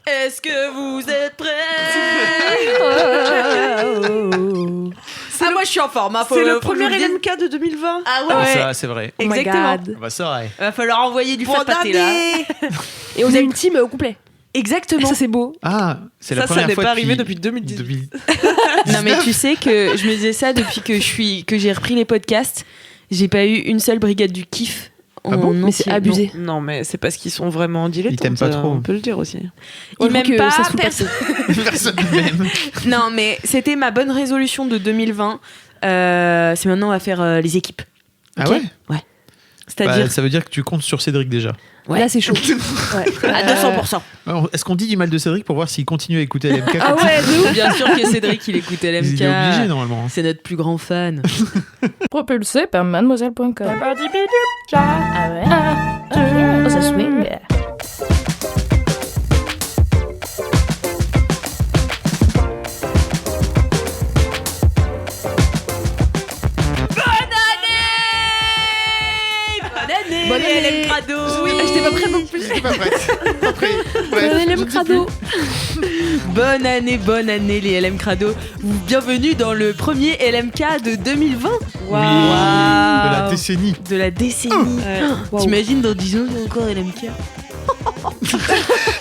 Est-ce que vous êtes prêts? Moi je suis en forme. C'est le premier LMK de 2020. Ah ouais. Ça, c'est vrai. Exactement. Bah, c'est vrai. Va falloir envoyer du fat pâté là. Et on a une team au complet. Exactement. Ça c'est beau. Ah, c'est la première Ça n'est fois pas arrivé depuis 2010. Non mais tu sais que je me disais ça depuis que j'ai repris les podcasts. J'ai pas eu une seule brigade du kiff. Ah bon? Mais c'est abusé. Non, mais c'est parce qu'ils sont vraiment dilettantes. Ils t'aiment pas trop. On peut le dire aussi. Ils m'aiment pas. Ça se fout pas de ça. Personne m'aime. Non mais c'était ma bonne résolution de 2020. C'est maintenant on va faire les équipes. Ah Ok. ouais? C'est-à-dire Ça veut dire que tu comptes sur Cédric déjà. Ouais. Là c'est chaud. Ouais. à 200%. Alors, est-ce qu'on dit du mal de Cédric pour voir s'il continue à écouter LMK? Ah ouais, de ouf. Bien sûr que Cédric il écoute Il est LMK. obligé normalement. C'est notre plus grand fan. Propulsé par mademoiselle.com. Ah ouais? Oh, ça swing. Bonne année, LM Crado. Oui, j'étais pas prête non plus. Je suis pas prête. Pas prêt. Bonne LM Crado. Bonne année les LM Crado. Bienvenue dans le premier LMK de 2020. Oui, de la décennie. De la décennie. Wow. T'imagines dans 10 ans j'ai encore LMK?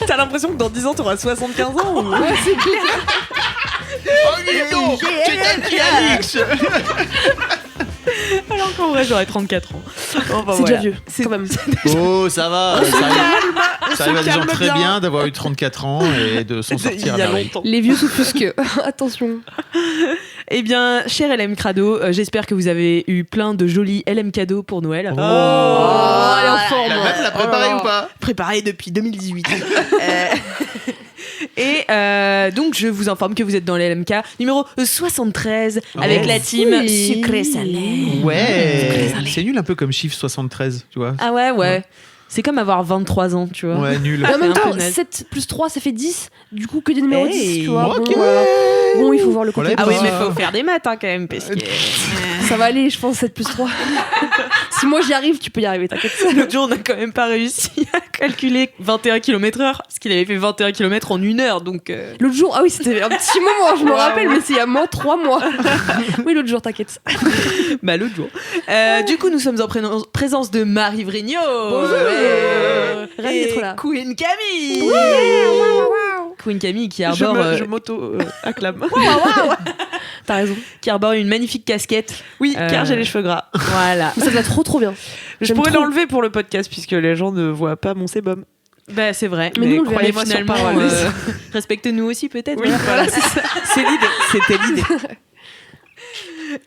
T'as l'impression que dans 10 ans, t'auras 75 ans ou... Ouais, c'est clair. Oh Guido, c'est qui Alix? Alors qu'en vrai j'aurais 34 ans. Enfin, C'est déjà voilà. vieux, quand même. Oh, ça va. Ça arrive à des gens calme très bien. bien d'avoir eu 34 ans et de s'en Il sortir à y a merveille. longtemps. Les vieux s'offusquent. Attention. Eh bien, cher LM Crado, j'espère que vous avez eu plein de jolis LM cadeaux pour Noël. Oh. elle est en forme. La meuf l'a préparé ou pas? Préparé depuis 2018. Et donc, je vous informe que vous êtes dans le LMK numéro 73 avec la team Oui. sucré-salé. Ouais. C'est nul un peu comme chiffre 73, tu vois. Ah ouais. C'est comme avoir 23 ans, tu vois. Ouais, nul. Mais en même C'est un temps, peu naze. 7 plus 3, ça fait 10. Du coup, que des numéros Hey. 10, tu vois. Ok. Bon, voilà. Bon, il faut voir le côté. Ouais, Ah oui, bah. mais faut faire des maths hein, quand même, parce que... Ça va aller, je pense, 7 plus 3. Si moi j'y arrive, tu peux y arriver, t'inquiète. L'autre jour, on n'a quand même pas réussi à calculer 21 km/h, parce qu'il avait fait 21 km en 1 heure, donc... L'autre jour, ah oui, c'était un petit moment, je me rappelle, mais c'est il y a moins 3 mois. Oui, l'autre jour, t'inquiète. Bah, l'autre jour. Du coup, nous sommes en présence de Marie Vrigno. Bonjour. Ravie Et d'être là. Queen Camille. Queen Camille qui arbore, Je m'auto-acclame. T'as raison. qui arbore une magnifique casquette. Oui, Euh, car j'ai les cheveux gras. Voilà. Mais ça va trop bien. Je J'aime pourrais trop. l'enlever pour le podcast puisque les gens ne voient pas mon sébum. Bah, c'est vrai. Mais nous, on le verra. croyez-moi sur finalement, parole. respecte-nous aussi peut-être. Oui, voilà, c'est ça. C'est l'idée. C'était l'idée.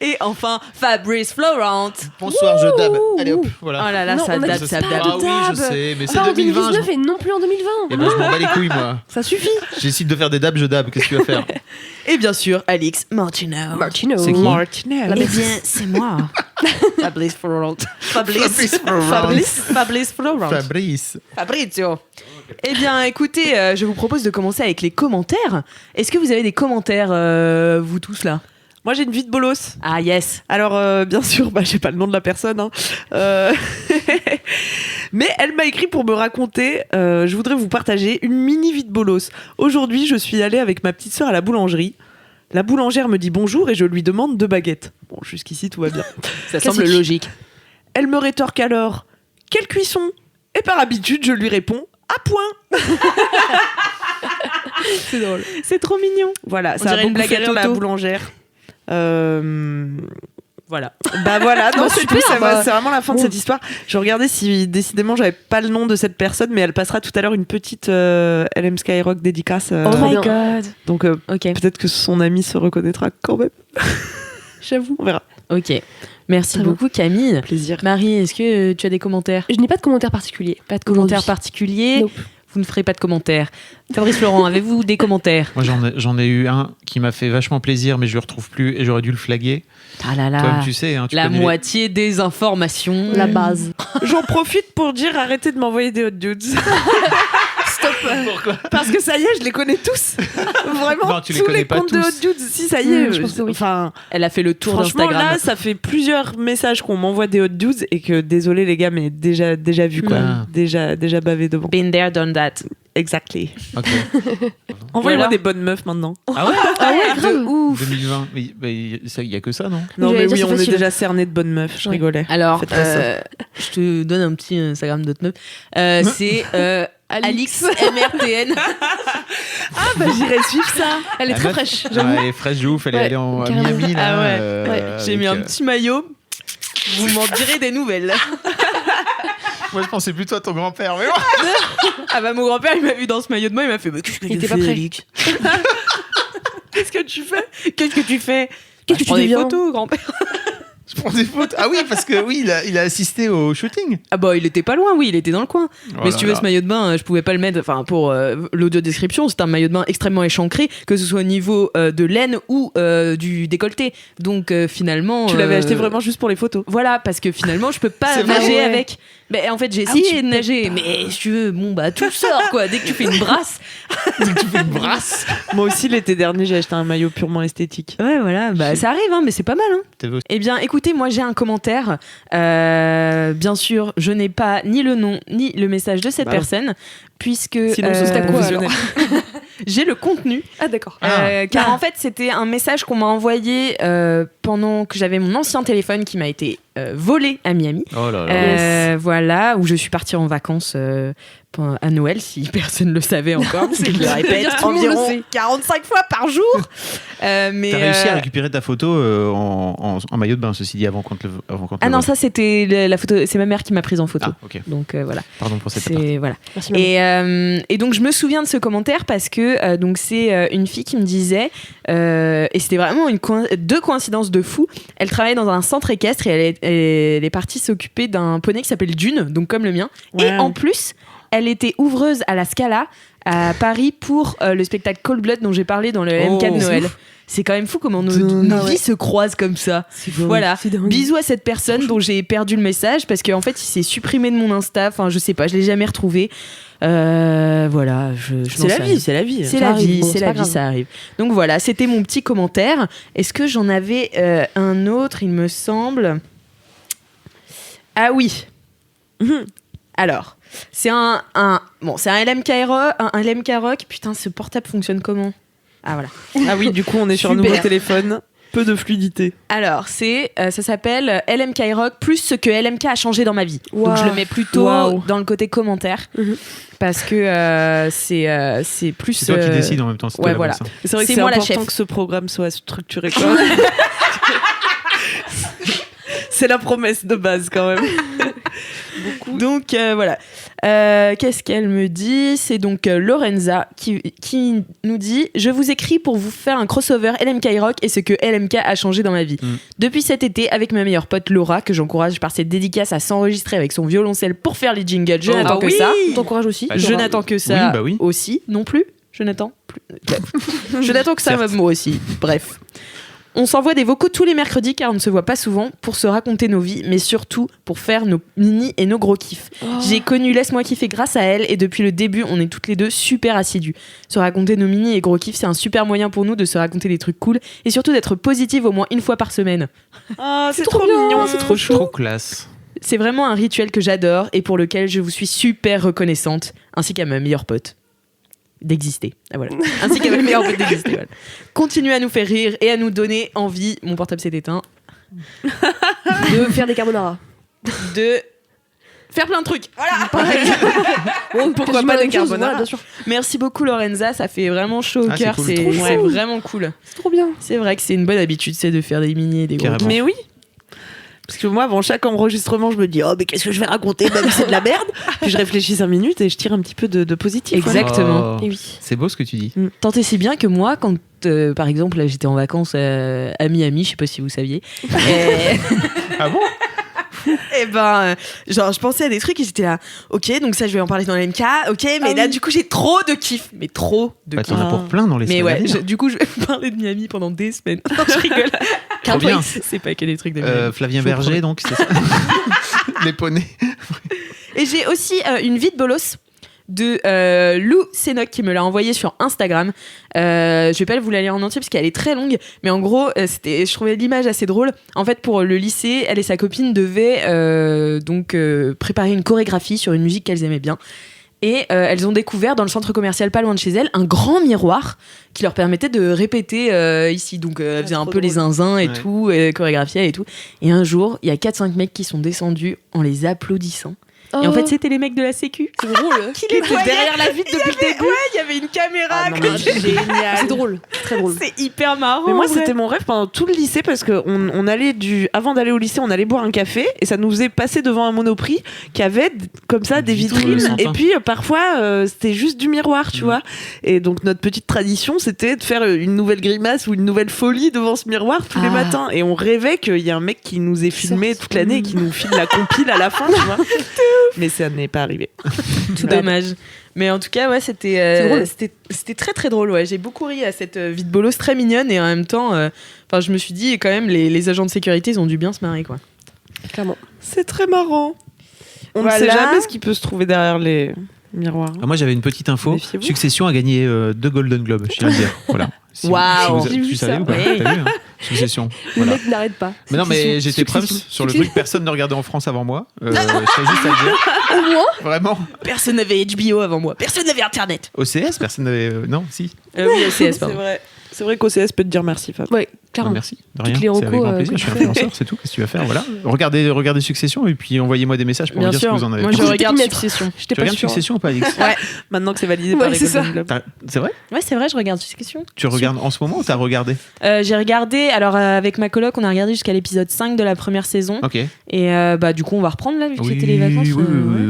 Et enfin, Fabrice Florent. Bonsoir, je dab. Allez hop, Oh voilà. là là, Non, ça on a date, dit ça pas date. Ah oui, je dab. sais, mais c'est Pas en 2020. 2019 et non plus en 2020. Eh ben, je m'en bats les couilles, moi. Ça suffit. J'essaie de faire des dabs, je dab. Qu'est-ce que tu vas faire? Et bien sûr, Alix Martino. Martino. C'est qui? Martinez. Eh bien, c'est moi. Fabrice Florent. Fabrice Florent. Fabrice Florent. Fabrice. Fabrizio. Eh bien, écoutez, je vous propose de commencer avec les commentaires. Est-ce que vous avez des commentaires, vous tous là? Moi, j'ai une vie de bolos. Ah yes. Alors, bien sûr, j'ai pas le nom de la personne. Hein. Mais elle m'a écrit pour me raconter, je voudrais vous partager une mini vie de bolos. Aujourd'hui, je suis allée avec ma petite sœur à la boulangerie. La boulangère me dit bonjour et je lui demande 2 baguettes. Bon, jusqu'ici, tout va bien. Ça Classique. semble logique. Elle me rétorque alors « Quelle cuisson ?» Et par habitude, je lui réponds « À point !» C'est drôle. C'est trop mignon. Voilà, On ça a dirait une beaucoup blague fait à rire la Toto. boulangère. Voilà. Bah voilà, non, Bah, c'est super, tout, bah. c'est vraiment la fin de Bon. cette histoire. Je regardais si décidément j'avais pas le nom de cette personne, mais elle passera tout à l'heure une petite LM Skyrock dédicace. Oh Oh my my god. Donc Ok. peut-être que son ami se reconnaîtra quand même. J'avoue. On verra. Ok. Merci Très bien. beaucoup Camille. Plaisir. Marie, est-ce que tu as des commentaires? Je n'ai pas de commentaires particuliers. Pas de commentaires Aujourd'hui. particuliers. Nope. Vous ne ferez pas de commentaires. Fabrice Florent, avez-vous des commentaires? Moi, j'en ai eu un qui m'a fait vachement plaisir, mais je le retrouve plus et j'aurais dû le flaguer. Ah là là. Toi-même, tu sais, hein, tu La connais moitié des informations. La base. J'en profite pour dire arrêtez de m'envoyer des hot dudes. Stop. Pourquoi? Parce que ça y est, je les connais tous. Vraiment, Non, tu les tous connais les pas comptes de tous. Hot Dudes. Si, ça y est. Je pense que oui. Enfin, Elle a fait le tour franchement, d'Instagram. là, ça fait plusieurs messages qu'on m'envoie des Hot Dudes et que, désolé les gars, mais déjà vu quoi. Ah. Déjà bavé devant. Been there, done that. Exactly. Ok. Envoyez-moi Voilà. des bonnes meufs maintenant. Ah ouais? Ah ouais, grave. De ouf. 2020. Mais il y a que ça, non? Non, J'allais mais dire, oui, c'est on est facile. déjà cerné de bonnes meufs. Je Ouais. rigolais. Alors, Faites pas ça. je te donne un petit Instagram d'autres meufs. C'est Alix MRTN. Ah, bah j'irai suivre ça. Elle est La très meuf, fraîche. ouais, elle est fraîche de ouf. Elle est Ouais, allée à carrément. Miami, là. Ah ouais. J'ai avec, mis un petit maillot. Vous m'en direz des nouvelles. Moi, je pensais plutôt à ton grand-père, mais ouais. Ah bah mon grand-père il m'a vu dans ce maillot de bain, il m'a fait qu'est-ce que Il tu était fais, pas prêt. Alix Qu'est-ce que tu fais? Qu'est-ce que tu fais? Qu'est-ce que Je prends tu des deviens photos, grand-père. Je prends des photos. Ah oui, parce que oui, il a assisté au shooting. Ah bah il était pas loin, oui, il était dans le coin. Oh Mais là si tu veux là. ce maillot de bain, je pouvais pas le mettre. Enfin pour l'audio description, c'est un maillot de bain extrêmement échancré, que ce soit au niveau de l'aine ou du décolleté. Donc finalement. Tu l'avais acheté vraiment juste pour les photos. Voilà, parce que finalement je peux pas C'est vrai. nager Ouais. avec. Mais en fait j'ai essayé de nager, mais si tu veux, bon bah tout sort quoi. Dès que tu fais une brasse. Tu fais une brasse. Moi aussi, l'été dernier, j'ai acheté un maillot purement esthétique. Ouais voilà, bah ça arrive, hein, mais c'est pas mal. Hein. T'avais aussi- Eh bien, écoutez, moi j'ai un commentaire. Bien sûr, je n'ai pas ni le nom ni le message de cette Bah. personne, puisque Sinon, ce serait quoi, professionnel. j'ai le contenu. Ah, d'accord. Car en fait, c'était un message qu'on m'a envoyé pendant que j'avais mon ancien téléphone qui m'a été volé à Miami. Oh là là. Voilà, où je suis partie en vacances à Noël, si personne ne le savait encore, parce que je le répète Tout le monde le environ sait. 45 fois par jour. Mais T'as réussi à récupérer ta photo en maillot de bain, ceci dit, avant qu'on te le Ah non, vole. ça c'était la photo, c'est ma mère qui m'a prise en photo. Ah, ok. Donc voilà. Pardon pour cette aparté. C'est voilà. Merci, maman. Et donc je me souviens de ce commentaire parce que donc c'est une fille qui me disait et c'était vraiment deux coïncidences de fou. Elle travaillait dans un centre équestre et elle est partie s'occuper d'un poney qui s'appelle Dune, donc comme le mien. Ouais. Et en plus, elle était ouvreuse à la Scala à Paris pour le spectacle Cold Blood dont j'ai parlé dans le Oh, MK de c'est Noël. C'est quand même fou comment nos Ah ouais. vies se croisent comme ça. Voilà. C'est dingue. Bisous à cette personne dont j'ai perdu le message parce qu'en fait il s'est supprimé de mon Insta. Enfin je sais pas, je l'ai jamais retrouvé. Voilà, je C'est n'en la sais vie, rien. c'est la vie. C'est Ça la arrive, vie, bon, c'est c'est la pas vie, grave. ça arrive. Donc voilà, c'était mon petit commentaire. Est-ce que j'en avais un autre, il me semble? Ah oui. Alors, c'est c'est un LMK Rock. Putain, ce portable fonctionne comment? Ah voilà. Ah oui, du coup, on est sur un Super. nouveau téléphone. Peu de fluidité. Alors, ça s'appelle LMK Rock plus ce que LMK a changé dans ma vie. Donc Wow. je le mets plutôt Wow. dans le côté commentaire Mhm. parce que c'est plus. C'est toi qui décides en même temps. ouais, voilà. C'est vrai que C'est c'est moi la important chef. que ce programme soit structuré. Quoi. C'est la promesse de base quand même. Donc voilà. Qu'est-ce qu'elle me dit? C'est donc Lorenza qui nous dit: je vous écris pour vous faire un crossover LMK Rock et ce que LMK a changé dans ma vie. Depuis cet été, avec ma meilleure pote Laura, que j'encourage par cette dédicace à s'enregistrer avec son violoncelle pour faire les jingles. Je n'attends que ça. On t'encourage aussi. Bah, Je n'attends que ça Oui, bah oui. aussi, non plus. Je n'attends plus. Je n'attends que ça, Certes. moi aussi. Bref. On s'envoie des vocaux tous les mercredis car on ne se voit pas souvent pour se raconter nos vies, mais surtout pour faire nos mini et nos gros kiffs. J'ai connu Laisse-moi kiffer grâce à elle et depuis le début, on est toutes les deux super assidus. Se raconter nos mini et gros kiffs, c'est un super moyen pour nous de se raconter des trucs cool et surtout d'être positive au moins une fois par semaine. Ah, c'est trop trop bien, mignon. c'est Trop chou. Trop classe. C'est vraiment un rituel que j'adore et pour lequel je vous suis super reconnaissante, ainsi qu'à ma meilleure pote d'exister. Ah, voilà. Ainsi qu'à ma meilleure pote d'exister. Voilà. Continuez à nous faire rire et à nous donner envie. Mon portable s'est éteint. De faire des carbonara. De faire plein de trucs. Voilà. Bon, Pourquoi quasiment pas la des même chose, carbonara voilà, bien sûr. Merci beaucoup Lorenza, ça fait vraiment chaud au Ah, c'est cœur. cool. C'est Trop ouais, chou. vraiment cool. C'est trop bien. C'est vrai que c'est une bonne habitude, c'est de faire des mini et des gros. Carrément. Mais oui. Parce que moi, avant chaque enregistrement, je me dis, oh, mais qu'est-ce que je vais raconter, même si c'est de la merde. Puis je réfléchis 5 minutes et je tire un petit peu de positif. Exact. Exactement. Oh. Et oui. C'est beau ce que tu dis. Tant et si bien que moi, quand par exemple là, j'étais en vacances à Miami, je sais pas si vous saviez. Et... Ah bon? Et ben, genre, je pensais à des trucs et j'étais là, ok, donc ça, je vais en parler dans l'MK, ok, mais là, du coup, j'ai trop de kiff, mais trop de Bah, kiff. t'en as pour plein dans les Mais semaines à ouais, venir. du coup, je vais parler de Miami pendant des semaines. Non, je rigole. Trop bien. C'est pas que des trucs de Miami. Flavien Je vous Berger, promets. donc, c'est ça. Les poneys. Et j'ai aussi une vie de bolos. de Lou Sénoc qui me l'a envoyé sur Instagram. Je vais pas vous la lire en entier parce qu'elle est très longue, mais en gros, je trouvais l'image assez drôle. En fait, pour le lycée, elle et sa copine devaient préparer une chorégraphie sur une musique qu'elles aimaient bien. Et elles ont découvert dans le centre commercial pas loin de chez elles un grand miroir qui leur permettait de répéter ici. Donc elles faisaient un peu les zinzins et tout, chorégraphiaient et tout. Et un jour, il y a 4-5 mecs qui sont descendus en les applaudissant. Et en fait, c'était les mecs de la sécu. C'est drôle. Qui les voyaient derrière la vitre depuis le début. Ouais, il y avait une caméra. Génial. C'est drôle. Très drôle. C'est hyper marrant. Mais moi, en vrai. c'était mon rêve pendant tout le lycée parce que on allait avant d'aller au lycée, on allait boire un café et ça nous faisait passer devant un Monoprix qui avait comme ça des vitrines. sympa. Et puis parfois, c'était juste du miroir, tu vois. Et donc notre petite tradition, c'était de faire une nouvelle grimace ou une nouvelle folie devant ce miroir tous les matins. Et on rêvait qu'il y ait un mec qui nous ait filmé toute l'année et qui nous file la compile à la fin, tu vois. Mais ça n'est pas arrivé. Tout dommage. Mais en tout cas, ouais, c'était très très drôle. Ouais. J'ai beaucoup ri à cette vie de bolos très mignonne et en même temps, je me suis dit quand même les agents de sécurité ils ont dû bien se marrer quoi. Clairement. C'est très marrant. On Voilà. ne sait jamais ce qui peut se trouver derrière les miroirs. Ah, moi, j'avais une petite info. Méfiez-vous. Succession a gagné 2 Golden Globes, je tiens à le dire. Voilà. Waouh. Si J'ai vu tu savais ça. ou pas Ouais. T'as vu, hein Succession. Le Voilà. mec n'arrête pas. Mais non, mais j'étais Succession. preuve sur le truc. Personne ne regardait en France avant moi. Je tiens juste à le dire. Au moins. Vraiment. Personne n'avait HBO avant moi. Personne n'avait Internet. OCS, personne n'avait. Non, si. Oui, OCS, C'est pardon. vrai. C'est vrai qu'OCS peut te dire merci, Fab. Ouais, Ah, clairement. merci. De Toutes rien. les C'est avec recos, grand plaisir. que Je suis tu fais. influenceur, c'est tout. Qu'est-ce que tu vas faire Voilà. Regardez Succession et puis envoyez-moi des messages pour Bien me dire sûr. ce que vous en avez Moi, pensé. je regarde J'étais Succession. J'étais Tu pas regardes sûre. Succession ou pas, Alix Maintenant que c'est validé Ouais, par les c'est ça. Golden Globes. C'est vrai Ouais, c'est vrai, je regarde Succession. Tu regardes en ce moment ou t'as regardé J'ai regardé, alors avec ma coloc, on a regardé jusqu'à l'épisode 5 de la première saison. Ok. Et du coup, on va reprendre là, vu que Oui, c'était les vacances.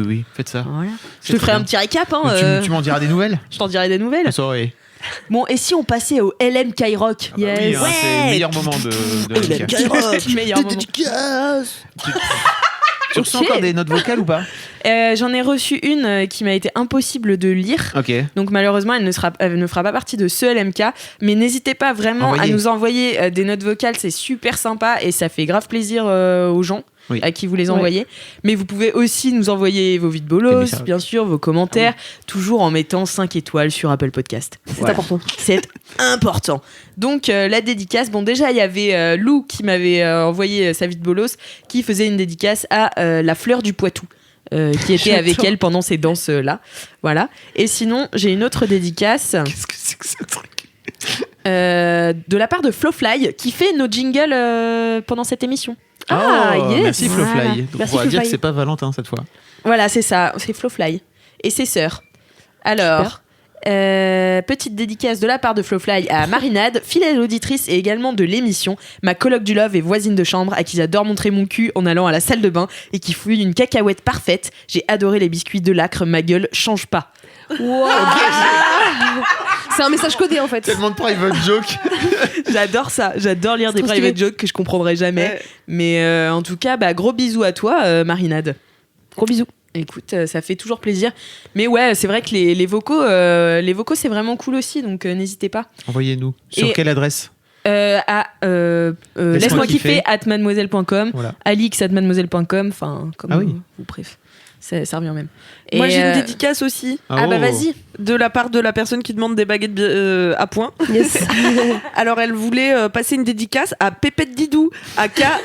oui. Faites ça. Voilà. Je C'est te très ferai un bien. petit récap. Hein, Tu m'en diras des nouvelles je t'en dirai des nouvelles. On saurait. Bon, et si on passait au LM Kyrock Ah bah oui, hein, c'est le meilleur moment de LM Lucas. Kyrock, meilleur moment. Tu reçois encore des notes vocales ou pas J'en ai reçu une qui m'a été impossible de lire. Ok. Donc malheureusement, elle ne fera pas partie de ce LMK. Mais n'hésitez pas vraiment à Envoyez. nous envoyer des notes vocales. C'est super sympa et ça fait grave plaisir aux gens Oui. à qui vous les envoyez. Mais vous pouvez aussi nous envoyer vos vides bolos, bien sûr, vos commentaires, toujours en mettant 5 étoiles sur Apple Podcast. C'est important. C'est important. Donc la dédicace, bon déjà il y avait Lou qui m'avait envoyé sa vie de bolos qui faisait une dédicace à la fleur du Poitou. Qui était avec elle pendant ces danses là, voilà. Et sinon j'ai une autre dédicace Qu'est-ce que c'est que ce truc de la part de Flowfly qui fait nos jingles pendant cette émission. Ah, Oh, yes. Merci Flowfly. Voilà. Donc Merci on va dire que Flowfly. c'est pas Valentin cette fois. Voilà, c'est ça, c'est Flowfly et ses sœurs. Alors petite dédicace de la part de Flowfly à Marinade, fidèle auditrice et également de l'émission, ma coloc du love et voisine de chambre à qui j'adore montrer mon cul en allant à la salle de bain et qui fouille une cacahuète parfaite. J'ai adoré les biscuits de Lacre, ma gueule change pas. Wow. C'est un message codé en fait. Tellement de private joke. J'adore ça, j'adore lire des trop private stylé. jokes que je comprendrai jamais. Ouais. Mais en tout cas, gros bisous à toi, Marinade. Gros bisous. Écoute, ça fait toujours plaisir. Mais ouais, c'est vrai que les vocaux, c'est vraiment cool aussi, donc n'hésitez pas. Envoyez-nous. Sur Et- quelle adresse À laisse-moi kiffer @mademoiselle.com, Voilà. alix@mademoiselle.com, enfin comme Ah oui. vous bref. Ça revient même. Moi, Et, j'ai une dédicace aussi. Ah bah Oh. vas-y. De la part de la personne qui demande des baguettes à point. Yes. Alors, elle voulait passer une dédicace à Pépette Didou, aka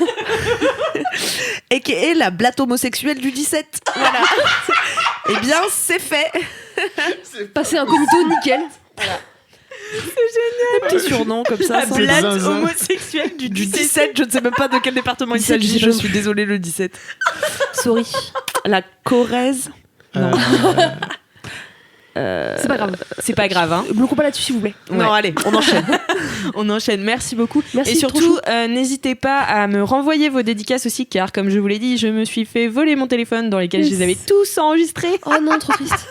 a.k.a. la blatte homosexuelle du 17. Voilà. Eh bien, c'est fait. Passer incognito, nickel. Petit surnom comme ça. La sans- blatte zinzin. homosexuelle du Du 17, je ne sais même pas de quel département il 17, s'agit. je Je sais suis désolée, le 17. Sorry. La Corrèze. Non. C'est pas grave. C'est pas grave, hein. Bloquons pas là-dessus, s'il vous plaît. Non, allez, on enchaîne. On enchaîne. Merci beaucoup. Merci, Et trop surtout, chou. n'hésitez pas à me renvoyer vos dédicaces aussi, car comme je vous l'ai dit, je me suis fait voler mon téléphone dans lesquels je les avais tous enregistrés. Oh non, trop triste.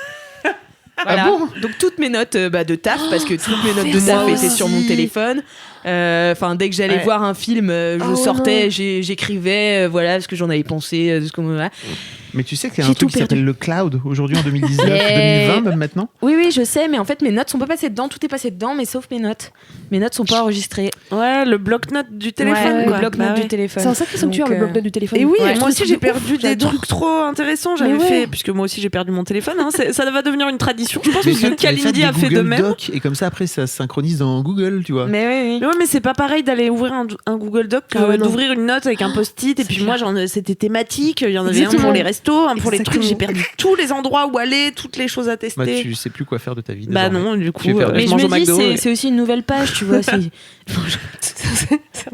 Voilà. Donc toutes mes notes de taf, parce que toutes mes notes de moi taf étaient aussi. sur mon téléphone. Enfin, dès que j'allais Ouais. voir un film, je Oh sortais, non. j'écrivais, voilà ce que j'en avais pensé, de ce qu'on voilà. Mais tu sais qu'il y a J'ai un truc tout qui s'appelle le cloud aujourd'hui en 2019, Mais- 2020 même maintenant. Oui, je sais, mais en fait, mes notes sont pas passées dedans. Tout est passé dedans, mais sauf mes notes. Mes notes sont pas enregistrées. Ouais, le bloc-notes du téléphone. Ouais, quoi. le bloc-notes Bah ouais. du téléphone. C'est un sacré sanctuaire, Donc, le bloc-notes du téléphone. Et oui, Ouais, moi je aussi trouve j'ai des perdu ouf, des j'adore. trucs trop intéressants. J'avais Mais ouais. fait, puisque moi aussi j'ai perdu mon téléphone. Hein, ça va devenir une tradition. Je pense que faites Kalindi des a fait de Google même. Docs, et comme ça après ça se synchronise dans Google, tu vois. Mais oui. Mais ouais, mais c'est pas pareil d'aller ouvrir un Google Doc que Ah ouais, non. d'ouvrir une note avec un post-it. Et puis moi, c'était thématique. Il y en avait un Exactement. pour les restos, un pour les Exactement. trucs. J'ai perdu tous les endroits où aller, toutes les choses à Bah, tester. tu sais plus quoi faire de ta vie. Bah désormais. non, du coup, Tu es perdu. Mais je je mange au me dis, McDo. c'est aussi une nouvelle page, tu vois.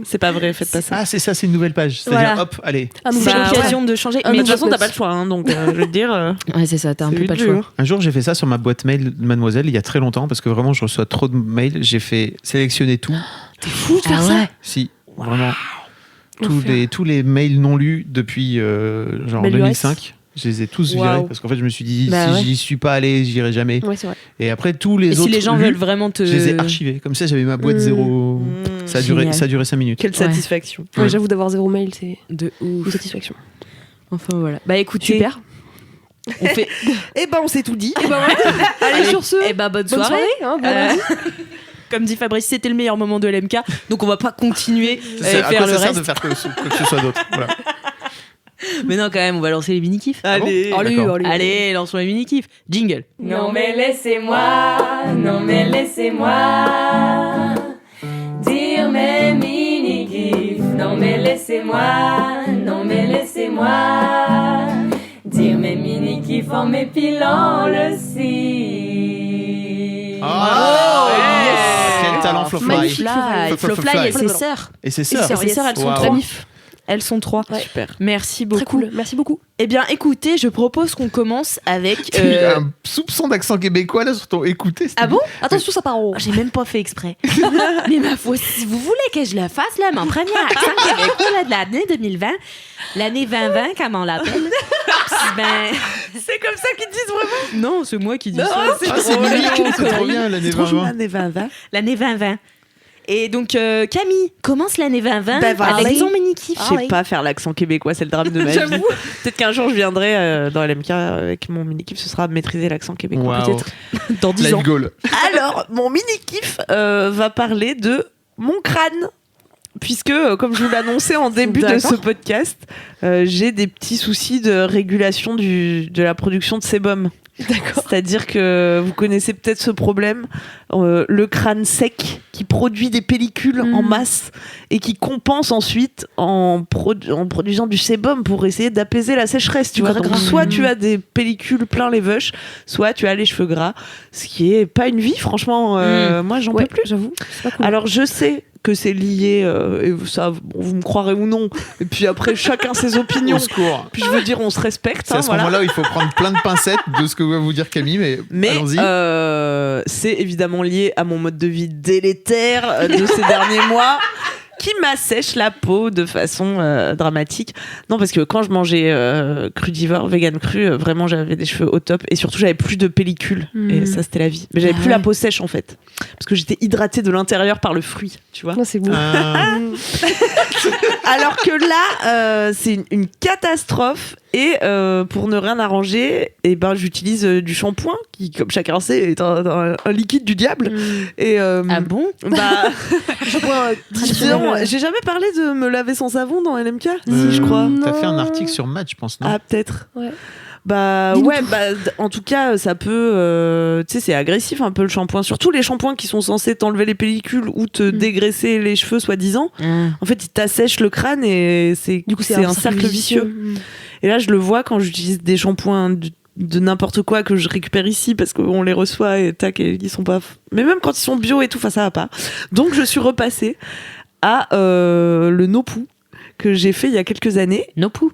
C'est pas vrai, faites pas ça. Ah, c'est ça, c'est une nouvelle page. C'est-à-dire, Voilà. hop, allez. Un C'est nouvel Bah, l'occasion de changer. Mais de toute Mais façon, t'as pas le choix. Hein, donc, je veux te dire. Ouais, c'est ça, t'as un c'est peu pas le dur. choix. Un jour, j'ai fait ça sur ma boîte mail de Mademoiselle il y a très longtemps parce que vraiment, je reçois trop de mails. J'ai fait sélectionner tout. T'es fou de faire Ah ça. ouais. Si, vraiment. L'enfer. Tous les mails non lus depuis genre Mais 2005. Je les ai tous virés Waouh. parce qu'en fait, je me suis dit, Bah si ouais. j'y suis pas allé, j'irai jamais. Ouais, c'est vrai. Et après, tous les Et autres. si les gens lus, veulent vraiment te. je les ai archivés. Comme ça, j'avais ma boîte zéro. Ça a Génial. duré 5 minutes. Quelle Ouais. satisfaction. Ouais, Ouais. j'avoue d'avoir 0 mail, c'est De une ouf. satisfaction. Enfin voilà. Bah écoutez, Super. on fait. Eh ben, on s'est tout dit. Et bah voilà. Allez, sur ce, Eh bah bonne bonne soirée. soirée. Hein, bon Euh, lundi. Comme dit Fabrice, c'était le meilleur moment de l'MK, donc on va pas continuer et À quoi faire le ça sert reste. de faire quoi que ce soit d'autre. Voilà. Mais non, quand même, on va lancer les mini-kifs. Allez. Allez, D'accord. allez. Allez, lançons les mini-kifs. Jingle. Non mais laissez-moi dire mes mini-gifs. Non mais laissez-moi dire mes mini-gifs en m'épilant le cil. Oh, yes. Quel talent, Flowfly. Magnifique. Flowfly et ses sœurs. Et c'est Et ça. ses sœurs, elles sont Wow. trois. Mif. Elles sont trois. Ouais. Super. Merci Très beaucoup. cool. Merci beaucoup. Eh bien, écoutez, je propose qu'on commence avec. Il y a un soupçon d'accent québécois là sur ton écouter. Ah bon? Attention, ça part en haut. J'ai même pas fait exprès. Mais ma foi, si vous voulez que je le fasse, là, mon premier accent québécois là, de l'année 2020, l'année 2020, comme on l'appelle. Ben, C'est comme ça qu'ils disent vraiment. non, c'est moi qui dis Non, ça. c'est Ah, c'est trop mignon, mignon, c'est trop bien l'année Trop 2020. l'année 2020. L'année 2020. Et donc, Camille commence l'année 2020 Ben, voilà. avec son mini-kiff. Je sais pas faire l'accent québécois, c'est le drame de ma vie. J'avoue. Peut-être qu'un jour je viendrai dans LMK avec mon mini-kiff, ce sera maîtriser l'accent québécois, Wow. peut-être. Dans 10 ans. Life goal. Alors, mon mini-kiff va parler de mon crâne. Puisque, comme je vous l'annonçais en début de ce D'accord. podcast, j'ai des petits soucis de régulation de la production de sébum. D'accord. C'est-à-dire que vous connaissez peut-être ce problème, le crâne sec qui produit des pellicules en masse et qui compense ensuite en produisant du sébum pour essayer d'apaiser la sécheresse. Tu Du vois, gras donc gras. soit tu as des pellicules plein les veuches, soit tu as les cheveux gras, ce qui est pas une vie. Franchement, moi j'en Ouais, peux plus. j'avoue. C'est pas cool. Alors je sais que c'est lié, et ça, bon, vous me croirez ou non. Et puis après, chacun ses opinions. Au secours. Puis je veux dire, on se respecte. C'est hein, à ce voilà. moment-là où il faut prendre plein de pincettes de ce que va vous dire Camille, mais allons-y. C'est évidemment lié à mon mode de vie délétère de ces derniers mois qui m'assèche la peau de façon dramatique. Non, parce que quand je mangeais crudivore, vegan cru, vraiment j'avais des cheveux au top et surtout j'avais plus de pellicule et ça c'était la vie. Mais j'avais Ah plus ouais. la peau sèche en fait parce que j'étais hydratée de l'intérieur par le fruit, tu vois. Non, c'est beau. Alors que là, c'est une catastrophe. Et pour ne rien arranger, et ben, j'utilise du shampoing, qui, comme chacun sait, est un liquide du diable. Et, Ah bon? bah, traditionnel. disons, j'ai jamais parlé de me laver sans savon dans LMK, si Euh, je crois. T'as Non. fait un article sur Match, je pense, non? Ah, peut-être. Ouais. Bah Dis-nous ouais, tout. en tout cas, ça peut, tu sais, c'est agressif un peu le shampoing. Surtout les shampoings qui sont censés t'enlever les pellicules ou te dégraisser les cheveux, soi-disant. En fait, ils t'assèchent le crâne et Du coup, c'est un cercle vicieux. Et là, je le vois quand j'utilise des shampoings de n'importe quoi que je récupère ici parce qu'on les reçoit et tac, et ils sont pas. Mais même quand ils sont bio et tout, ça va pas. Donc, je suis repassée à le Nopou que j'ai fait il y a quelques années. Nopou.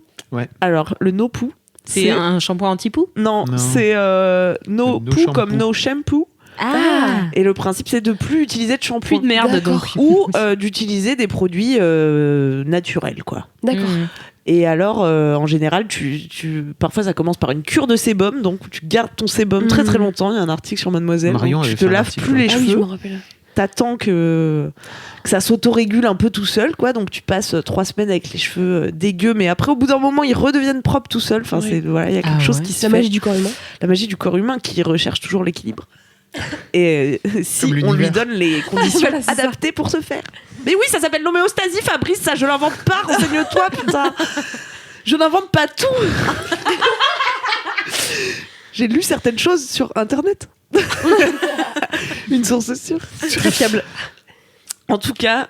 Alors, le Nopou, C'est un shampoing anti-poux? Non, Non. c'est No no poo shampoo. comme no shampoo. Ah! Et le principe, c'est de plus utiliser de Plus shampoing. de merde, donc. Ou d'utiliser des produits naturels, quoi. D'accord. Et alors, en général, parfois ça commence par une cure de sébum, donc tu gardes ton sébum très très longtemps. Il y a un article sur Mademoiselle Marion où tu avait te fait un laves article, plus les Ah oui, je cheveux. me rappelle. t'attends que ça s'autorégule un peu tout seul, quoi. Donc tu passes 3 semaines avec les cheveux dégueux, mais après au bout d'un moment ils redeviennent propres tout seuls. Enfin, il y a quelque chose qui se La fait. magie du corps humain. La magie du corps humain qui recherche toujours l'équilibre. Et si Comme on lui l'univers. donne les conditions Voilà, c'est ça. adaptées pour ce faire. Mais oui, ça s'appelle l'homéostasie, Fabrice, ça je l'invente pas, renseigne-toi, putain. Je n'invente pas tout. J'ai lu certaines choses sur internet. Une source sûre. Très fiable. En tout cas,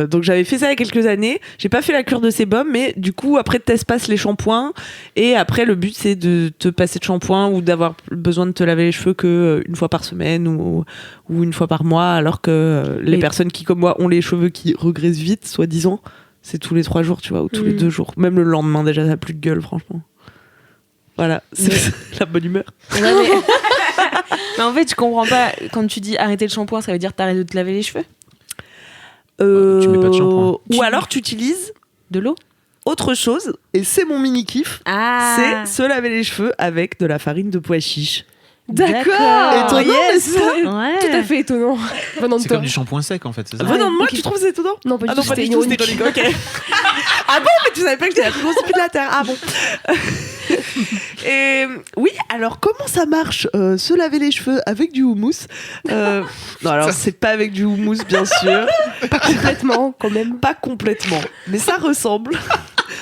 donc j'avais fait ça il y a quelques années. J'ai pas fait la cure de sébum, mais du coup, après, t'espaces les shampoings. Et après, le but, c'est de te passer de shampoing ou d'avoir besoin de te laver les cheveux que une fois par semaine ou une fois par mois. Alors que les personnes qui, comme moi, ont les cheveux qui regressent vite, soi-disant, c'est tous les 3 jours, tu vois, ou tous les 2 jours. Même le lendemain, déjà, ça n'a plus de gueule, franchement. Voilà, c'est la bonne humeur. Ouais, mais en fait, je comprends pas. Quand tu dis arrêter le shampoing, ça veut dire t'arrêtes de te laver les cheveux? Tu mets pas de shampoing. Ou alors tu utilises De l'eau? autre chose, et c'est mon mini kiff, c'est se laver les cheveux avec de la farine de pois chiche. D'accord. Étonnant, Yes. n'est-ce pas Ouais. Tout à fait étonnant. Venant de C'est toi. comme du shampoing sec en fait, c'est ça? Venant de moi, ok. tu trouves que c'est étonnant? Non, pas du Ah tout. non, pas C'était du tout, ironique. c'était ironique, ok. Ah bon, mais tu savais pas que j'étais la plus grosse pute de la Terre. Ah bon. Et oui, alors comment ça marche se laver les cheveux avec du houmous? Non, alors c'est pas avec du houmous, bien sûr. Pas complètement, quand même. Pas complètement, mais ça ressemble.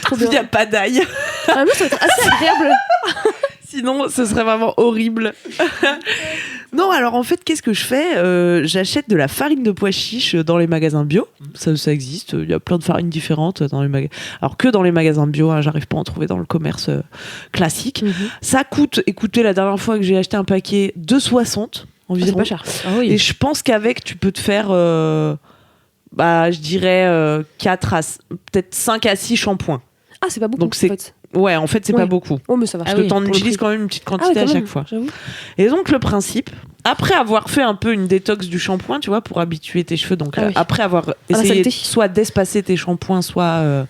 Trop Il n'y bien. a pas d'ail. Vraiment, ça va être assez agréable. Sinon, ce serait vraiment horrible. Non, alors en fait, qu'est-ce que je fais? J'achète de la farine de pois chiche dans les magasins bio. Ça existe. Il y a plein de farines différentes dans les magasins. Alors que dans les magasins bio, hein, j'arrive pas à en trouver dans le commerce classique. Ça coûte, écoutez, la dernière fois que j'ai acheté un paquet, 2,60 environ. C'est pas cher. Ah oui. Et je pense qu'avec, tu peux te faire, je dirais, 4 à, peut-être 5 à 6 shampoings. Ah, c'est pas beaucoup. Donc c'est- en fait. Ouais, en fait, c'est Ouais. pas beaucoup. Oh, mais ça va. Parce Ah que oui, t'en pour le utilises prix. quand même une petite Ah ouais, quantité quand à chaque même, fois. J'avoue. Et donc le principe, après avoir fait un peu une détox du shampoing, tu vois, pour habituer tes cheveux, donc Ah oui. après avoir la essayé saleté. soit d'espacer tes shampoings, soit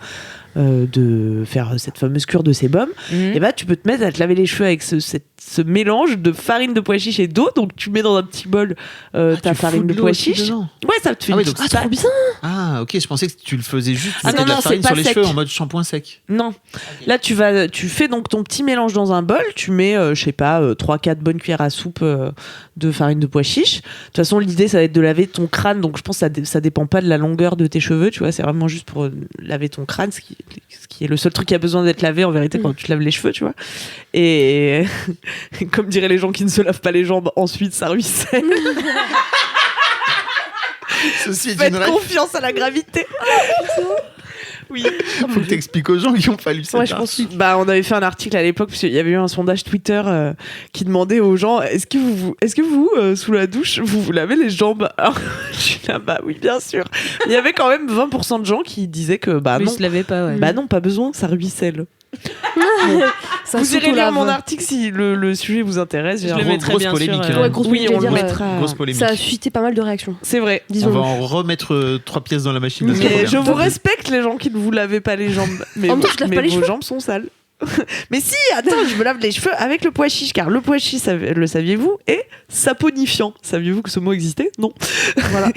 de faire cette fameuse cure de sébum, et bah tu peux te mettre à te laver les cheveux avec ce mélange de farine de pois chiche et d'eau. Donc tu mets dans un petit bol ta farine de pois chiche. Ouais, ça te fait Ah oui, une donc petite Ah, trop pâte. bien. Ah ok, je pensais que tu le faisais juste, tu Ah mettais non, de la non, farine c'est sur pas les sec. cheveux en mode shampoing sec. Non. Là, tu fais donc ton petit mélange dans un bol, tu mets, je sais pas, 3-4 bonnes cuillères à soupe de farine de pois chiche. De toute façon, l'idée, ça va être de laver ton crâne, donc je pense que ça dépend pas de la longueur de tes cheveux, tu vois, c'est vraiment juste pour laver ton crâne, ce qui est le seul truc qui a besoin d'être lavé en vérité quand tu te laves les cheveux, tu vois. Et comme diraient les gens qui ne se lavent pas les jambes, ensuite ça ruisselle. Ceci est Faites une règle. confiance à la gravité. Oui. Faut que t'expliques aux gens qui ont pas lu ça. Ouais, je pense. Bah, on avait fait un article à l'époque parce qu'il y avait eu un sondage Twitter qui demandait aux gens est-ce que vous sous la douche vous lavez les jambes? Alors, je suis là, bah oui, bien sûr. Il y avait quand même 20% de gens qui disaient que bah Oui, non, je l'avais pas, ouais. bah non, pas besoin, ça ruisselle. Ça Vous irez lire s'auto-lave. mon article si le sujet vous intéresse. Je le mettrai grosse bien polémique, sûr. hein. Ouais, grosse Oui, polémique, on le j'allais dire, mettra. Grosse polémique. Ça a suscité pas mal de réactions. C'est vrai. On Disons. va en remettre 3 pièces dans la machine. c'est trop Mais bien. je vous respecte les gens qui ne vous lavez pas les jambes. Mais, En même temps, tu te laves mais pas les vos cheveux. jambes sont sales. Mais si, attends, je me lave les cheveux avec le pois chiche, car le pois chiche, le saviez-vous, est saponifiant. Saviez-vous que ce mot existait? Non. Voilà.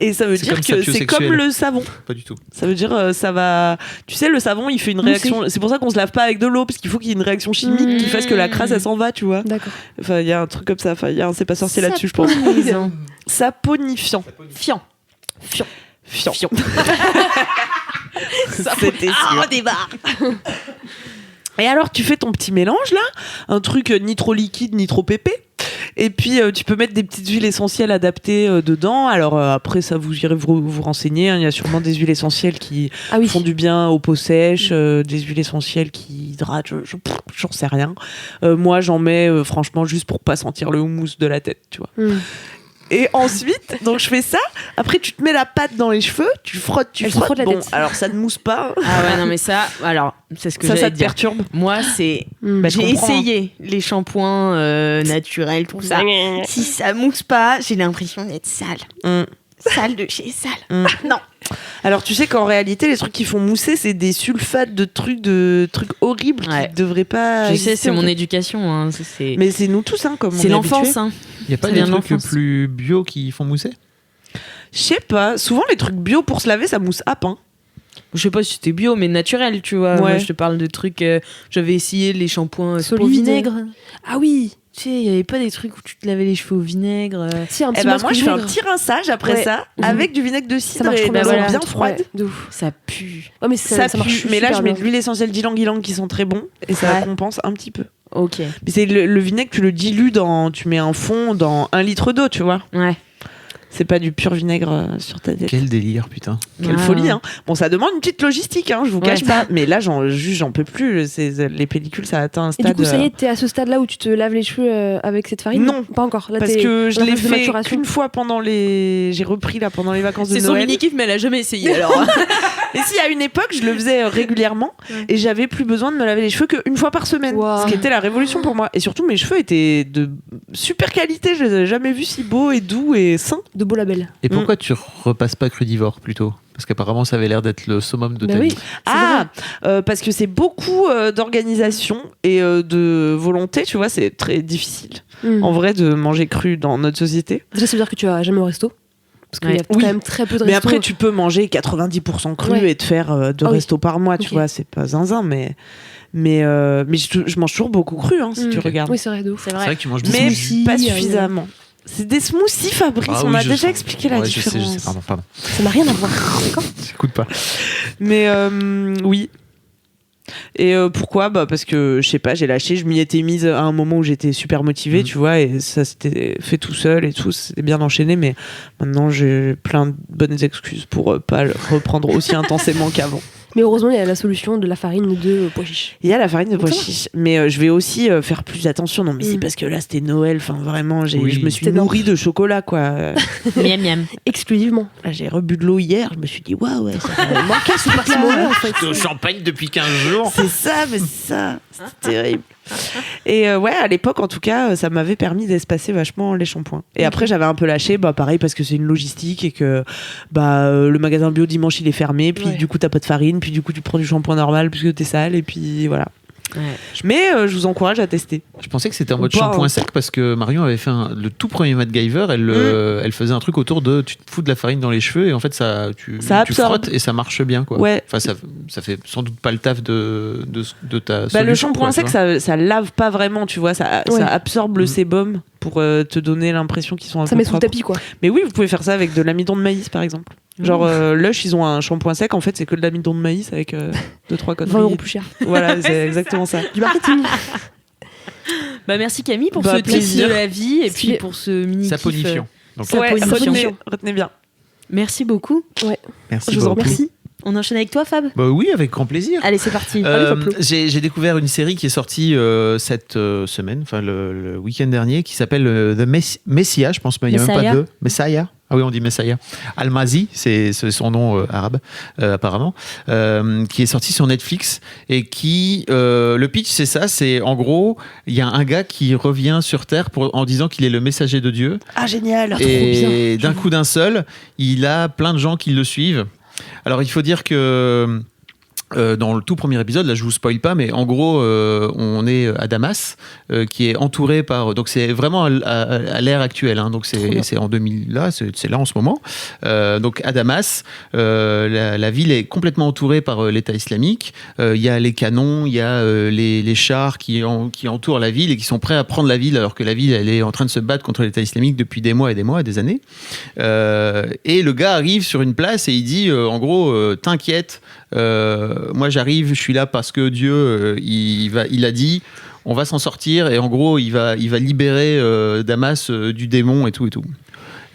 Et ça veut C'est dire comme que c'est sapiosexuel. comme le savon. Pas du tout. Ça veut dire ça va. Tu sais, le savon, il fait une Mousser. réaction. C'est pour ça qu'on se lave pas avec de l'eau, parce qu'il faut qu'il y ait une réaction chimique qui fasse que la crasse, elle s'en va, tu vois. D'accord. Enfin, il y a un truc comme ça. Enfin, il y a un c'est pas sorcier là-dessus, je pense. Saponisant. Saponifiant. Fiant. Fiant. Fiant. C'était sûr. débarre. Et alors, tu fais ton petit mélange là, un truc ni trop liquide ni trop pépé. Et puis, tu peux mettre des petites huiles essentielles adaptées dedans. Alors, après, ça, vous irez vous renseigner. Hein. Il y a sûrement des huiles essentielles qui Ah oui. font du bien aux peaux sèches, des huiles essentielles qui hydratent. J'en sais rien. Moi, j'en mets franchement juste pour pas sentir le houmous de la tête, tu vois. Et ensuite, donc je fais ça. Après, tu te mets la pâte dans les cheveux, tu frottes, Elle se frotte la Bon, tête. alors ça ne mousse pas. Ah ouais, non, mais ça, alors, c'est ce que Ça j'allais te dire. perturbe. Moi, c'est. Bah, je J'ai comprends, essayé les shampoings naturels, tout ça. Si ça mousse pas, j'ai l'impression d'être sale. Sale de chez sale. Ah, non. Alors tu sais qu'en réalité, les trucs qui font mousser, c'est des sulfates de trucs horribles Ouais. qui devraient pas. Je sais, exister, c'est en mon fait. éducation. Hein. Mais c'est nous tous, hein, comme on C'est est l'enfance. habitués. Hein. Il y a pas Ça des vient de trucs l'enfance. plus bio qui font mousser? Je sais pas. Souvent, les trucs bio pour se laver, ça mousse à pain. Je sais pas si c'était bio, mais naturel, tu vois. Ouais. Moi, je te parle de trucs. J'avais essayé les shampoings au Solide. vinaigre. Ah oui. Tu sais, il y avait pas des trucs où tu te lavais les cheveux au vinaigre. Si, un petit Eh ben masque moi, au je fais un vinaigre. petit rinçage après Ouais. ça, Mhm. avec du vinaigre de Ça cidre marche et trop de bien. l'eau voilà. bien froide. Ouais, de ouf. Ça pue. Ouais, mais Ça ça marche pue. Mais là, super je mets bien. de l'huile essentielle d'ylang-ylang qui sont très bons et ça Ouais. compense un petit peu. Ok. Mais c'est le vinaigre, tu le dilues tu mets un fond dans 1 litre d'eau, tu vois. Ouais. C'est pas du pur vinaigre sur ta tête. Quel délire, putain. Quelle Ah. folie, hein. Bon, ça demande une petite logistique, hein, je vous Ouais. cache pas. Mais là, j'en peux plus. Les pellicules, ça a atteint un Et stade. du coup, ça y est, t'es à ce stade-là où tu te laves les cheveux avec cette farine Non. Pas encore. Là, parce t'es que je dans la l'ai phase de fait maturation. qu'une fois j'ai repris là pendant les vacances de C'est son Noël. mini-kiff, mais elle a jamais essayé alors. Et si à une époque, je le faisais régulièrement et j'avais plus besoin de me laver les cheveux qu'une fois par semaine. Wow. Ce qui était la révolution pour moi. Et surtout, mes cheveux étaient de super qualité. Je les avais jamais vus si beaux et doux et sains. De beaux labels. Et pourquoi tu repasses pas crudivore plutôt? Parce qu'apparemment, ça avait l'air d'être le summum de Bah ta oui. vie. Parce que c'est beaucoup d'organisation et de volonté, tu vois, c'est très difficile. En vrai, de manger cru dans notre société. Déjà, ça veut dire que tu vas jamais au resto. Parce qu'il y a Ouais. quand Oui. même très peu de Mais restos. après, tu peux manger 90% cru Ouais. et te faire 2 Ah oui. restos par mois, tu Ok. vois, c'est pas zinzin, mais je mange toujours beaucoup cru, hein, si tu regardes. Oui, c'est vrai, de ouf. C'est C'est vrai. vrai que tu manges des Mais smoothies. pas smoothies, suffisamment. C'est des smoothies, Fabrice, Ah on oui, a je déjà sais. expliqué la Ouais, différence. Je sais, pardon. Ça n'a rien à voir. D'accord. J'écoute pas. Mais oui. Et pourquoi parce que je sais pas, j'ai lâché, je m'y étais mise à un moment où j'étais super motivée, tu vois, et ça s'était fait tout seul et tout, c'était bien enchaîné, mais maintenant j'ai plein de bonnes excuses pour pas le reprendre aussi intensément qu'avant. Mais heureusement, il y a la solution de la farine de pois chiche. Il y a la farine de pois Ça va. chiche, mais je vais aussi faire plus attention. Non, mais c'est parce que là c'était Noël, enfin vraiment, Oui. je me suis C'était nourrie de chocolat, quoi. Miam miam. Exclusivement. Là, j'ai rebu de l'eau hier, je me suis dit, waouh, ouais, ça va manquer ce C'est mauvais, en fait. Au champagne depuis 15 jours. C'est ça, mais c'est ça. C'est terrible. Et ouais, à l'époque, en tout cas, ça m'avait permis d'espacer vachement les shampoings. Et après, j'avais un peu lâché, pareil, parce que c'est une logistique et que le magasin bio dimanche, il est fermé. Puis Ouais. du coup, t'as pas de farine. Puis du coup, tu prends du shampoing normal puisque t'es sale. Et puis voilà. Ouais. Mais je vous encourage à tester. Je pensais que c'était en Ou mode pas, shampoing hein. sec parce que Marion avait fait le tout premier MacGyver. Elle faisait un truc autour de tu te fous de la farine dans les cheveux et en fait tu absorbe. frottes et ça marche bien quoi. Ouais. Enfin ça fait sans doute pas le taf de ta solution. Le shampoing quoi, sec, tu vois. ça lave pas vraiment, tu vois. Ça Ouais. absorbe le sébum pour te donner l'impression qu'ils sont un Ça peu met sous le propres. tapis, quoi. Mais oui, vous pouvez faire ça avec de l'amidon de maïs, par exemple. Genre, Lush, ils ont un shampoing sec, en fait, c'est que de l'amidon de maïs avec 2-3 conneries. 20 € plus cher. Voilà, c'est exactement ça. Du marketing. Bah merci Camille pour Bah, ce tips plaisir. de la vie et Stylé. puis pour ce mini Saponifiant. Donc, Ça Ouais, saponifiant. retenez bien. Merci beaucoup. merci Je vous en beaucoup. Merci. On enchaîne avec toi Fab. Bah oui, avec grand plaisir. Allez c'est parti. J'ai découvert une série qui est sortie cette semaine, enfin le week-end dernier, qui s'appelle The Messiah, je pense, mais il n'y a même Messiah. pas de Messiah. Ah oui, on dit Messiah. Al-Mazi, c'est son nom arabe, apparemment, qui est sorti sur Netflix et qui, le pitch, c'est ça, c'est en gros, il y a un gars qui revient sur Terre en disant qu'il est le messager de Dieu. Ah, génial. Et d'un coup d'un seul, il a plein de gens qui le suivent. Alors, il faut dire que dans le tout premier épisode, là je vous spoil pas, mais en gros, on est à Damas, qui est entouré par. Donc c'est vraiment à l'ère actuelle, hein, donc c'est en 2000, là, c'est là en ce moment. Donc à Damas, la ville est complètement entourée par l'État islamique. Il y a les canons, il y a les chars qui entourent la ville et qui sont prêts à prendre la ville, alors que la ville elle est en train de se battre contre l'État islamique depuis des mois, des années. Et le gars arrive sur une place et il dit, en gros, t'inquiète. Moi j'arrive, je suis là parce que Dieu il a dit on va s'en sortir et en gros il va libérer Damas du démon et tout.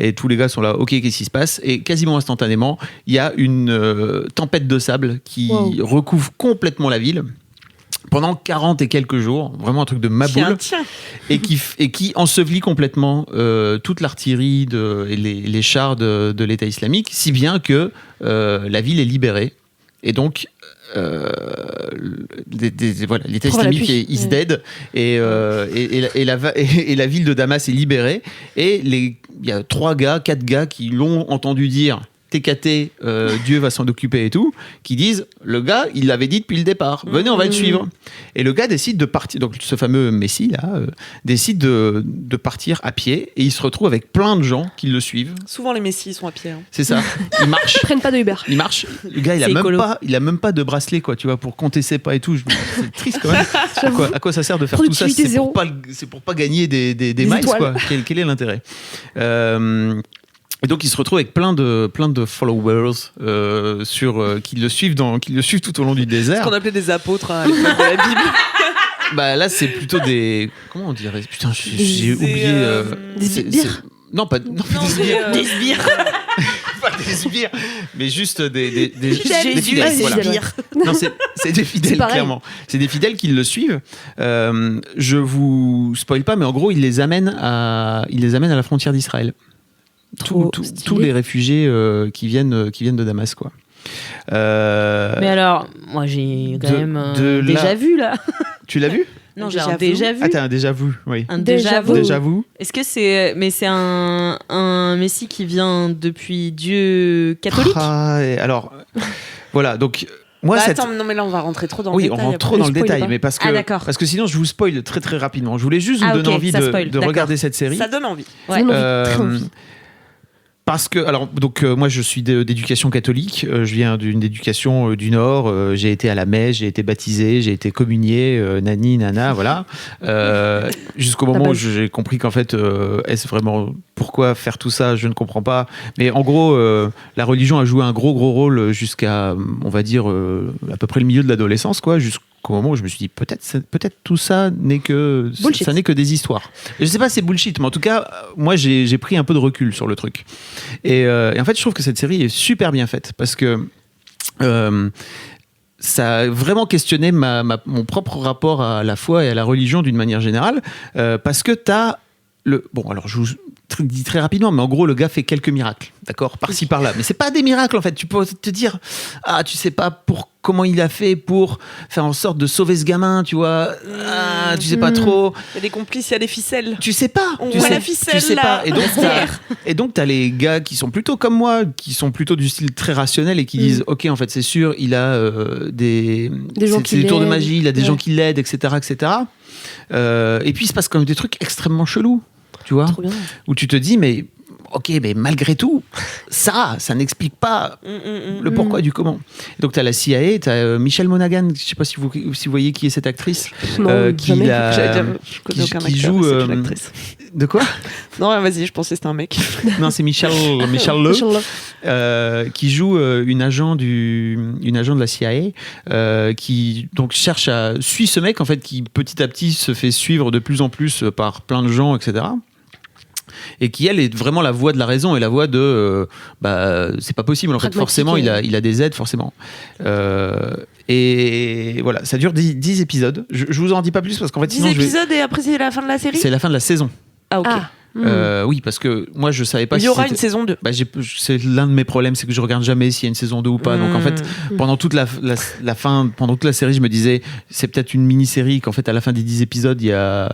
Et tous les gars sont là, ok, qu'est-ce qui se passe? Et quasiment instantanément, il y a une tempête de sable qui recouvre complètement la ville pendant 40 et quelques jours, vraiment un truc de maboule, Tiens. et qui ensevelit complètement toute l'artillerie et les chars de l'État islamique, si bien que la ville est libérée. Et donc, voilà, l'État islamique is dead et la ville de Damas est libérée. Et il y a 4 gars qui l'ont entendu dire TKT, Dieu va s'en occuper et tout, qui disent le gars, il l'avait dit depuis le départ, venez, on va le suivre. Et le gars décide de partir, donc ce fameux Messie là, décide de partir à pied et il se retrouve avec plein de gens qui le suivent. Souvent, les messies sont à pied. Hein. C'est ça. Il marche. Ils prennent pas de Uber. Il marche. Le gars, il C'est écolo. a même pas de bracelet, quoi, tu vois, pour compter ses pas et tout. C'est triste quand même. À quoi ça sert de faire tout ça? Productivité C'est zéro. pour pas gagner des miles, étoiles. quoi. Quel est l'intérêt? Et donc, il se retrouve avec plein de followers qui le suivent tout au long du Ce désert. qu'on appelait des apôtres à l'époque de la Bible. Bah là, c'est plutôt des. Comment on dirait? Putain, j'ai oublié. Des sbires. Non, pas des sbires. Des sbires. Pas des sbires, mais juste des Jésus, fidèles. c'est Voilà. sbires. Non, c'est des fidèles, C'est pareil. clairement. C'est des fidèles qui le suivent. Je vous spoil pas, mais en gros, il les amène à la frontière d'Israël. Trop Tous stylé. les réfugiés qui viennent de Damas, quoi. Mais alors, moi j'ai quand même déjà vu là. Tu l'as vu? Non, Un j'ai un déjà déjà vu. vu. Ah, t'as un déjà vu, oui. Un déjà vu. Déjà vu. Est-ce que c'est un messie qui vient depuis Dieu catholique? Alors, voilà, donc moi, Bah, cette... attends, non, mais là, on va rentrer trop dans Oui, le on détail. rentre trop dans le spoil détail, pas. mais parce Ah, d'accord. que sinon je vous spoil très très rapidement. Je voulais juste vous Ah, donner ok, envie ça de spoil, d'accord. regarder cette série. Ça donne envie. Ouais. Ça donne envie, très envie. Parce que, alors, donc, moi, je suis d'éducation catholique. Je viens d'une éducation du Nord. J'ai été à la messe, j'ai été baptisé, j'ai été communié, nani, nana, voilà. Jusqu'au moment où j'ai compris qu'en fait, est-ce vraiment pourquoi faire tout ça, je ne comprends pas. Mais en gros, la religion a joué un gros rôle jusqu'à, on va dire, à peu près le milieu de l'adolescence, quoi, jusqu'au moment où je me suis dit peut-être tout ça n'est que Bullshit. ça n'est que des histoires. Et je sais pas si c'est bullshit, mais en tout cas, moi j'ai pris un peu de recul sur le truc. Et en fait, je trouve que cette série est super bien faite parce que ça a vraiment questionné mon propre rapport à la foi et à la religion d'une manière générale, parce que t'as bon, alors je vous dis très rapidement, mais en gros, le gars fait quelques miracles, d'accord, par-ci par-là. Mais c'est pas des miracles en fait. Tu peux te dire, tu sais pas comment il a fait pour faire en sorte de sauver ce gamin, tu vois. Tu sais pas trop. Il y a des complices, il y a des ficelles. Tu sais pas. On tu voit sais, la ficelle, tu sais là. pas. Et donc t'as les gars qui sont plutôt comme moi, qui sont plutôt du style très rationnel et qui disent, ok, en fait c'est sûr, il a des gens c'est qui des tours de l'aident. magie, il a des Ouais. gens qui l'aident, etc., etc. Et puis il se passe quand même des trucs extrêmement chelous, tu vois, Trop bien. où tu te dis, mais ok, mais malgré tout, ça n'explique pas le pourquoi du comment. Donc t'as la CIA, t'as Michelle Monaghan, je sais pas si vous voyez qui est cette actrice, Non, qui jamais. la- J'allais dire, je connais qui aucun acteur, joue, mais c'est une actrice. de quoi? Non, vas-y, je pensais que c'était un mec. Non, c'est Michelle Le. Inch'Allah. Qui joue une agent de la CIA, qui donc suit ce mec en fait, qui petit à petit se fait suivre de plus en plus par plein de gens, etc. Et qui, elle, est vraiment la voix de la raison et la voix de c'est pas possible en fait, Pragmatique, forcément il a des aides forcément. Et voilà, ça dure 10 épisodes. Je vous en dis pas plus parce qu'en fait 10 sinon épisodes et après c'est la fin de la série. c'est la fin de la saison. Ah, ok. Oui, parce que moi je savais pas Il y si aura c'était- une saison 2. c'est l'un de mes problèmes, c'est que je regarde jamais s'il y a une saison 2 ou pas. Donc en fait, pendant toute la fin, pendant toute la série, je me disais, c'est peut-être une mini-série qu'en fait, à la fin des 10 épisodes, il y a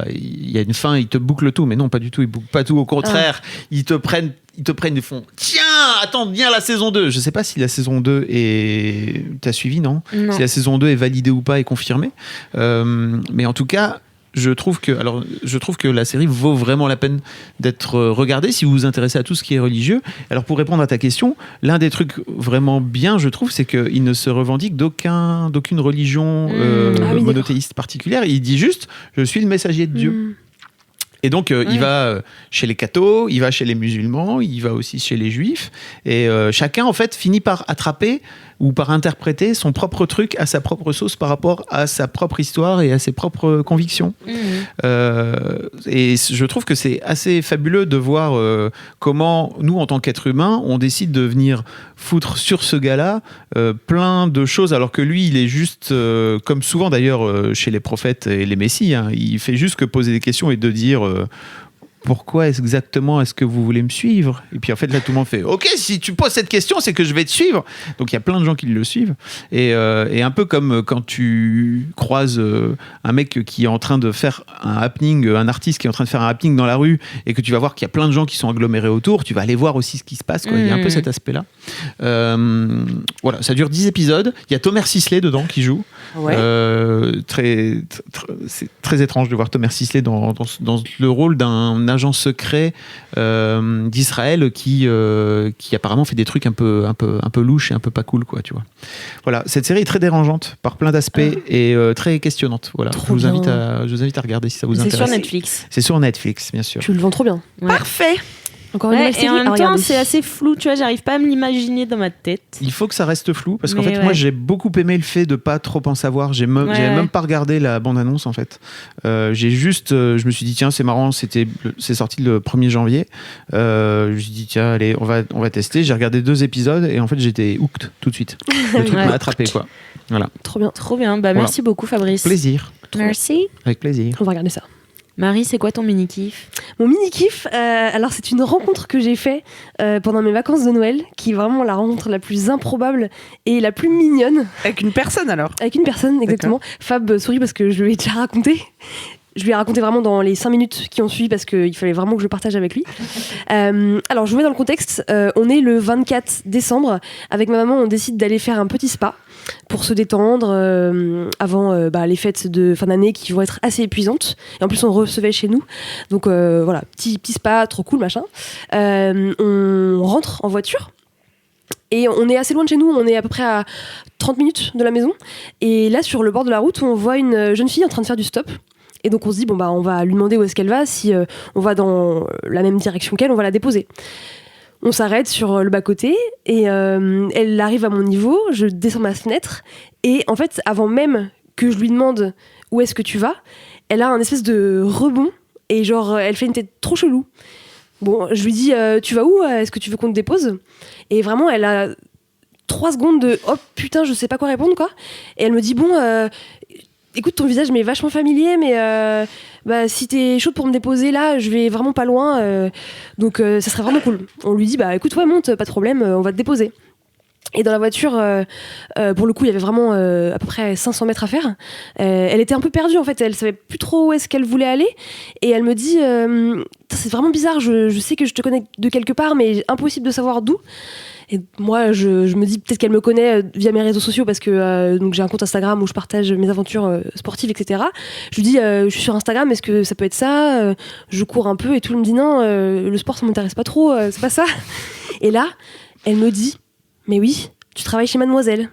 une fin, ils te bouclent tout. Mais non, pas du tout, ils bouclent pas tout. Au contraire, ils te prennent, ils font, tiens, attends, viens la saison 2. Je sais pas si la saison 2 est. T'as suivi, non? Non. Si la saison 2 est validée ou pas et confirmée. Mais en tout cas, je trouve que la série vaut vraiment la peine d'être regardée si vous vous intéressez à tout ce qui est religieux. Alors pour répondre à ta question, l'un des trucs vraiment bien, je trouve, c'est qu'il ne se revendique d'aucune religion Ah oui, monothéiste particulière. Il dit juste, je suis le messager de Dieu. Et donc, il va chez les cathos, il va chez les musulmans, il va aussi chez les juifs. Et chacun, en fait, finit par attraper ou par interpréter son propre truc à sa propre sauce par rapport à sa propre histoire et à ses propres convictions. Et je trouve que c'est assez fabuleux de voir comment, nous, en tant qu'êtres humains, on décide de venir foutre sur ce gars-là plein de choses, alors que lui, il est juste, comme souvent d'ailleurs chez les prophètes et les messies, hein, il fait juste que poser des questions et de dire... pourquoi exactement est-ce que vous voulez me suivre? Et puis en fait là tout le monde fait ok, si tu poses cette question c'est que je vais te suivre. Donc il y a plein de gens qui le suivent et un peu comme quand tu croises un mec qui est en train de faire un happening, un artiste qui est en train de faire un happening dans la rue et que tu vas voir qu'il y a plein de gens qui sont agglomérés autour, tu vas aller voir aussi ce qui se passe quoi. Il y a un peu cet aspect là. Voilà, ça dure 10 épisodes, il y a Thomas Sisley dedans qui joue. C'est très étrange de voir Thomas Sisley dans le rôle d'un agent secret d'Israël qui apparemment fait des trucs un peu louches et un peu pas cool quoi, tu vois. Voilà, cette série est très dérangeante par plein d'aspects et très questionnante. Voilà, je vous invite à regarder si ça vous intéresse. C'est sur Netflix. C'est sur Netflix, bien sûr. Tu le vends trop bien. Ouais. Parfait. Encore une nouvelle série et en même à temps, regarder. c'est assez flou, tu vois, j'arrive pas à me l'imaginer dans ma tête. Il faut que ça reste flou parce qu'en Mais fait ouais. moi j'ai beaucoup aimé le fait de pas trop en savoir. J'avais même pas regardé la bande-annonce en fait. J'ai juste, je me suis dit tiens c'est marrant, c'est sorti le 1er janvier. Je me suis dit tiens allez on va tester. J'ai regardé 2 épisodes et en fait j'étais hooked tout de suite. Le truc Ouais. m'a attrapé quoi. Voilà. Trop bien. Trop bien, bah Voilà. merci beaucoup Fabrice. Plaisir, Merci. avec plaisir. On va regarder ça. Marie, c'est quoi ton mini-kiff? Mon mini-kiff, alors c'est une rencontre que j'ai fait pendant mes vacances de Noël, qui est vraiment la rencontre la plus improbable et la plus mignonne. Avec une personne alors. Avec une personne, exactement. Fab sourit parce que je lui ai déjà raconté. Je lui ai raconté vraiment dans les 5 minutes qui ont suivi parce qu'il fallait vraiment que je partage avec lui. Alors, je vous mets dans le contexte. On est le 24 décembre. Avec ma maman, on décide d'aller faire un petit spa pour se détendre avant les fêtes de fin d'année qui vont être assez épuisantes. Et en plus, on recevait chez nous. Donc, voilà, petit spa, trop cool, machin. On rentre en voiture. Et on est assez loin de chez nous, on est à peu près à 30 minutes de la maison. Et là, sur le bord de la route, on voit une jeune fille en train de faire du stop. Et donc on se dit, on va lui demander où est-ce qu'elle va. Si on va dans la même direction qu'elle, on va la déposer. On s'arrête sur le bas-côté et elle arrive à mon niveau, je descends ma fenêtre. Et en fait, avant même que je lui demande où est-ce que tu vas, elle a un espèce de rebond et genre, elle fait une tête trop chelou. Bon, je lui dis, tu vas où? Est-ce que tu veux qu'on te dépose? Et vraiment, elle a 3 secondes de « Oh putain, je sais pas quoi répondre, quoi ». Et elle me dit « Bon, écoute, ton visage m'est vachement familier, mais si t'es chaude pour me déposer là, je vais vraiment pas loin, donc ça serait vraiment cool. » On lui dit « Bah écoute, ouais, monte, pas de problème, on va te déposer. » Et dans la voiture, pour le coup, il y avait vraiment à peu près 500 mètres à faire. Elle était un peu perdue, en fait. Elle savait plus trop où est-ce qu'elle voulait aller. Et elle me dit, c'est vraiment bizarre, je sais que je te connais de quelque part, mais impossible de savoir d'où. Et moi, je me dis peut-être qu'elle me connaît via mes réseaux sociaux parce que donc j'ai un compte Instagram où je partage mes aventures sportives, etc. Je lui dis, je suis sur Instagram, est-ce que ça peut être ça? Je cours un peu et tout. Elle me dit non, le sport, ça m'intéresse pas trop, c'est pas ça. Et là, elle me dit, mais oui, tu travailles chez Mademoiselle.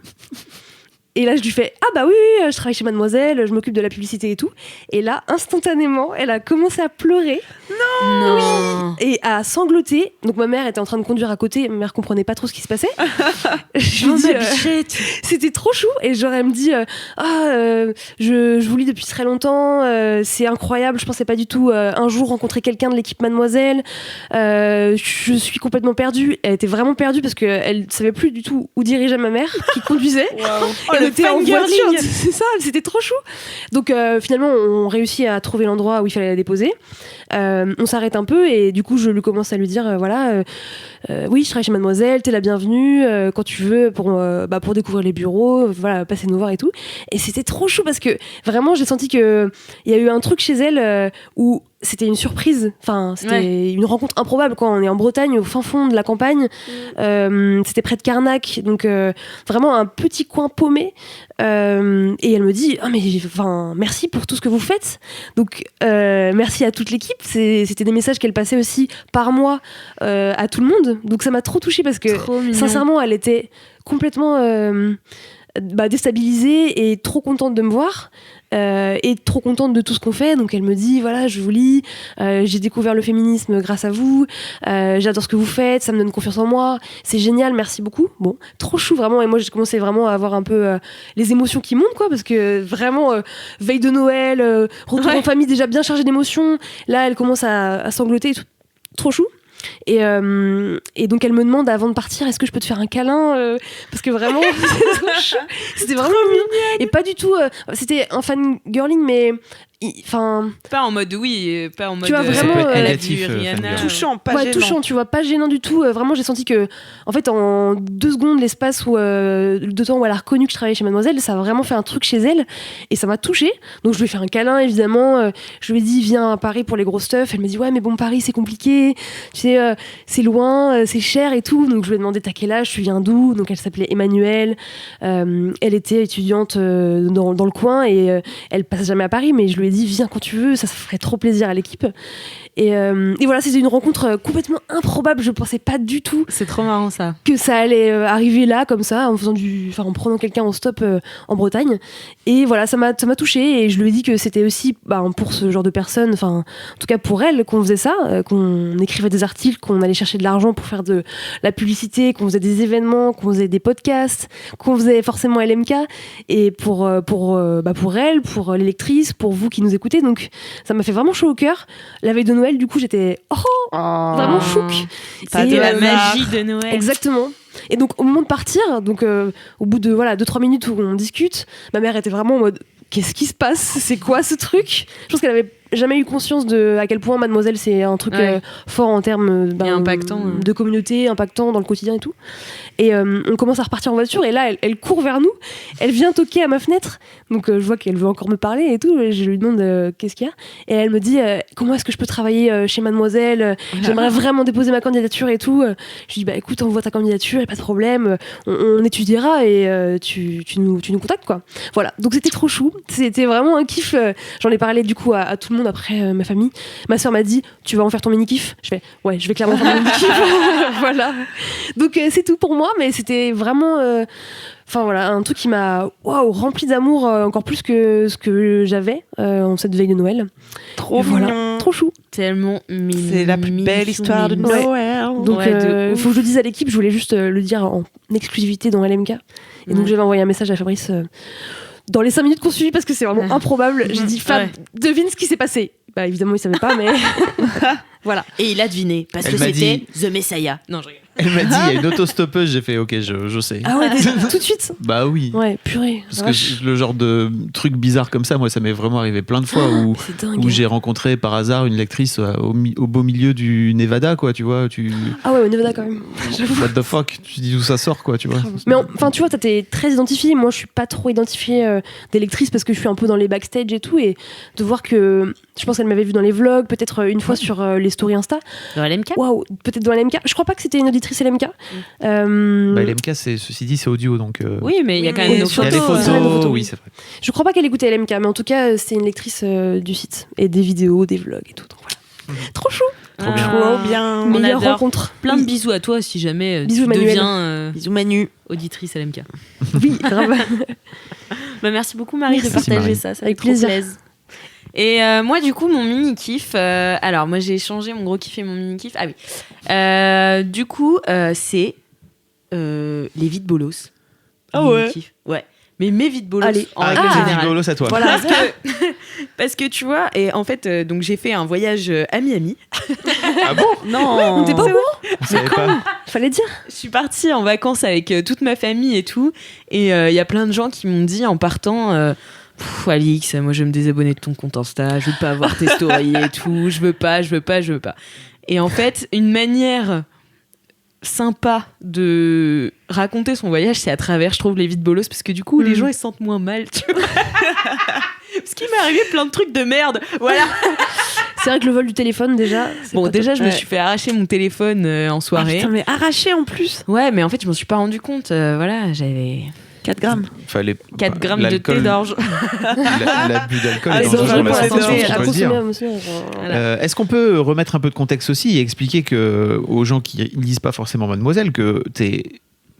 Et là, je lui fais « Ah bah oui, je travaille chez Mademoiselle, je m'occupe de la publicité et tout. » Et là, instantanément, elle a commencé à pleurer. Non. Et à sangloter. Donc ma mère était en train de conduire à côté, ma mère comprenait pas trop ce qui se passait. Je lui dis, c'était trop chou. Et genre elle me dit je vous lis depuis très longtemps, c'est incroyable, je pensais pas du tout un jour rencontrer quelqu'un de l'équipe Mademoiselle. Je suis complètement perdue. Elle était vraiment perdue parce qu'elle savait plus du tout où dirigeait ma mère qui conduisait. Elle était en voiture, c'est ça, c'était trop chou. Donc finalement on réussit à trouver l'endroit où il fallait la déposer. On s'arrête un peu et du coup je lui commence à lui dire oui, je travaille chez Mademoiselle, t'es la bienvenue quand tu veux pour découvrir les bureaux, voilà, passer nous voir et tout. Et c'était trop chou parce que vraiment j'ai senti que il y a eu un truc chez elle où c'était une surprise, enfin c'était une rencontre improbable quand on est en Bretagne au fin fond de la campagne. C'était près de Carnac, donc vraiment un petit coin paumé. Et elle me dit merci pour tout ce que vous faites, donc merci à toute l'équipe. C'était des messages qu'elle passait aussi par mois à tout le monde, donc ça m'a trop touchée parce que sincèrement elle était complètement déstabilisée et trop contente de me voir. Et trop contente de tout ce qu'on fait, donc elle me dit voilà, je vous lis, j'ai découvert le féminisme grâce à vous, j'adore ce que vous faites, ça me donne confiance en moi, c'est génial, merci beaucoup. Bon, trop chou vraiment. Et moi j'ai commencé vraiment à avoir un peu les émotions qui montent, quoi, parce que vraiment veille de Noël, retour en famille déjà bien chargé d'émotions, là elle commence à sangloter et tout. Trop chou. Et donc elle me demande avant de partir, est-ce que je peux te faire un câlin, parce que vraiment c'était vraiment mignon. Et pas du tout c'était un fangirling, mais enfin, Pas en mode pas en mode. vois, vraiment, Ça peut être la négatif, vue Rihanna. Fanny. Touchant, pas ouais, gênant. touchant, tu vois, pas gênant du tout. Vraiment, j'ai senti que, en fait, en 2 secondes, l'espace où, de temps où elle a reconnu que je travaillais chez Mademoiselle, ça a vraiment fait un truc chez elle et ça m'a touchée. Donc, je lui ai fait un câlin, évidemment. Je lui ai dit, viens à Paris pour les gros stuff. Elle m'a dit, ouais, mais bon, Paris, c'est compliqué. Tu sais, c'est loin, c'est cher et tout. Donc, je lui ai demandé, t'as quel âge, tu viens d'où? Donc, elle s'appelait Emmanuelle. Elle était étudiante dans le coin et elle passe jamais à Paris, mais je lui ai dit, viens quand tu veux, ça ferait trop plaisir à l'équipe. Et voilà, c'était une rencontre complètement improbable. Je pensais pas du tout C'est trop marrant ça. que ça allait arriver là, comme ça, en prenant quelqu'un en stop en Bretagne. Et voilà, ça m'a touchée. Et je lui ai dit que c'était aussi pour ce genre de personnes, enfin, en tout cas pour elle, qu'on faisait ça, qu'on écrivait des articles, qu'on allait chercher de l'argent pour faire de la publicité, qu'on faisait des événements, qu'on faisait des podcasts, qu'on faisait forcément LMK. Et pour elle, pour les lectrices, pour vous qui nous écoutez. Donc, ça m'a fait vraiment chaud au cœur. La veille de Noël, du coup, j'étais vraiment chouque. Pas Et, de la euh, magie de Noël. Exactement. Et donc, au moment de partir, donc au bout de 2-3 minutes où on discute, ma mère était vraiment en mode qu'est-ce qui se passe? C'est quoi ce truc? Je pense qu'elle avait jamais eu conscience de à quel point Mademoiselle c'est un truc Ouais. fort en termes Et impactant, de communauté, impactant dans le quotidien et tout. Et on commence à repartir en voiture et là elle court vers nous, elle vient toquer à ma fenêtre, donc je vois qu'elle veut encore me parler et tout, et je lui demande qu'est-ce qu'il y a, et elle me dit comment est-ce que je peux travailler chez Mademoiselle, j'aimerais vraiment déposer ma candidature et tout. Je lui dis bah écoute, envoie ta candidature, y a pas de problème, on étudiera et tu nous contactes quoi. Voilà, donc c'était trop chou, c'était vraiment un kiff. J'en ai parlé du coup à tout le monde après ma famille. Ma soeur m'a dit tu vas en faire ton mini kiff? Je fais ouais, je vais clairement faire mon mini kiff. Voilà, donc c'est tout pour moi, mais c'était vraiment enfin voilà, un truc qui m'a rempli d'amour encore plus que ce que j'avais en cette veille de Noël. Trop Voilà, mignon. trop chou. Tellement mignon. C'est la plus belle histoire de Ouais. Noël. Donc Ouais, de faut que je le dise à l'équipe, je voulais juste le dire en exclusivité dans LMK. Et donc j'avais envoyé un message à Fabrice dans les 5 minutes qu'on suivit parce que c'est vraiment improbable. J'ai dit Fab, devine ce qui s'est passé. Bah évidemment il savait pas, mais voilà. Et il a deviné parce Elle que m'a c'était dit- The Messiah. Non, je rigole. Elle m'a dit, il y a une autostoppeuse, j'ai fait, ok, je sais. Ah ouais, tout de suite. Bah oui. Ouais, purée. Parce vache. que le genre de truc bizarre comme ça, moi, ça m'est vraiment arrivé plein de fois où, C'est dingue. où j'ai rencontré par hasard une lectrice au beau milieu du Nevada, quoi, tu vois. Ah ouais, au Nevada quand même. What the fuck? Tu te dis d'où ça sort, quoi, tu vois. Mais enfin, tu vois, t'es très identifiée. Moi, je suis pas trop identifiée des lectrices parce que je suis un peu dans les backstage et tout. Et de voir que, je pense qu'elle m'avait vu dans les vlogs, peut-être une fois sur les stories Insta. Dans LMK. Waouh, peut-être dans LMK. Je crois pas que c'était une auditrice LMK. Bah, LMK, ceci dit, c'est audio, donc. Oui, mais il y a Oui, quand mais même nos Il y a les photos. photos, les photos, oui, c'est vrai. Je crois pas qu'elle écoutait LMK, mais en tout cas, c'est une lectrice du site et des vidéos, des vlogs et tout. Donc voilà. Trop chou. Trop bien. Trop bien. On Meilleure adore. rencontre. Plein de Oui. bisous à toi si jamais Bisous, tu Manuel. deviens Bisous Manu. auditrice LMK. Oui, grave. Bah, merci beaucoup Marie de Merci, partager Marie. ça, ça Avec fait trop plaisir. plaisir. Et moi du coup mon mini kiff, alors moi j'ai changé mon gros kiff et mon mini kiff. Ah oui. Du coup c'est les vides bolos. Ah Mon ouais. kiff. Ouais. Mais mes vides bolos Allez. en règle J'ai dit générale. bolos à toi. Voilà. Parce que tu vois, et en fait, donc j'ai fait un voyage à Miami. Ah bon? Non. T'es pas au courant? On savait pas. Fallait dire. Je suis partie en vacances avec toute ma famille et tout. Et il y a plein de gens qui m'ont dit en partant Alix, moi je vais me désabonner de ton compte Insta, je veux pas avoir tes stories et tout, je veux pas. Et en fait, une manière sympa de raconter son voyage, c'est à travers, je trouve, les vides bolos, parce que du coup, les gens ils se sentent moins mal, tu vois. Parce qu'il m'est arrivé plein de trucs de merde. Voilà. C'est vrai que le vol du téléphone, déjà. c'est Bon, pas déjà, top. je me Ouais. suis fait arracher mon téléphone en Ah, soirée. putain, mais arraché en plus. Ouais, mais en fait, je m'en suis pas rendu compte. Voilà, j'avais 4 grammes. Fallait 4 grammes de l'alcool- thé d'orge. L'abus d'alcool Ah, est c'est dangereux dangereux pour la pour la santé, santé, on à peut le consommer, dire. à consommer. Voilà. Est-ce qu'on peut remettre un peu de contexte aussi et expliquer aux gens qui ne lisent pas forcément Mademoiselle que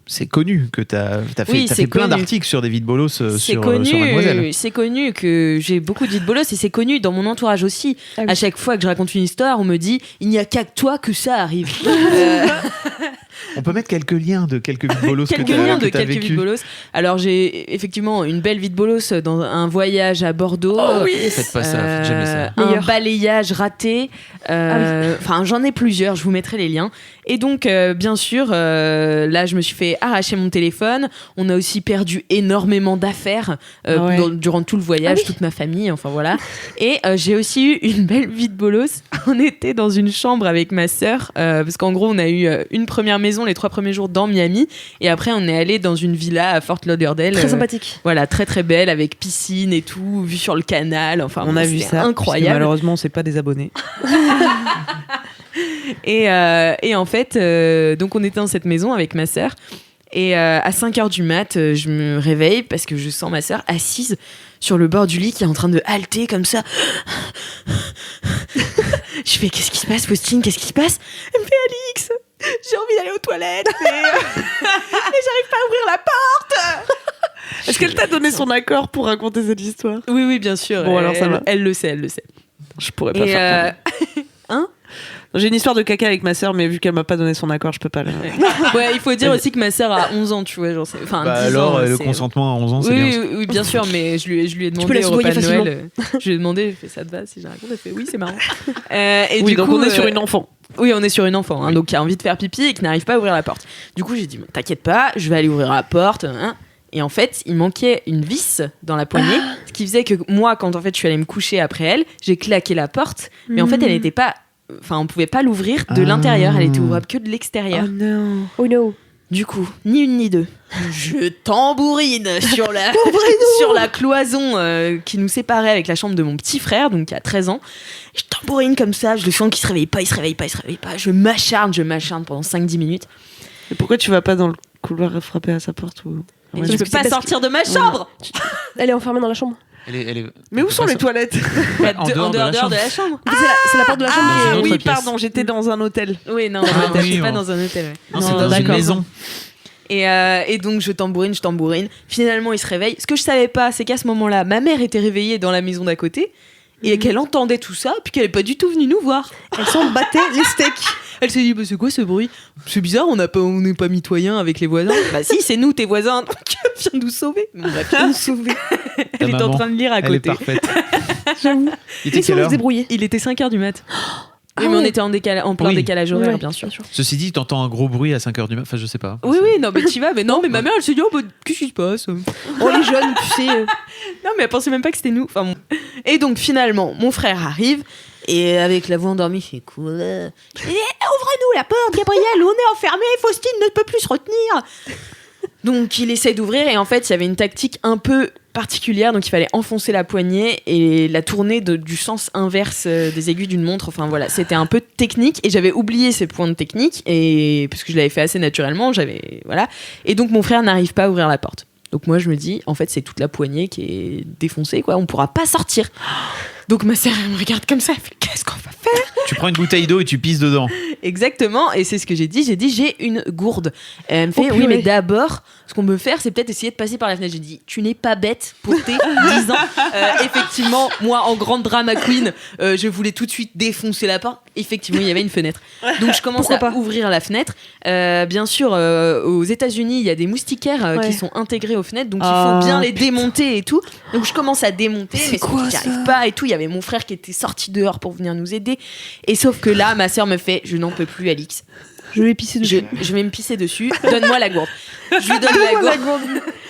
c'est connu que t'as Oui, fait c'est plein connu. d'articles sur des vides bolos C'est sur Mademoiselle. c'est connu que j'ai beaucoup de vides bolos et c'est connu dans mon entourage aussi. Ah oui. À chaque fois que je raconte une histoire, on me dit il n'y a qu'à toi que ça arrive. On peut mettre quelques liens de quelques vides bolos Quelques que liens de t'as quelques vécu. vides bolos. Alors j'ai effectivement une belle vide bolos dans un voyage à Bordeaux. Faites pas ça, faites jamais ça. Un Meilleur. balayage raté. Enfin, j'en ai plusieurs, je vous mettrai les liens. Et donc, bien sûr, là, je me suis fait arracher mon téléphone. On a aussi perdu énormément d'affaires durant tout le voyage, toute ma famille, enfin voilà. Et j'ai aussi eu une belle vie de bolos. On était dans une chambre avec ma sœur, parce qu'en gros, on a eu une première maison les 3 premiers jours dans Miami. Et après, on est allé dans une villa à Fort Lauderdale. Très sympathique. Voilà, très très belle, avec piscine et tout, vue sur le canal. Enfin, On a vu ça. Incroyable. Malheureusement, on s'est pas désabonné. Et en fait, donc on était dans cette maison avec ma sœur. Et à 5h du mat, je me réveille parce que je sens ma sœur assise sur le bord du lit qui est en train de halter comme ça. Je fais, qu'est-ce qui se passe, Faustine? Qu'est-ce qui se passe? Elle me fait, Alix, j'ai envie d'aller aux toilettes, mais j'arrive pas à ouvrir la porte. Est-ce qu'elle t'a donné son accord pour raconter cette histoire? Oui, bien sûr. Bon, alors ça va. Elle le sait. Je pourrais pas faire ça. Hein? J'ai une histoire de caca avec ma sœur, mais vu qu'elle m'a pas donné son accord, je peux pas. Ouais, il faut dire aussi que ma sœur a 11 ans, tu vois. Genre, enfin, 10 alors, ans, le c'est- consentement à 11 ans, c'est bien. Oui, bien sûr, mais je lui ai peux demandé la au soudoyer repas de facilement. Noël. Je lui ai demandé, j'ai fait, ça te va si je la raconte? Elle fait oui, c'est marrant. Et Oui, du donc coup, on est sur une enfant. Oui, on est sur une enfant, donc qui a envie de faire pipi et qui n'arrive pas à ouvrir la porte. Du coup, j'ai dit, t'inquiète pas, je vais aller ouvrir la porte. Hein. Et en fait, il manquait une vis dans la poignée, ce qui faisait que moi, quand en fait je suis allée me coucher après elle, j'ai claqué la porte, mais en fait, elle n'était pas. Enfin, on pouvait pas l'ouvrir de l'intérieur, elle était ouvrable que de l'extérieur. Oh non. Oh no. Du coup, ni une ni deux. Je tambourine sur la cloison qui nous séparait avec la chambre de mon petit frère, donc qui a 13 ans. Je tambourine comme ça, je le sens qu'il se réveille pas. Je m'acharne pendant 5-10 minutes. Et pourquoi tu vas pas dans le couloir frapper à sa porte ou... Et Ouais, je peux pas sortir de ma chambre. Elle est enfermée dans la chambre. Elle est- Mais où sont les toilettes? En dehors de la chambre. de la chambre. C'est la porte de la chambre dans qui une est- autre Oui, pièce. pardon, j'étais dans un hôtel. Oui, non, Ah j'étais oui, pas bon. dans un hôtel. Ouais. Non, c'est dans une d'accord. maison. Et donc je tambourine. Finalement, il se réveille. Ce que je savais pas, c'est qu'à ce moment-là, ma mère était réveillée dans la maison d'à côté et qu'elle entendait tout ça, puis qu'elle est pas du tout venue nous voir. Elle s'en battait les steaks. Elle s'est dit, bah, c'est quoi ce bruit? C'est bizarre, on n'est pas mitoyens avec les voisins. Bah si, c'est nous tes voisins, donc viens nous sauver. Bon, bref, viens nous sauver. Elle était en maman, train de lire à Elle est côté. parfaite. J'avoue. Il était Ils sont quelle heure? débrouillés. Il était 5h du mat. Oui, Ah mais on ouais. était en plein Oui. décalage horaire, bien sûr. Ceci dit, t'entends un gros bruit à 5h du matin. Enfin, je sais pas. Oui, non, mais tu vas, mais non, mais ma mère, elle s'est dit, oh, bah, qu'est-ce qui se passe? Oh, les jeunes, tu sais. Non, mais elle pensait même pas que c'était nous. Enfin, bon. Et donc, finalement, mon frère arrive, et avec la voix endormie, il fait cool. Ouvre-nous la porte, Gabriel, on est enfermés, Faustine ne peut plus se retenir. Donc, il essaie d'ouvrir, et en fait, il y avait une tactique un peu particulière, donc il fallait enfoncer la poignée et la tourner du sens inverse des aiguilles d'une montre. Enfin voilà, c'était un peu technique et j'avais oublié ces points de technique et parce que je l'avais fait assez naturellement, voilà. Et donc mon frère n'arrive pas à ouvrir la porte. Donc moi je me dis, en fait c'est toute la poignée qui est défoncée, quoi. On pourra pas sortir. Donc ma sœur elle me regarde comme ça, elle fait qu'est-ce qu'on va faire? Tu prends une bouteille d'eau et tu pisses dedans. Exactement, et c'est ce que j'ai dit. J'ai dit, j'ai une gourde. Et elle me fait, Oh, oui, purée. mais d'abord, ce qu'on peut faire, c'est peut-être essayer de passer par la fenêtre. J'ai dit, tu n'es pas bête pour tes 10 ans. Effectivement, moi, en grande drama queen, je voulais tout de suite défoncer la porte. Effectivement, il y avait une fenêtre. Donc, je commence Pourquoi à pas ouvrir la fenêtre. Bien sûr, aux États-Unis, il y a des moustiquaires Ouais. qui sont intégrés aux fenêtres, donc Ah, il faut bien les démonter et tout. Donc, je commence à démonter, mais sauf quoi, que j'y ça arrive pas et tout. Il y avait mon frère qui était sorti dehors pour venir nous aider. Et sauf que là, ma sœur me fait, je n'en peux plus, Alix. Je vais pisser dessus. Je vais me pisser dessus. Donne-moi la gourde. Je lui donne la gourde.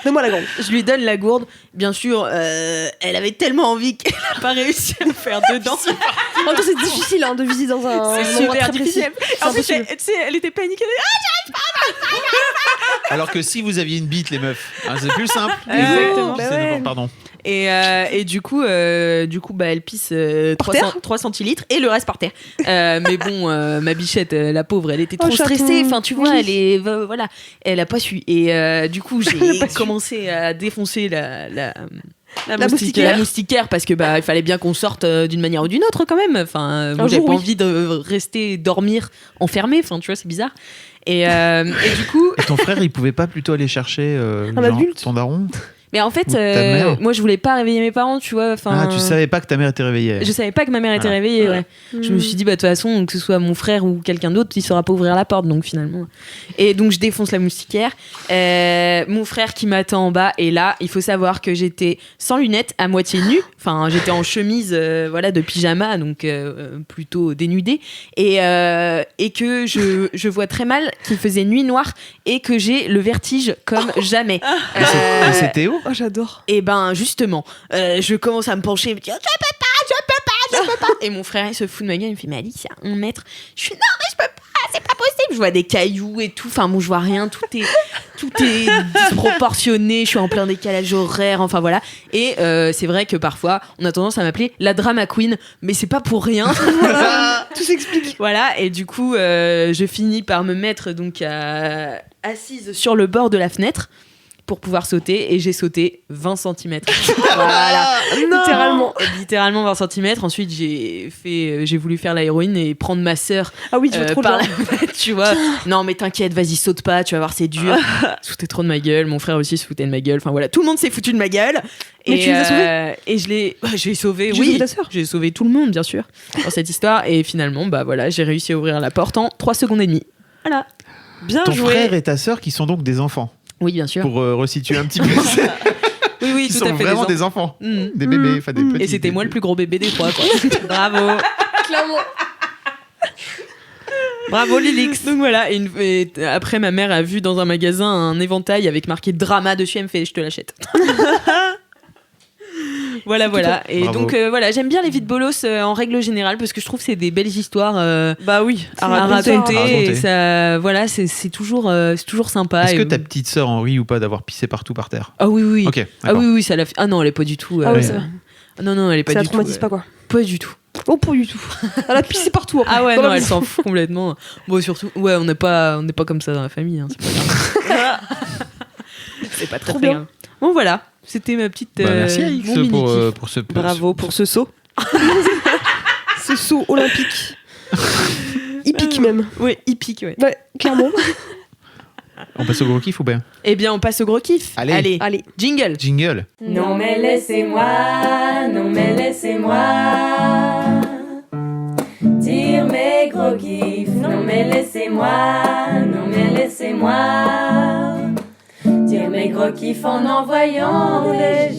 Donne-moi la gourde. Je lui donne la gourde. Bien sûr, elle avait tellement envie qu'elle n'a pas réussi à le faire dedans. En même temps, c'est difficile hein, de visiter dans un endroit C'est super très précis. difficile. C'est En plus, impossible. tu sais, elle était paniquée. Alors que si vous aviez une bite, les meufs, hein, c'est plus simple. Exactement. C'est Bah ouais. n'importe- Pardon. Et du coup, bah, elle pisse 3 centilitres et le reste par terre. Mais bon, ma bichette, la pauvre, elle était Oh, trop chaton. stressée. Enfin, tu vois, Oui. voilà, elle a pas su. Et du coup, j'ai commencé à défoncer la moustiquaire parce que bah il fallait bien qu'on sorte d'une manière ou d'une autre quand même. Enfin, moi, j'avais jour, pas oui. envie de rester dormir enfermé. Enfin, tu vois, c'est bizarre. Et du coup, Et ton frère, il pouvait pas plutôt aller chercher Un adulte. ton daron? Mais en fait, Ou ta mère. moi, je voulais pas réveiller mes parents, tu vois. Ah, tu savais pas que ta mère était réveillée. Je savais pas que ma mère était Voilà. réveillée, ouais. Je me suis dit, bah, de toute façon, que ce soit mon frère ou quelqu'un d'autre, il saura pas ouvrir la porte, donc finalement. Et donc, je défonce la moustiquaire. Mon frère qui m'attend en bas, et là, il faut savoir que j'étais sans lunettes, à moitié nue. Enfin, j'étais en chemise, voilà, de pyjama, donc plutôt dénudée. Et que je vois très mal, qu'il faisait nuit noire, et que j'ai le vertige comme jamais. Et c'est Théo. Oh, j'adore. Et ben justement, je commence à me pencher, et me dire je peux pas. Et mon frère il se fout de ma gueule, il me fait mais Alice, c'est à 1 mètre. Je suis non mais je peux pas, c'est pas possible. Je vois des cailloux et tout, enfin bon je vois rien, tout est disproportionné, je suis en plein décalage horaire, enfin voilà. Et c'est vrai que parfois on a tendance à m'appeler la drama queen, mais c'est pas pour rien. Tout s'explique. Voilà, et du coup je finis par me mettre donc assise sur le bord de la fenêtre pour pouvoir sauter, et j'ai sauté 20 cm. Voilà. Littéralement 20 cm. Ensuite, j'ai voulu faire l'héroïne et prendre ma sœur Ah oui, tu vas trop par bien. la tête, tu vois. Non, mais t'inquiète, vas-y, saute pas, tu vas voir, c'est dur. Se foutait trop de ma gueule. Mon frère aussi se foutait de ma gueule. Enfin voilà, tout le monde s'est foutu de ma gueule. Mais tu les as sauvés Et je l'ai sauvé, Tu as oui. sauvé ta sœur J'ai sauvé tout le monde, bien sûr, dans cette histoire. Et finalement, bah voilà, j'ai réussi à ouvrir la porte en 3 secondes et demie. Voilà. Bien Ton joué. frère et ta sœur qui sont donc des enfants. Oui, bien sûr. Pour resituer un petit peu. Oui, Qui tout sont à fait. vraiment les des enfants. Mm. Des bébés, enfin des petits. Et c'était moi le plus gros bébé des 3, quoi. Bravo. Clairement. Bravo Lilix. Donc voilà, et après ma mère a vu dans un magasin un éventail avec marqué drama dessus, elle me fait je te l'achète. Voilà. Et Bravo. donc voilà, j'aime bien les vides bolos en règle générale parce que je trouve que c'est des belles histoires Bah oui, à raconter. raconter. À raconter. Et ça, voilà, c'est toujours sympa. Est-ce Et- que ta petite sœur en rit ou pas d'avoir pissé partout par terre? Ah oui. Ok. Ah d'accord. oui, ça l'a fait. Ah non, elle est pas du tout. Ah oui, ça va. Non, elle est pas Ça la du tout. traumatise pas, quoi. Pas du tout. Oh, pas du tout. Elle a pissé partout après. Ah ouais, Dans non, la elle maison. s'en fout complètement. Bon, surtout, ouais, on n'est pas comme ça dans la famille. Hein, c'est pas grave. C'est pas très Trop très bien. grave. Bon, voilà. C'était ma petite. Bah, merci Alix mon mini-kiff. pour ce. Bravo pour ce saut. Ce saut olympique. Hippique même. Ouais, hippique, ouais. Ouais, clairement. On passe au gros kiff ou bien? Eh bien, on passe au gros kiff. Allez. Allez. Jingle. Jingle. Non mais laissez-moi dire mes gros kiffs. Non mais laissez-moi dire mes gros kiffs en envoyant des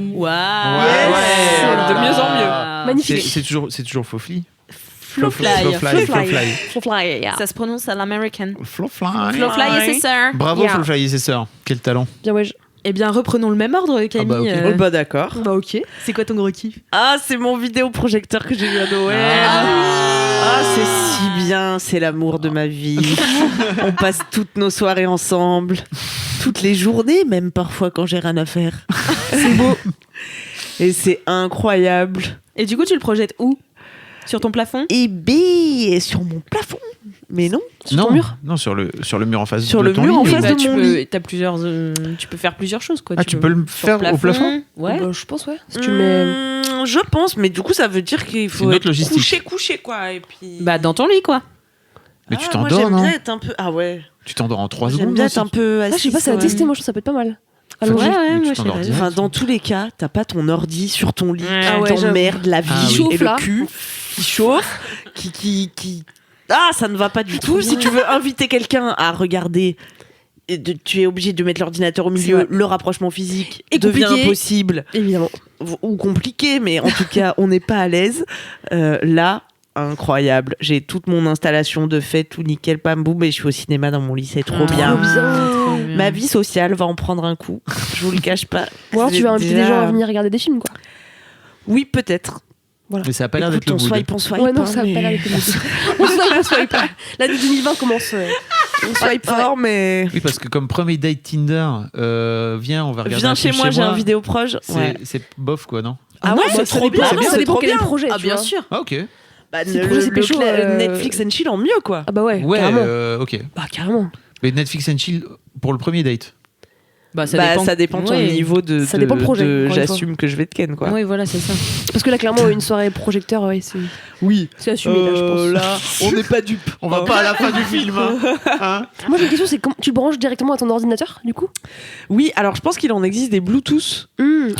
gifs. Waouh. Ouais. De mieux en mieux. Magnifique. C'est toujours Fofly. Flowfly. Flowfly. Ça se prononce à l'américaine. Flowfly. Flowfly et ses sœurs. Bravo Yeah. Flowfly et ses sœurs. Quel talent. Bien, ouais. Eh bien, reprenons le même ordre, Camille. bah, ok. Oh, bah d'accord. Bah, ok. C'est quoi ton gros kiff? Ah, c'est mon vidéoprojecteur que j'ai eu à Noël. Ah, c'est si bien, c'est l'amour de ma vie. On passe toutes nos soirées ensemble, toutes les journées, même parfois quand j'ai rien à faire. C'est beau. Et c'est incroyable. Et du coup, tu le projettes où? Sur ton plafond? Et B, sur mon plafond. Mais non. Non, ton mur non, sur le mur en face Sur de le ton mur lit. en face Bah, de mon lit. tu peux faire plusieurs choses, quoi. Ah, tu peux le sur faire au plafond? Ouais. Bah, je pense, ouais. Si tu le mets. Je pense, mais du coup, ça veut dire qu'il C'est faut une autre être logistique. couché, quoi. Et puis... Bah, dans ton lit, quoi. Mais tu moi, t'endors, j'aime non? bien être un peu... Ah ouais. Tu t'endors en 3 J'aime secondes. bien non, être un peu Ah, je sais pas, ça assise, a quand testé, même. moi, je trouve que ça peut être pas mal. Faut Allongé. que- Ouais, mais tu moi, t'endors je sais direct. Enfin, dans tous les cas, t'as pas ton ordi sur ton lit Ouais. qui Ah ouais, t'emmerde la vie Ah oui. et Chauffe, le là. cul qui chauffe, qui... Ah, ça ne va pas du tout. Si tu veux inviter quelqu'un à regarder, tu es obligé de mettre l'ordinateur au C'est milieu. vrai. Le rapprochement physique Et devient compliqué. impossible Évidemment. ou compliqué, mais en tout cas, on n'est pas à l'aise. Là, incroyable. J'ai toute mon installation de fait, tout nickel, pam boum, et je suis au cinéma dans mon lit, c'est trop Ah. bien. Trop bien. Ma vie sociale va en prendre un coup. Je vous le cache pas. Ou alors tu vas inviter des gens à venir regarder des films, quoi. Oui, peut-être. Mais ça a pas l'air Écoute, d'être le on good. swipe, on swipe. Ouais, non, hein, ça va mais- pas l'air d'être le but. On swipe pas. L'année 2020 commence. On swipe fort, mais. Oui, parce que comme premier date Tinder, viens, on va regarder Viens un chez film moi, j'ai un vidéo proche. Ouais. C'est bof, quoi, non? Ah ouais, ça c'est trop dépend, bien. ça dépend trop quel est bien. le projet. Ah, tu bien vois. sûr. Ah, ok. Bah, Si le projet, c'est pécho, Netflix and chill en mieux, quoi. Ah bah ouais, Ouais, carrément. ok. Bah carrément. Mais Netflix and chill pour le premier date. Bah, Ça dépend de ton Ouais. niveau de. Ça dépend le projet, encore une fois. J'assume que je vais te ken, quoi. Oui, voilà, c'est ça. Parce que là, clairement, une soirée projecteur, ouais, Oui. c'est assumé, là, je pense. Là, on n'est pas dupes. On va pas à la fin du film. Hein. Moi, j'ai une question, c'est comment tu le branches directement à ton ordinateur, du coup Oui, alors je pense qu'il en existe des Bluetooth.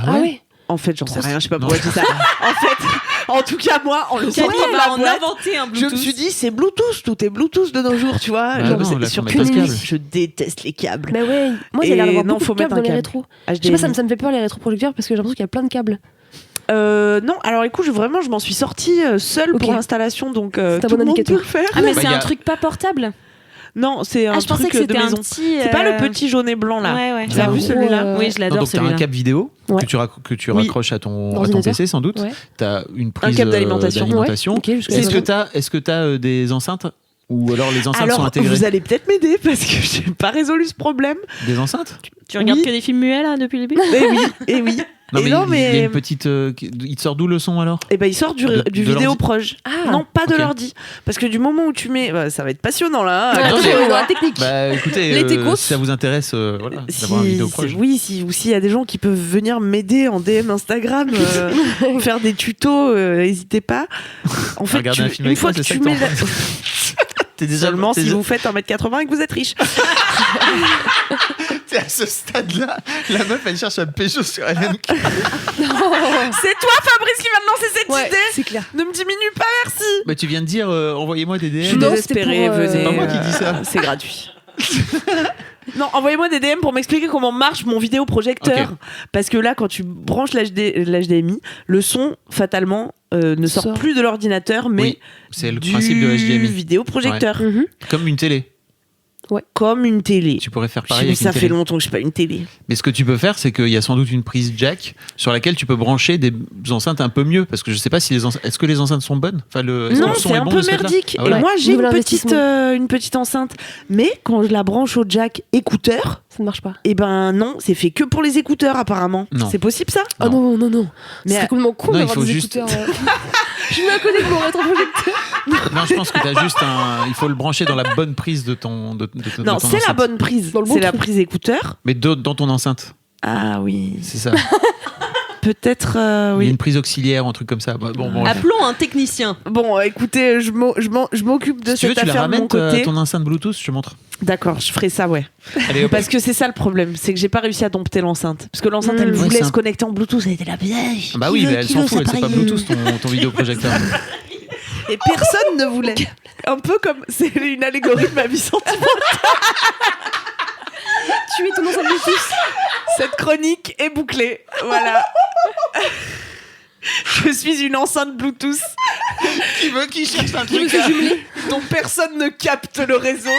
Ah ouais. En fait, j'en sais rien, je sais pas Non. pourquoi je dis ça. En fait, en tout cas, moi, en le sortant Quelqu'un de va la en boîte, inventer un je Bluetooth. me suis dit, c'est Bluetooth, tout est Bluetooth de nos jours, tu vois. Bah Genre, non, c'est- là, faut surtout, mettre pas de câble. je déteste les câbles. Bah ouais. Moi, il y a l'air Et d'avoir non, beaucoup faut de câbles mettre dans un les câble. rétros. Je sais pas, ça me fait peur les rétroprojecteurs parce que j'ai l'impression qu'il y a plein de câbles. Non, alors écoute, je m'en suis sortie seule Ok. pour l'installation, donc C'est un tout bon le monde indicateur. peut le faire. Ah, mais Bah, c'est y a- un truc pas portable. Non, c'est un Ah, je pensais truc que de c'était un maison. petit. C'est pas le petit jaune et blanc là. Ouais, ouais. Tu l'as vu gros, celui-là Oui, je Non, l'adore donc, tu as un celui-là. câble vidéo Ouais. que tu Oui. raccroches à ton Ordinateur. PC, sans doute. Ouais. Tu as une prise câble d'alimentation. d'alimentation. Ok, jusque-là, Est-ce c'est que tu as des enceintes ou alors les enceintes sont Alors, intégrées vous allez peut-être m'aider parce que j'ai pas résolu ce problème. Des enceintes Tu regardes Oui. que des films muets là depuis le début Eh oui, et oui. Non, Et mais non, il y a mais une petite. Il te sort d'où le son alors eh ben, il sort du De vidéo l'ordi. proche. Ah. Non, pas de Ok. l'ordi. Parce que du moment où tu mets. Bah, ça va être passionnant là. hein. Ouais, Attention, mais- on est dans la technique. Bah écoutez, Les techos. si ça vous intéresse, voilà, d'avoir une vidéo proche. Oui, ou s'il y a des gens qui peuvent venir m'aider en DM Instagram, faire des tutos, n'hésitez pas. En fait, Regarder un film une avec fois moi, que c'est tu ça mets que T'es déjà seulement t'es si déjà- vous faites 1m80 et que vous êtes riche. t'es à ce stade-là. La meuf, elle cherche à pécho sur LMK. C'est toi, Fabrice, qui vient de lancer cette Ouais, idée. c'est clair. Ne me diminue pas, merci. Bah, tu viens de dire, envoyez-moi des Je DM. suis Non, désespérée, c'était pour, venez. C'est pas moi qui dis ça. C'est gratuit. Non, envoyez-moi des DM pour m'expliquer comment marche mon vidéoprojecteur. Ok. Parce que là, quand tu branches l'HDMI, le son, fatalement, ne sort Sort. plus de l'ordinateur, mais Oui, c'est le du principe de HDMI. vidéoprojecteur. Mhm. Comme une télé. Comme une télé. Tu pourrais faire Je sais, pareil mais avec ça une fait télé. longtemps que je suis pas une télé. Mais ce que tu peux faire, c'est qu'il y a sans doute une prise jack sur laquelle tu peux brancher des enceintes un peu mieux. Parce que je sais pas si est-ce que les enceintes sont bonnes. Enfin, est-ce que Non, le son c'est est un bon peu de ce fait-là merdique. Ah, voilà. Et moi, j'ai Nouvel une petite enceinte. Mais quand je la branche au jack écouteur, Ça ne marche pas. eh ben non, c'est fait que pour les écouteurs apparemment. Non. C'est possible ça Ah non, non, non. Mais C'est complètement con non, il d'avoir faut des juste- écouteurs. Je mets à côté de mon rétroprojecteur. Non, je pense que tu as juste un. Il faut le brancher dans la bonne prise de ton. de Non, ton c'est la enceinte. bonne prise. Dans le bon C'est la trou. prise écouteur. Mais dans ton enceinte. Ah oui. C'est ça. Peut-être Il y a oui. une prise auxiliaire ou un truc comme ça. Bon, Appelons un technicien. Bon, écoutez, je m'occupe de si tu veux, cette tu la affaire de mon ramènes côté. ton enceinte Bluetooth, je te montre. D'accord, je ferai ça, ouais. Allez, hop. Parce que c'est ça le problème, c'est que j'ai pas réussi à dompter l'enceinte. Parce que l'enceinte, elle Ouais, voulait c'est se un- connecter en Bluetooth, elle était là. Bah oui, mais elle s'en fout, c'est pas Bluetooth ton vidéoprojecteur. Et personne ne voulait. Un peu comme c'est une allégorie de ma vie sentimentale. Tu es ton ensemble de tous. Cette chronique est bouclée. Voilà. Je suis une enceinte Bluetooth Qui cherche un Je me suis jumelée. dont personne ne capte le réseau.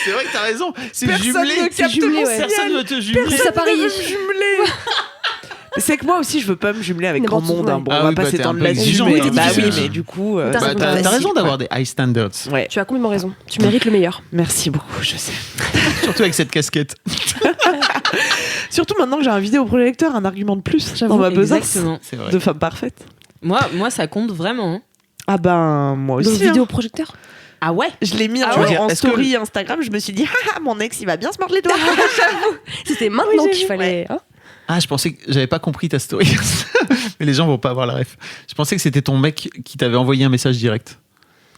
C'est vrai que t'as raison. C'est Personne jumelé. ne capte jumelé, mon ouais. signal. Personne ne veut te jumeler. Plus Personne appareillé. ne veut me jumeler. C'est que moi aussi, je veux pas me jumeler avec grand N'importe monde. où, hein. ouais. Bon, Ah on va oui, pas bah, t'es s'étendre un peu là-dessus. exigeant, Mais, t'es bah oui, difficile. mais du coup, T'as Bah, raison, t'as facile, raison d'avoir des high standards. ouais. Tu as complètement raison. Tu mérites le meilleur. Merci beaucoup, je sais. Surtout avec cette casquette. Surtout maintenant que j'ai un vidéoprojecteur, un argument de plus J'avoue, dans ma besace Exactement. C'est vrai. de femme parfaite. Moi, ça compte vraiment. hein. Ah ben, moi Donc, aussi. hein. vidéoprojecteur. Ah ouais Je l'ai mis Tu veux dire, en est-ce que story Instagram, je me suis dit, ah, mon ex, il va bien se mordre les doigts. C'était maintenant Oui, j'ai qu'il vu, fallait. hein. Ah, je pensais que j'avais pas compris ta story. Mais les gens vont pas avoir la ref. Je pensais que c'était ton mec qui t'avait envoyé un message direct.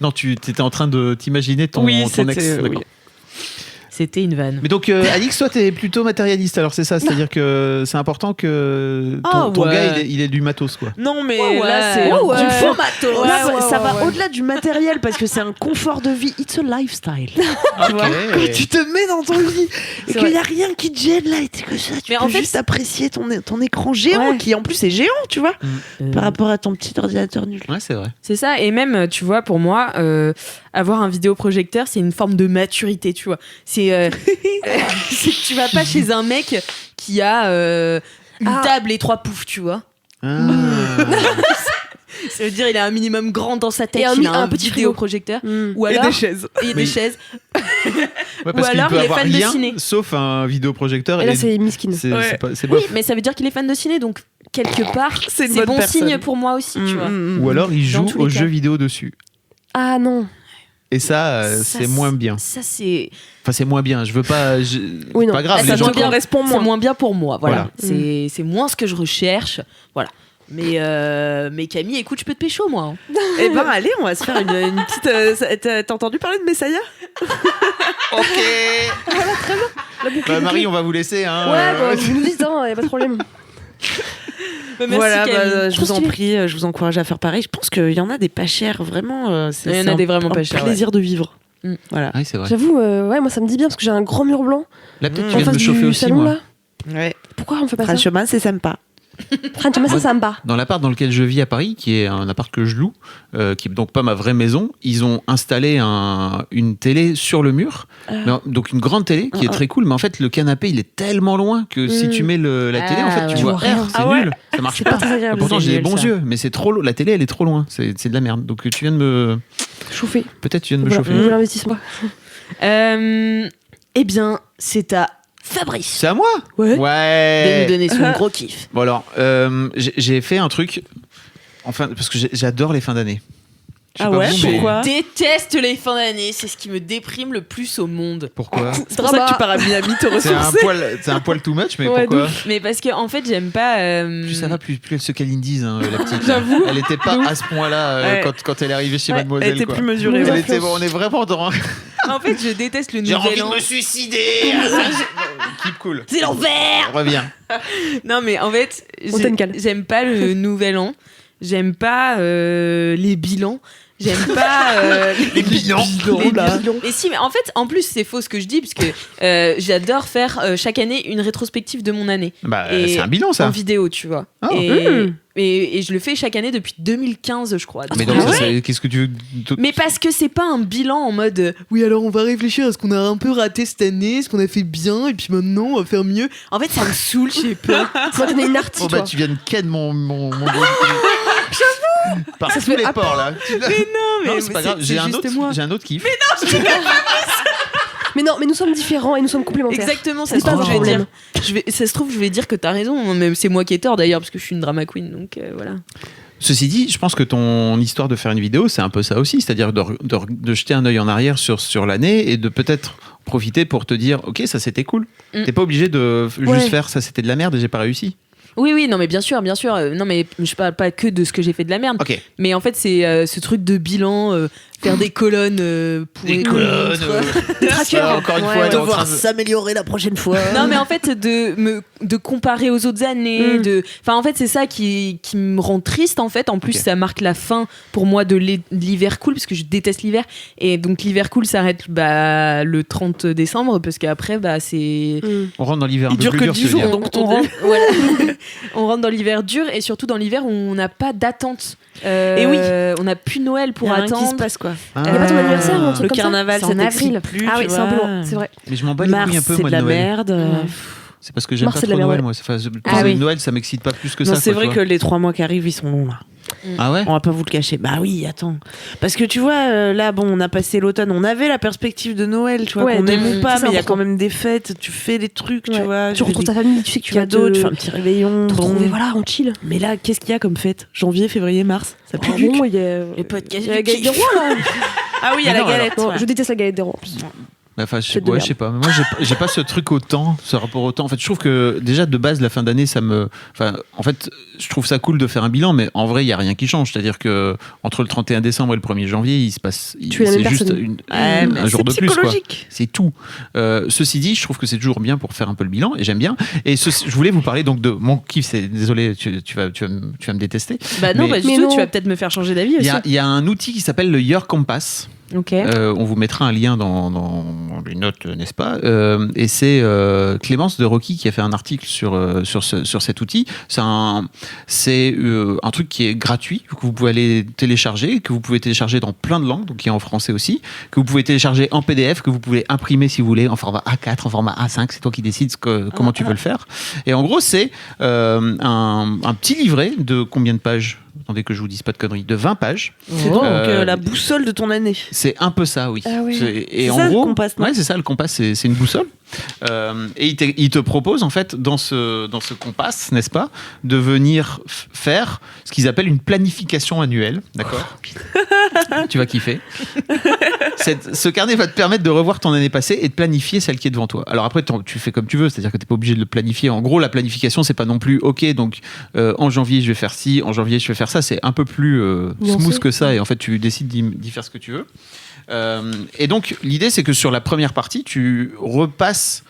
Non, tu étais en train de t'imaginer ton ex. D'accord. oui. C'était une vanne. Mais donc, Alix, toi, t'es plutôt matérialiste, alors c'est ça, c'est-à-dire que c'est important que Ah, ton ouais. gars, il ait du matos, quoi. Non, mais Ouais, là, c'est ouais. du Ouais. faux matos. Là, Ouais, ça ouais, va ouais. au-delà du matériel parce que c'est un confort de vie. It's a lifestyle. Tu vois, Ok. quand tu te mets dans ton lit et C'est qu'il vrai. n'y a rien qui te gêne là, et que ça, tu Mais peux en fait, juste apprécier ton écran géant Ouais. qui en plus est géant, tu vois, par rapport à ton petit ordinateur nul. Ouais, c'est vrai. C'est ça, et même, tu vois, pour moi, avoir un vidéoprojecteur, c'est une forme de maturité, tu vois. C'est c'est que tu vas pas chez un mec qui a une Ah. table et 3 poufs, tu vois. Ah. Ça veut dire il a un minimum grand dans sa tête, Et il a un petit vidéoprojecteur. Ou Et alors, des chaises. et des Mais- chaises. Ouais, parce qu'il alors, peut il est avoir fan de rien, ciné. sauf un vidéoprojecteur. Et là, c'est miskin. c'est Ouais. c'est Oui, bof. mais ça veut dire qu'il est fan de ciné, donc quelque part, C'est une c'est bonne bon personne. signe pour moi aussi, tu vois. Ou alors, il Dans joue tous les aux cas. jeux vidéo dessus. Ah non. Et ça, c'est moins bien. Ça, c'est. Enfin, c'est moins bien. Je veux pas. Oui, non. Pas grave. Ça les gens- te correspond C'est moins. moins bien pour moi. Voilà. Voilà. C'est moins ce que je recherche. Voilà. Mais Camille, écoute, je peux te pécho, moi. hein. Eh ben allez, on va se faire une petite. T'as entendu parler de Messiah? Ok. Bah, Marie, on va vous laisser. Hein. Ouais, bah, vous nous dites, hein, y a pas de problème. Merci, Voilà, Camille. je vous en Trop prie, je vous encourage à faire pareil. Je pense qu'il y en a des pas chers, vraiment. Il y en a des vraiment pas chers, Plaisir de vivre. Mm. Voilà. Oui, c'est vrai. J'avoue, ouais, moi ça me dit bien parce que j'ai un grand mur blanc Là, peut-être tu En viens de face me chauffer du aussi, salon moi. là. Ouais. Pourquoi on fait pas ça? Franchement, c'est sympa. Franchement, ça me bat. Dans l'appart dans lequel je vis à Paris, qui est un appart que je loue, qui est donc pas ma vraie maison, ils ont installé une télé sur le mur, donc une grande télé qui est très cool, mais en fait le canapé il est tellement loin que si tu mets la télé, en fait ouais. tu vois Tu vois rien. rien, c'est Ah ouais. nul, ça marche C'est pas. pas très agréable. Et pourtant C'est j'ai des nul, bons ça. yeux, mais c'est trop, la télé elle est trop loin, c'est de la merde. Donc tu viens de me, Chauffé. peut-être tu viens de me Voilà, chauffer. nouvel investissement. Eh bien, c'est à Fabrice C'est à moi. Ouais. de Ouais. nous donner son gros kiff. Bon alors, j'ai fait un truc, enfin parce que j'adore les fins d'année. Je sais Ah pas ouais, vous, mais- pourquoi? Déteste les fins d'année, c'est ce qui me déprime le plus au monde. Pourquoi? C'est pour ça que tu pars à Miami te ressourcer. C'est un poil too much, mais Ouais, pourquoi? Mais parce que en fait, j'aime pas. Plus ça va, plus elle se câlinise, hein, la petite. J'avoue. Elle était pas à ce point-là Ouais. quand elle est arrivée chez Ouais, Mademoiselle. elle était quoi. plus mesurée. Elle ouais. était, bon, on est vraiment dans. En fait, je déteste le J'ai envie nouvel de an. me suicider. Keep cool. C'est l'envers. Reviens. Non, mais en fait, On t'aime calme. j'aime pas le nouvel an. J'aime pas les bilans. J'aime pas Les bilans. les là. bilans. Et si, mais en fait, en plus, c'est faux ce que je dis, parce que j'adore faire chaque année une rétrospective de mon année. Bah, Et c'est un bilan, En ça. vidéo, tu vois. Ah. Et je le fais chaque année depuis 2015, je crois. Mais Donc, donc, ah ça, ouais. qu'est-ce que tu veux. Mais parce que c'est pas un bilan en mode oui, alors on va réfléchir à ce qu'on a un peu raté cette année, ce qu'on a fait bien, et puis maintenant on va faire mieux. En fait, ça me saoule, je sais pas. Moi, t'en es une artiste, Oh, bah, toi. tu viens de ken mon J'avoue. Par Ça se tous fait les à ports, là. Mais Non, c'est pas grave. J'ai un juste autre. moi. J'ai un autre kiff. Mais non, mais nous sommes différents et nous sommes complémentaires. Exactement, ça C'est se pas trouve, un je vais problème. dire. Ça se trouve, je vais dire que t'as raison. Même c'est moi qui ai tort d'ailleurs, parce que je suis une drama queen, donc voilà. Ceci dit, je pense que ton histoire de faire une vidéo, c'est un peu ça aussi, c'est-à-dire de jeter un œil en arrière sur l'année et de peut-être profiter pour te dire, ok, ça c'était cool. Mm. T'es pas obligé de juste Ouais. faire ça c'était de la merde et j'ai pas réussi. Oui, non, mais bien sûr. Non, mais je parle pas que de ce que j'ai fait de la merde. Ok. Mais en fait, c'est ce truc de bilan, faire des colonnes pour Des une colonnes. montre. Des trackers. Encore une Ouais, fois, ouais. elle est en train de- s'améliorer la prochaine fois. Non, mais en fait, de comparer aux autres années. Enfin, en fait, c'est ça qui me rend triste, en fait. En plus, Ok. ça marque la fin, pour moi, de l'hiver cool, parce que je déteste l'hiver. Et donc, l'hiver cool s'arrête le 30 décembre, parce qu'après, c'est... On rentre dans l'hiver un Il peu dure plus que dur, 10 tu veux jours, dire. donc. on rentre, voilà. On rentre dans l'hiver dur, et surtout dans l'hiver où on n'a pas d'attente. Et oui. On n'a plus Noël pour Pour rien qui se attendre. passe, quoi. Ah. Y a pas ton anniversaire ou un Le truc comme ça carnaval, C'est ça en avril. t'excite plus. Ah oui, tu c'est un peu vois. loin, c'est vrai. Mais je m'en bats les Mars, couilles un peu, c'est moi, de de la Noël. merde. C'est parce que j'aime Mars, pas c'est de trop la Noël, merde. moi. Enfin, Ah oui. Noël, ça m'excite pas plus que Non, ça. c'est quoi, vrai tu que vois. les 3 mois qui arrivent, ils sont longs, là. Ah ouais. On va pas vous le cacher. Bah oui, attends. Parce que tu vois, là, bon, on a passé l'automne, on avait la perspective de Noël, tu vois, Ouais, qu'on aime de- ou pas, c'est mais il y a important. quand même des fêtes, tu fais des trucs, tu Ouais. vois. Tu retrouves ta famille, tu sais que tu vas cadeaux, tu fais un te petit réveillon. bon. retrouver, voilà, on chill. Mais là, qu'est-ce qu'il y a comme fête? Janvier, février, mars? Ça pue Ah du bon, cul. il y a Les podcasts il y a la du galette des kiff. rois, là. Ah oui, il y a Mais la non, galette. Non, ouais. je déteste la galette des rois en plus. Enfin, Fête de ouais, je merde. sais pas. Mais moi, j'ai pas ce truc au temps, ce rapport au temps. En fait, je trouve que déjà de base, la fin d'année, ça me. Enfin, en fait, je trouve ça cool de faire un bilan, mais en vrai, il y a rien qui change. C'est-à-dire que entre le 31 décembre et le 1er janvier, il se passe. Tu es la même c'est juste personne. Ouais, mais un jour c'est de plus, quoi. psychologique. C'est tout. Ceci dit, je trouve que c'est toujours bien pour faire un peu le bilan, et j'aime bien. Et je voulais vous parler donc de mon kiff. C'est désolé, tu vas me détester. Bah non, Mais- pas du Mais tout. non. Tu vas peut-être me faire changer d'avis Il aussi. y a un outil qui s'appelle le Your Compass. Ok. On vous mettra un lien dans les notes, n'est-ce pas? Et c'est Clémence de Rocky qui a fait un article sur cet outil. C'est un truc qui est gratuit, que vous pouvez aller télécharger, que vous pouvez télécharger dans plein de langues, donc qui est en français aussi, que vous pouvez télécharger en PDF, que vous pouvez imprimer si vous voulez, en format A4, en format A5, c'est toi qui décides comment tu veux le faire. Et en gros, c'est un petit livret de combien de pages? Attendez que je vous dise pas de conneries, de 20 pages. C'est donc la boussole de ton année. C'est un peu ça, oui. Ah oui. Et C'est en ça, le gros, compass, non ouais, c'est ça le compass, c'est une boussole. Et il te propose, en fait, dans ce compas, n'est-ce pas, de venir faire ce qu'ils appellent une planification annuelle. D'accord. Tu vas kiffer. Ce carnet va te permettre de revoir ton année passée et de planifier celle qui est devant toi. Alors après, tu fais comme tu veux, c'est-à-dire que tu n'es pas obligé de le planifier. En gros, la planification, c'est pas non plus OK, donc en janvier, je vais faire ci, en janvier, je vais faire ça. C'est un peu plus smooth que ça, et en fait, tu décides d'y faire ce que tu veux. Et donc, l'idée, c'est que sur la première partie, tu repasses.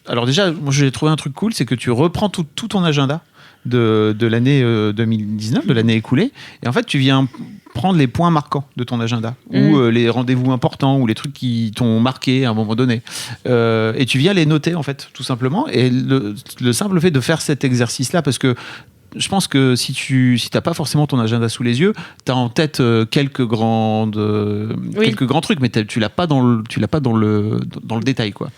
Alors, déjà, moi, j'ai trouvé un truc cool, c'est que tu reprends tout ton agenda de l'année 2019, de l'année écoulée, et en fait, tu viens prendre les points marquants de ton agenda, ou les rendez-vous importants, ou les trucs qui t'ont marqué à un moment donné. Et tu viens les noter, en fait, tout simplement. Et le simple fait de faire cet exercice-là, parce que je pense que si t'as pas forcément ton agenda sous les yeux, t'as en tête quelques grands trucs, mais tu l'as pas dans le détail, quoi.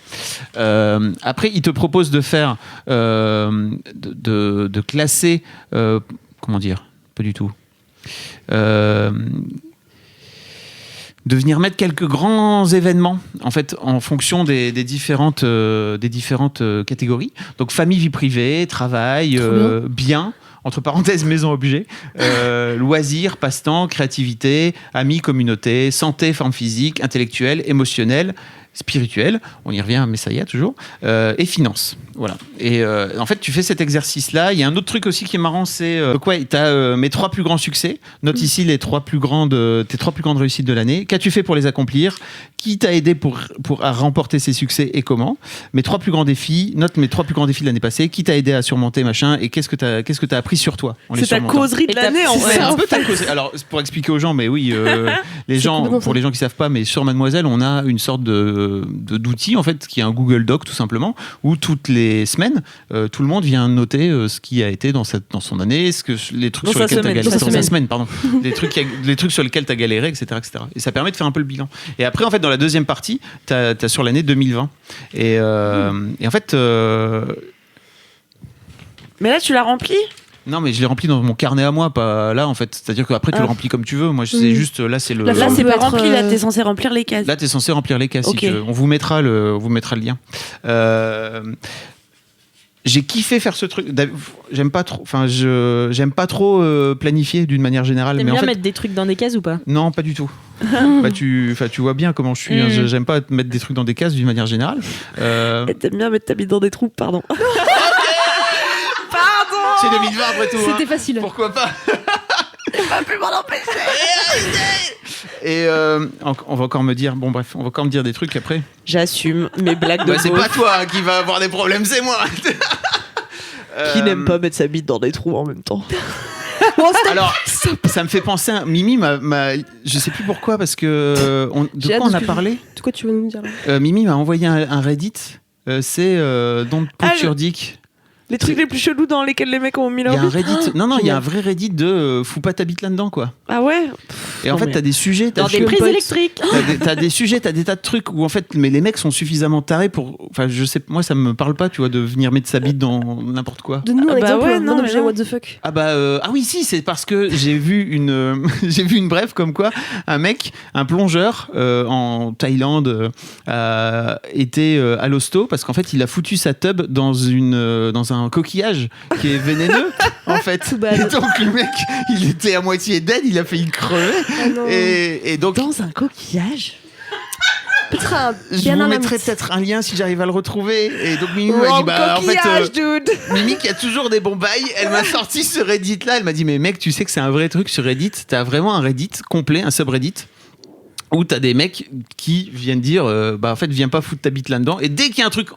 Après, il te propose de faire de classer, comment dire, pas du tout. De venir mettre quelques grands événements, en fait, en fonction des différentes catégories. Donc famille, vie privée, travail, bien, entre parenthèses maison objet, loisirs, passe-temps, créativité, amis, communauté, santé, forme physique, intellectuelle, émotionnelle, spirituelle, on y revient, mais ça y est toujours, et finance. Voilà. Et en fait, tu fais cet exercice-là. Il y a un autre truc aussi qui est marrant, c'est tu as mes 3 plus grands succès. Note ici tes 3 plus grandes réussites de l'année. Qu'as-tu fait pour les accomplir? Qui t'a aidé à remporter ces succès et comment? Mes 3 plus grands défis. Note mes 3 plus grands défis de l'année passée. Qui t'a aidé à surmonter machin? Et qu'est-ce que t'as appris sur toi en les C'est ta surmontant? causerie de l'année, en fait. C'est un peu ta causerie. Alors, pour expliquer aux gens, mais oui, pour les gens qui savent pas, mais sur Mademoiselle, on a une sorte d'outil, en fait, qui est un Google Doc, tout simplement, où toutes les semaines, tout le monde vient noter ce qui a été dans son année, les trucs sur lesquels tu as galéré, dans sa semaine, pardon, les trucs sur lesquels tu as galéré, etc., etc. Et ça permet de faire un peu le bilan. Et après, en fait, dans la deuxième partie, tu as sur l'année 2020. Et en fait... Mais là, tu l'as rempli? Non, mais je l'ai rempli dans mon carnet à moi, pas là, en fait. C'est-à-dire qu'après, tu le remplis comme tu veux. Moi, c'est juste... Là, c'est le... Là, c'est pas rempli. Là, t'es censé remplir les cases. Là, t'es censé remplir les cases, si tu veux. On vous mettra le lien. J'ai kiffé faire ce truc. J'aime pas trop planifier d'une manière générale. T'aimes mais bien en fait, mettre des trucs dans des cases ou pas? non, pas du tout. Tu vois bien comment je suis. Hein. J'aime pas mettre des trucs dans des cases d'une manière générale. T'aimes bien mettre ta bite dans des trous, pardon. C'est 2020 après tout. C'était facile. Pourquoi pas? Pas pu m'en empêcher. Et on va encore me dire, bon bref, on va encore me dire des trucs après. J'assume mes blagues de C'est beauf. pas toi qui va avoir des problèmes, c'est moi. Qui n'aime pas mettre sa bite dans des trous en même temps? Alors, ça me fait penser à Mimi, je sais plus pourquoi, parce que de quoi on a parlé? De quoi tu veux nous dire là? Mimi m'a envoyé un Reddit, c'est Don't Put Your Dick. Les trucs les plus chelous dans lesquels les mecs ont mis Il y leur a un bite. Reddit. Il y a un vrai Reddit de fous pas ta bite là-dedans, quoi. Ah ouais? Et en fait, t'as des sujets, Dans des prises électriques. t'as des sujets, t'as des tas de trucs où en fait, mais les mecs sont suffisamment tarés pour. Enfin, je sais, moi, ça me parle pas, tu vois, de venir mettre sa bite dans n'importe quoi. Donne-nous un exemple, ouais, un non, objet mais what the fuck. Ah oui, si, c'est parce que j'ai vu une brève comme quoi un plongeur en Thaïlande était à l'hosto parce qu'en fait, il a foutu sa tub dans un coquillage qui est vénéneux en fait. Et donc le mec, il était à moitié dead, il a failli crever. Et donc Dans un coquillage? je vous mettrai peut-être un lien si j'arrive à le retrouver. Et donc Mimi m'a dit en fait dude. Mimi qui a toujours des bons bails, elle m'a sorti ce Reddit là, elle m'a dit mais mec, tu sais que c'est un vrai truc sur Reddit, t'as vraiment un Reddit complet, un subreddit où t'as des mecs qui viennent dire en fait viens pas foutre ta bite là-dedans, et dès qu'il y a un truc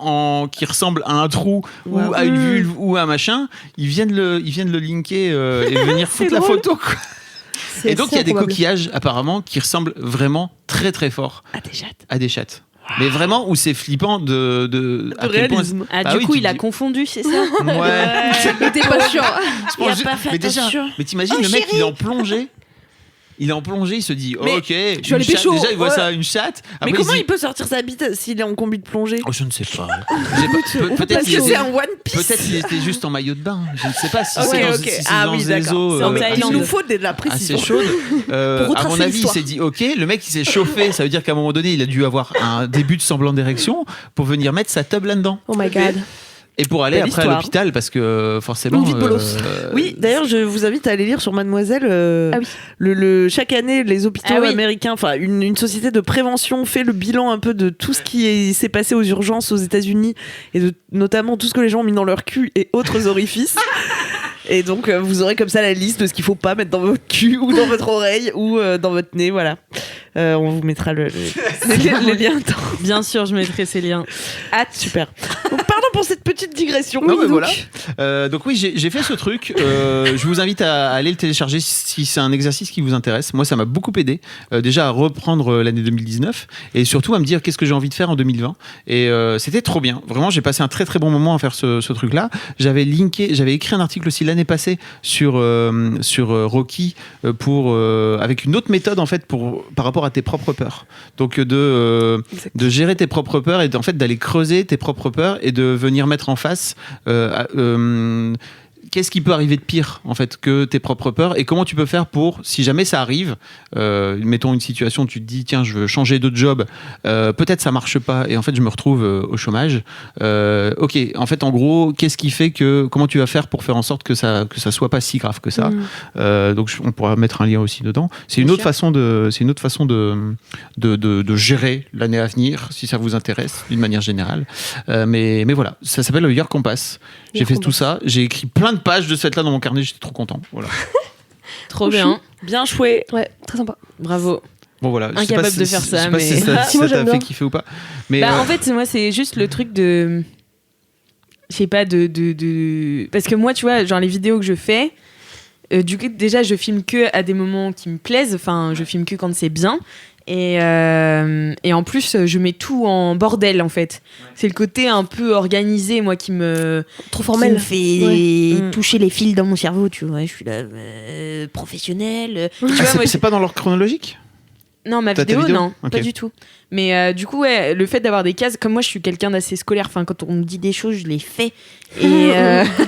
qui ressemble à un trou ou à une vulve ou à un machin, ils viennent le linker et venir foutre la photo, quoi. Et donc il y a des coquillages apparemment qui ressemblent vraiment très très fort à des chattes. Mais vraiment où c'est flippant de réalisme. Du coup, il a confondu, c'est ça? Ouais. Mais t'es pas sûr. Mais déjà, mais t'imagines le mec, il est en plongée. il est en plongée, il se dit Mais ok, je suis allé une chatte. pécho. Déjà il voit Ouais. ça, une chatte. Mais Après, comment se il dit, peut sortir sa bite s'il est en combi de plongée? Oh, je ne sais pas. Peut-être Parce qu'il que c'est était... un One Piece. Peut-être qu'il était juste en maillot de bain. Je ne sais pas si Ok, c'est dans, ok. si c'est Ah dans oui, des d'accord. eaux Non, mais Thaïlande. il nous faut de la assez précision. chaudes. Pour À retracer mon avis, il l'histoire. s'est dit ok. Le mec, il s'est chauffé. Ça veut dire qu'à un moment donné, il a dû avoir un début de semblant d'érection pour venir mettre sa tub là-dedans. Oh my god. Et pour aller Belle après histoire. à l'hôpital parce que forcément. Une vie de bolos. Oui, d'ailleurs, je vous invite à aller lire sur Mademoiselle. Ah oui. Chaque année, les hôpitaux Ah oui. américains, enfin une société de prévention fait le bilan un peu de tout ce qui s'est passé aux urgences aux États-Unis et notamment tout ce que les gens ont mis dans leur cul et autres orifices. Et donc, vous aurez comme ça la liste de ce qu'il faut pas mettre dans votre cul ou dans votre oreille ou dans votre nez, voilà. On vous mettra le lien. Bien sûr, je mettrai ces liens. Super. Donc, pardon pour cette petite digression. Non, mais Donc, voilà. Donc oui, j'ai fait ce truc. Je vous invite à aller le télécharger si c'est un exercice qui vous intéresse. Moi, ça m'a beaucoup aidé. Déjà à reprendre l'année 2019 et surtout à me dire qu'est-ce que j'ai envie de faire en 2020. Et c'était trop bien. Vraiment, j'ai passé un très très bon moment à faire ce truc-là. J'avais écrit un article aussi l'année passée sur Rocky avec une autre méthode en fait par rapport à tes propres peurs. Donc de gérer tes propres peurs et en fait d'aller creuser tes propres peurs et de venir mettre en face qu'est-ce qui peut arriver de pire en fait que tes propres peurs et comment tu peux faire pour, si jamais ça arrive, mettons une situation où tu te dis tiens je veux changer de job, peut-être ça marche pas et en fait je me retrouve au chômage. Ok, en fait en gros qu'est-ce qui fait que comment tu vas faire pour faire en sorte que ça soit pas si grave que ça. Donc on pourra mettre un lien aussi dedans. C'est une autre façon de gérer l'année à venir si ça vous intéresse d'une manière générale. Mais voilà, ça s'appelle le Year Compass. J'ai fait tout ça, j'ai écrit plein de pages de cette là dans mon carnet, j'étais trop content. Voilà. Trop bien. bien choué. Ouais, très sympa. Bravo. Bon voilà, je sais Incapable pas de si- faire je ça, sais pas mais- si ça Si, moi, t'a j'aime fait bien. kiffer ou pas. Mais Bah, en fait, moi, c'est juste le truc de. Je sais pas, de. Parce que moi, tu vois, genre les vidéos que je fais, du coup, déjà, je filme que à des moments qui me plaisent. Enfin, je filme que quand c'est bien. Et en plus, je mets tout en bordel, en fait. C'est le côté un peu organisé, moi, qui me Trop formel. fait Ouais. toucher les fils dans mon cerveau, tu vois. Je suis là, professionnel. Tu vois, moi, c'est pas dans l'ordre chronologique. non, ma T'as ta vidéo, vidéo non, Ok. pas du tout. Mais du coup, ouais, le fait d'avoir des cases, comme moi, je suis quelqu'un d'assez scolaire. Enfin, quand on me dit des choses, je les fais. Et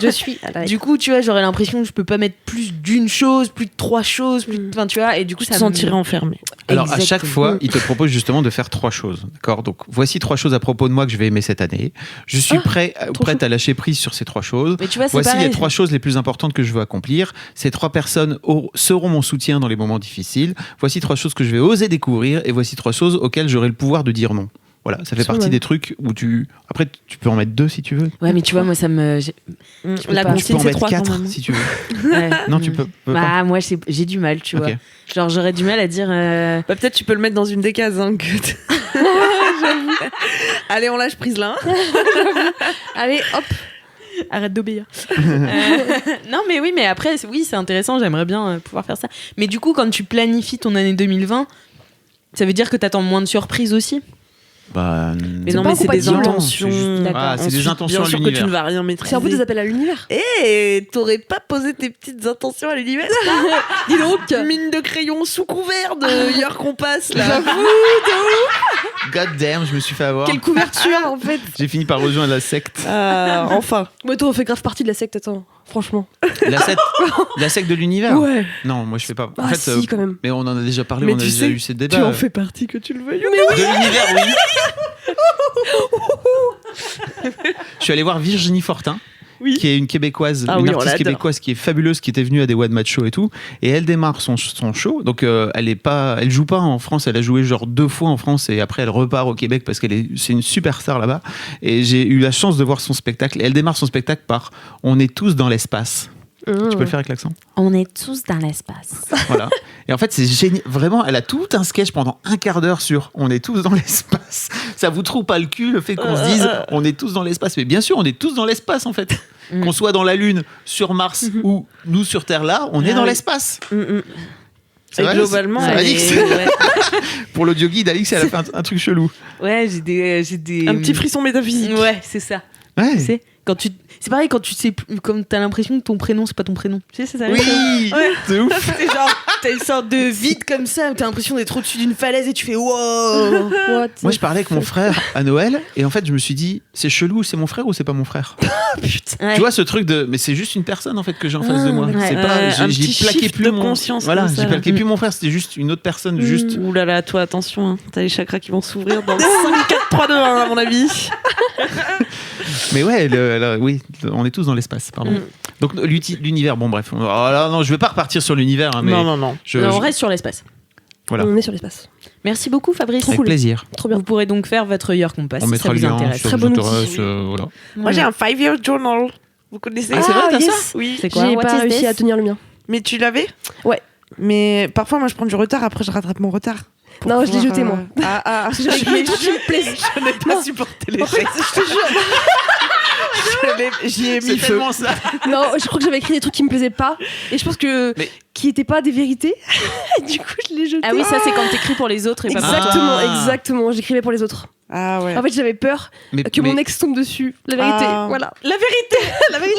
Je suis à la du coup, tu vois, j'aurais l'impression que je peux pas mettre plus d'une chose, plus de 3 choses, enfin, tu vois. Et du coup, Tu ça te me sentirais enfermé. Alors à chaque Exactement. fois, il te propose justement de faire 3 choses. D'accord. Donc voici 3 choses à propos de moi que je vais aimer cette année. Je suis prête à lâcher prise sur ces 3 choses. Mais tu vois, c'est Voici pareil. les 3 choses les plus importantes que je veux accomplir. Ces 3 personnes seront mon soutien dans les moments difficiles. Voici 3 choses que je vais oser découvrir et voici 3 choses auxquelles j'aurai le pouvoir de dire non. Voilà, ça fait C'est partie vrai. des trucs où après tu peux en mettre 2 si tu veux. Ouais, mais tu vois, moi, ça me. La pas. Tu peux consigne, en c'est mettre 3 quand 4 même. si tu veux. Ouais. Non, tu peux pas. Bah, moi, j'ai du mal, tu vois. Ok. Genre, j'aurais du mal à dire. Bah, peut-être tu peux le mettre dans une des cases. Hein, Allez, on lâche prise là. Allez, hop. Arrête d'obéir. Non, mais oui, mais après, oui, c'est intéressant. J'aimerais bien pouvoir faire ça. Mais du coup, quand tu planifies ton année 2020, ça veut dire que t'attends moins de surprises aussi. Bah, Mais C'est non, pas mais c'est des incompatible. intentions. C'est juste- D'accord. Ah, c'est des Ensuite, intentions bien à sûr que tu l'univers. ne vas rien maîtriser. C'est un peu des appels à l'univers. Et t'aurais pas posé tes petites intentions à l'univers Dis donc. Mine de crayon sous couvert de Year Compass là. God damn, je me suis fait avoir. Quelle couverture en fait. J'ai fini par rejoindre la secte. Enfin. Moi, toi, on fait grave partie de la secte, attends. Franchement. La secte de l'univers. Ouais. Non, moi je fais pas. En Ah fait, si, quand même. mais on en a déjà parlé, Mais on a tu déjà sais, eu ces débats. Tu en fais partie que tu le veuilles. De l'univers, oui. Je suis allé voir Virginie Fortin. Oui. Qui est une québécoise, Ah une oui, on artiste l'adore. québécoise qui est fabuleuse, qui était venue à des One Match Show et tout, et elle démarre son show. Donc elle joue pas en France, elle a joué genre 2 fois en France et après elle repart au Québec parce c'est une superstar là-bas. Et j'ai eu la chance de voir son spectacle. Et elle démarre son spectacle par "On est tous dans l'espace". Tu peux le faire avec l'accent? On est tous dans l'espace. Voilà. Et en fait, c'est génial. Vraiment, elle a tout un sketch pendant un quart d'heure sur "On est tous dans l'espace". Ça vous trouve pas le cul le fait qu'on se dise "On est tous dans l'espace". Mais bien sûr, on est tous dans l'espace en fait. Qu'on soit dans la Lune, sur Mars ou nous sur Terre là, on est dans oui. l'espace. Ça Et va, globalement, c'est- Ouais, Alix, ouais. pour l'audio guide, Alix, elle a fait un truc chelou. Ouais, j'ai des. un petit frisson métaphysique. Ouais, c'est ça. Ouais. Tu sais, C'est pareil quand tu sais plus, comme t'as l'impression que ton prénom c'est pas ton prénom. Tu sais, c'est ça. Oui, Ouais. c'est ouf. C'est genre, t'as une sorte de vide comme ça, où t'as l'impression d'être au-dessus d'une falaise et tu fais wow. What Moi, je parlais avec mon frère à Noël et en fait, je me suis dit, c'est chelou, c'est mon frère ou c'est pas mon frère? Ouais. Tu vois ce truc de, mais c'est juste une personne en fait que j'ai en face de moi. ouais. C'est pas, Un j'ai petit plaqué shift plus de mon conscience Voilà, comme ça, j'ai là. plaqué plus mon frère, c'était juste une autre personne, juste. Ouh là là, toi, attention, hein. T'as les chakras qui vont s'ouvrir dans 5, 4, 3, 2, 1, à mon avis. Mais ouais, oui, on est tous dans l'espace, pardon. Donc l'univers, bon bref. Oh là, non, je vais pas repartir sur l'univers, hein, mais Non. Non, on reste sur l'espace. Voilà. On est sur l'espace. Merci beaucoup, Fabrice. Avec plaisir. Trop bien. Vous pourrez donc faire votre Year Compass On si mettra ça le vous lien intéresse. sur Très vous bon intéresse, outil. voilà. Moi, j'ai un 5-year journal. Vous connaissez? Ah, c'est vrai, t'as yes. ça? Oui. C'est quoi? J'ai What pas is réussi this à tenir le mien. Mais tu l'avais? Ouais. Mais parfois, moi, je prends du retard, après, je rattrape mon retard. Pour Non, je l'ai pouvoir, jeté, moi. J'avais écrit des trucs qui me plaisent. Je n'ai pas supporté les faits. Je te jure. J'y ai mis C'est feu. tellement ça. Non, je crois que j'avais écrit des trucs qui me plaisaient pas. Et je pense que. Mais- qui étaient pas des vérités. Du coup, je l'ai jeté. Ah oui, ça c'est quand t'écris pour les autres et pas pour toi. Exactement, Ah. exactement. J'écrivais pour les autres. Ah ouais. En fait, j'avais peur que mon ex tombe dessus. La vérité, Ah. voilà. La vérité. La vérité,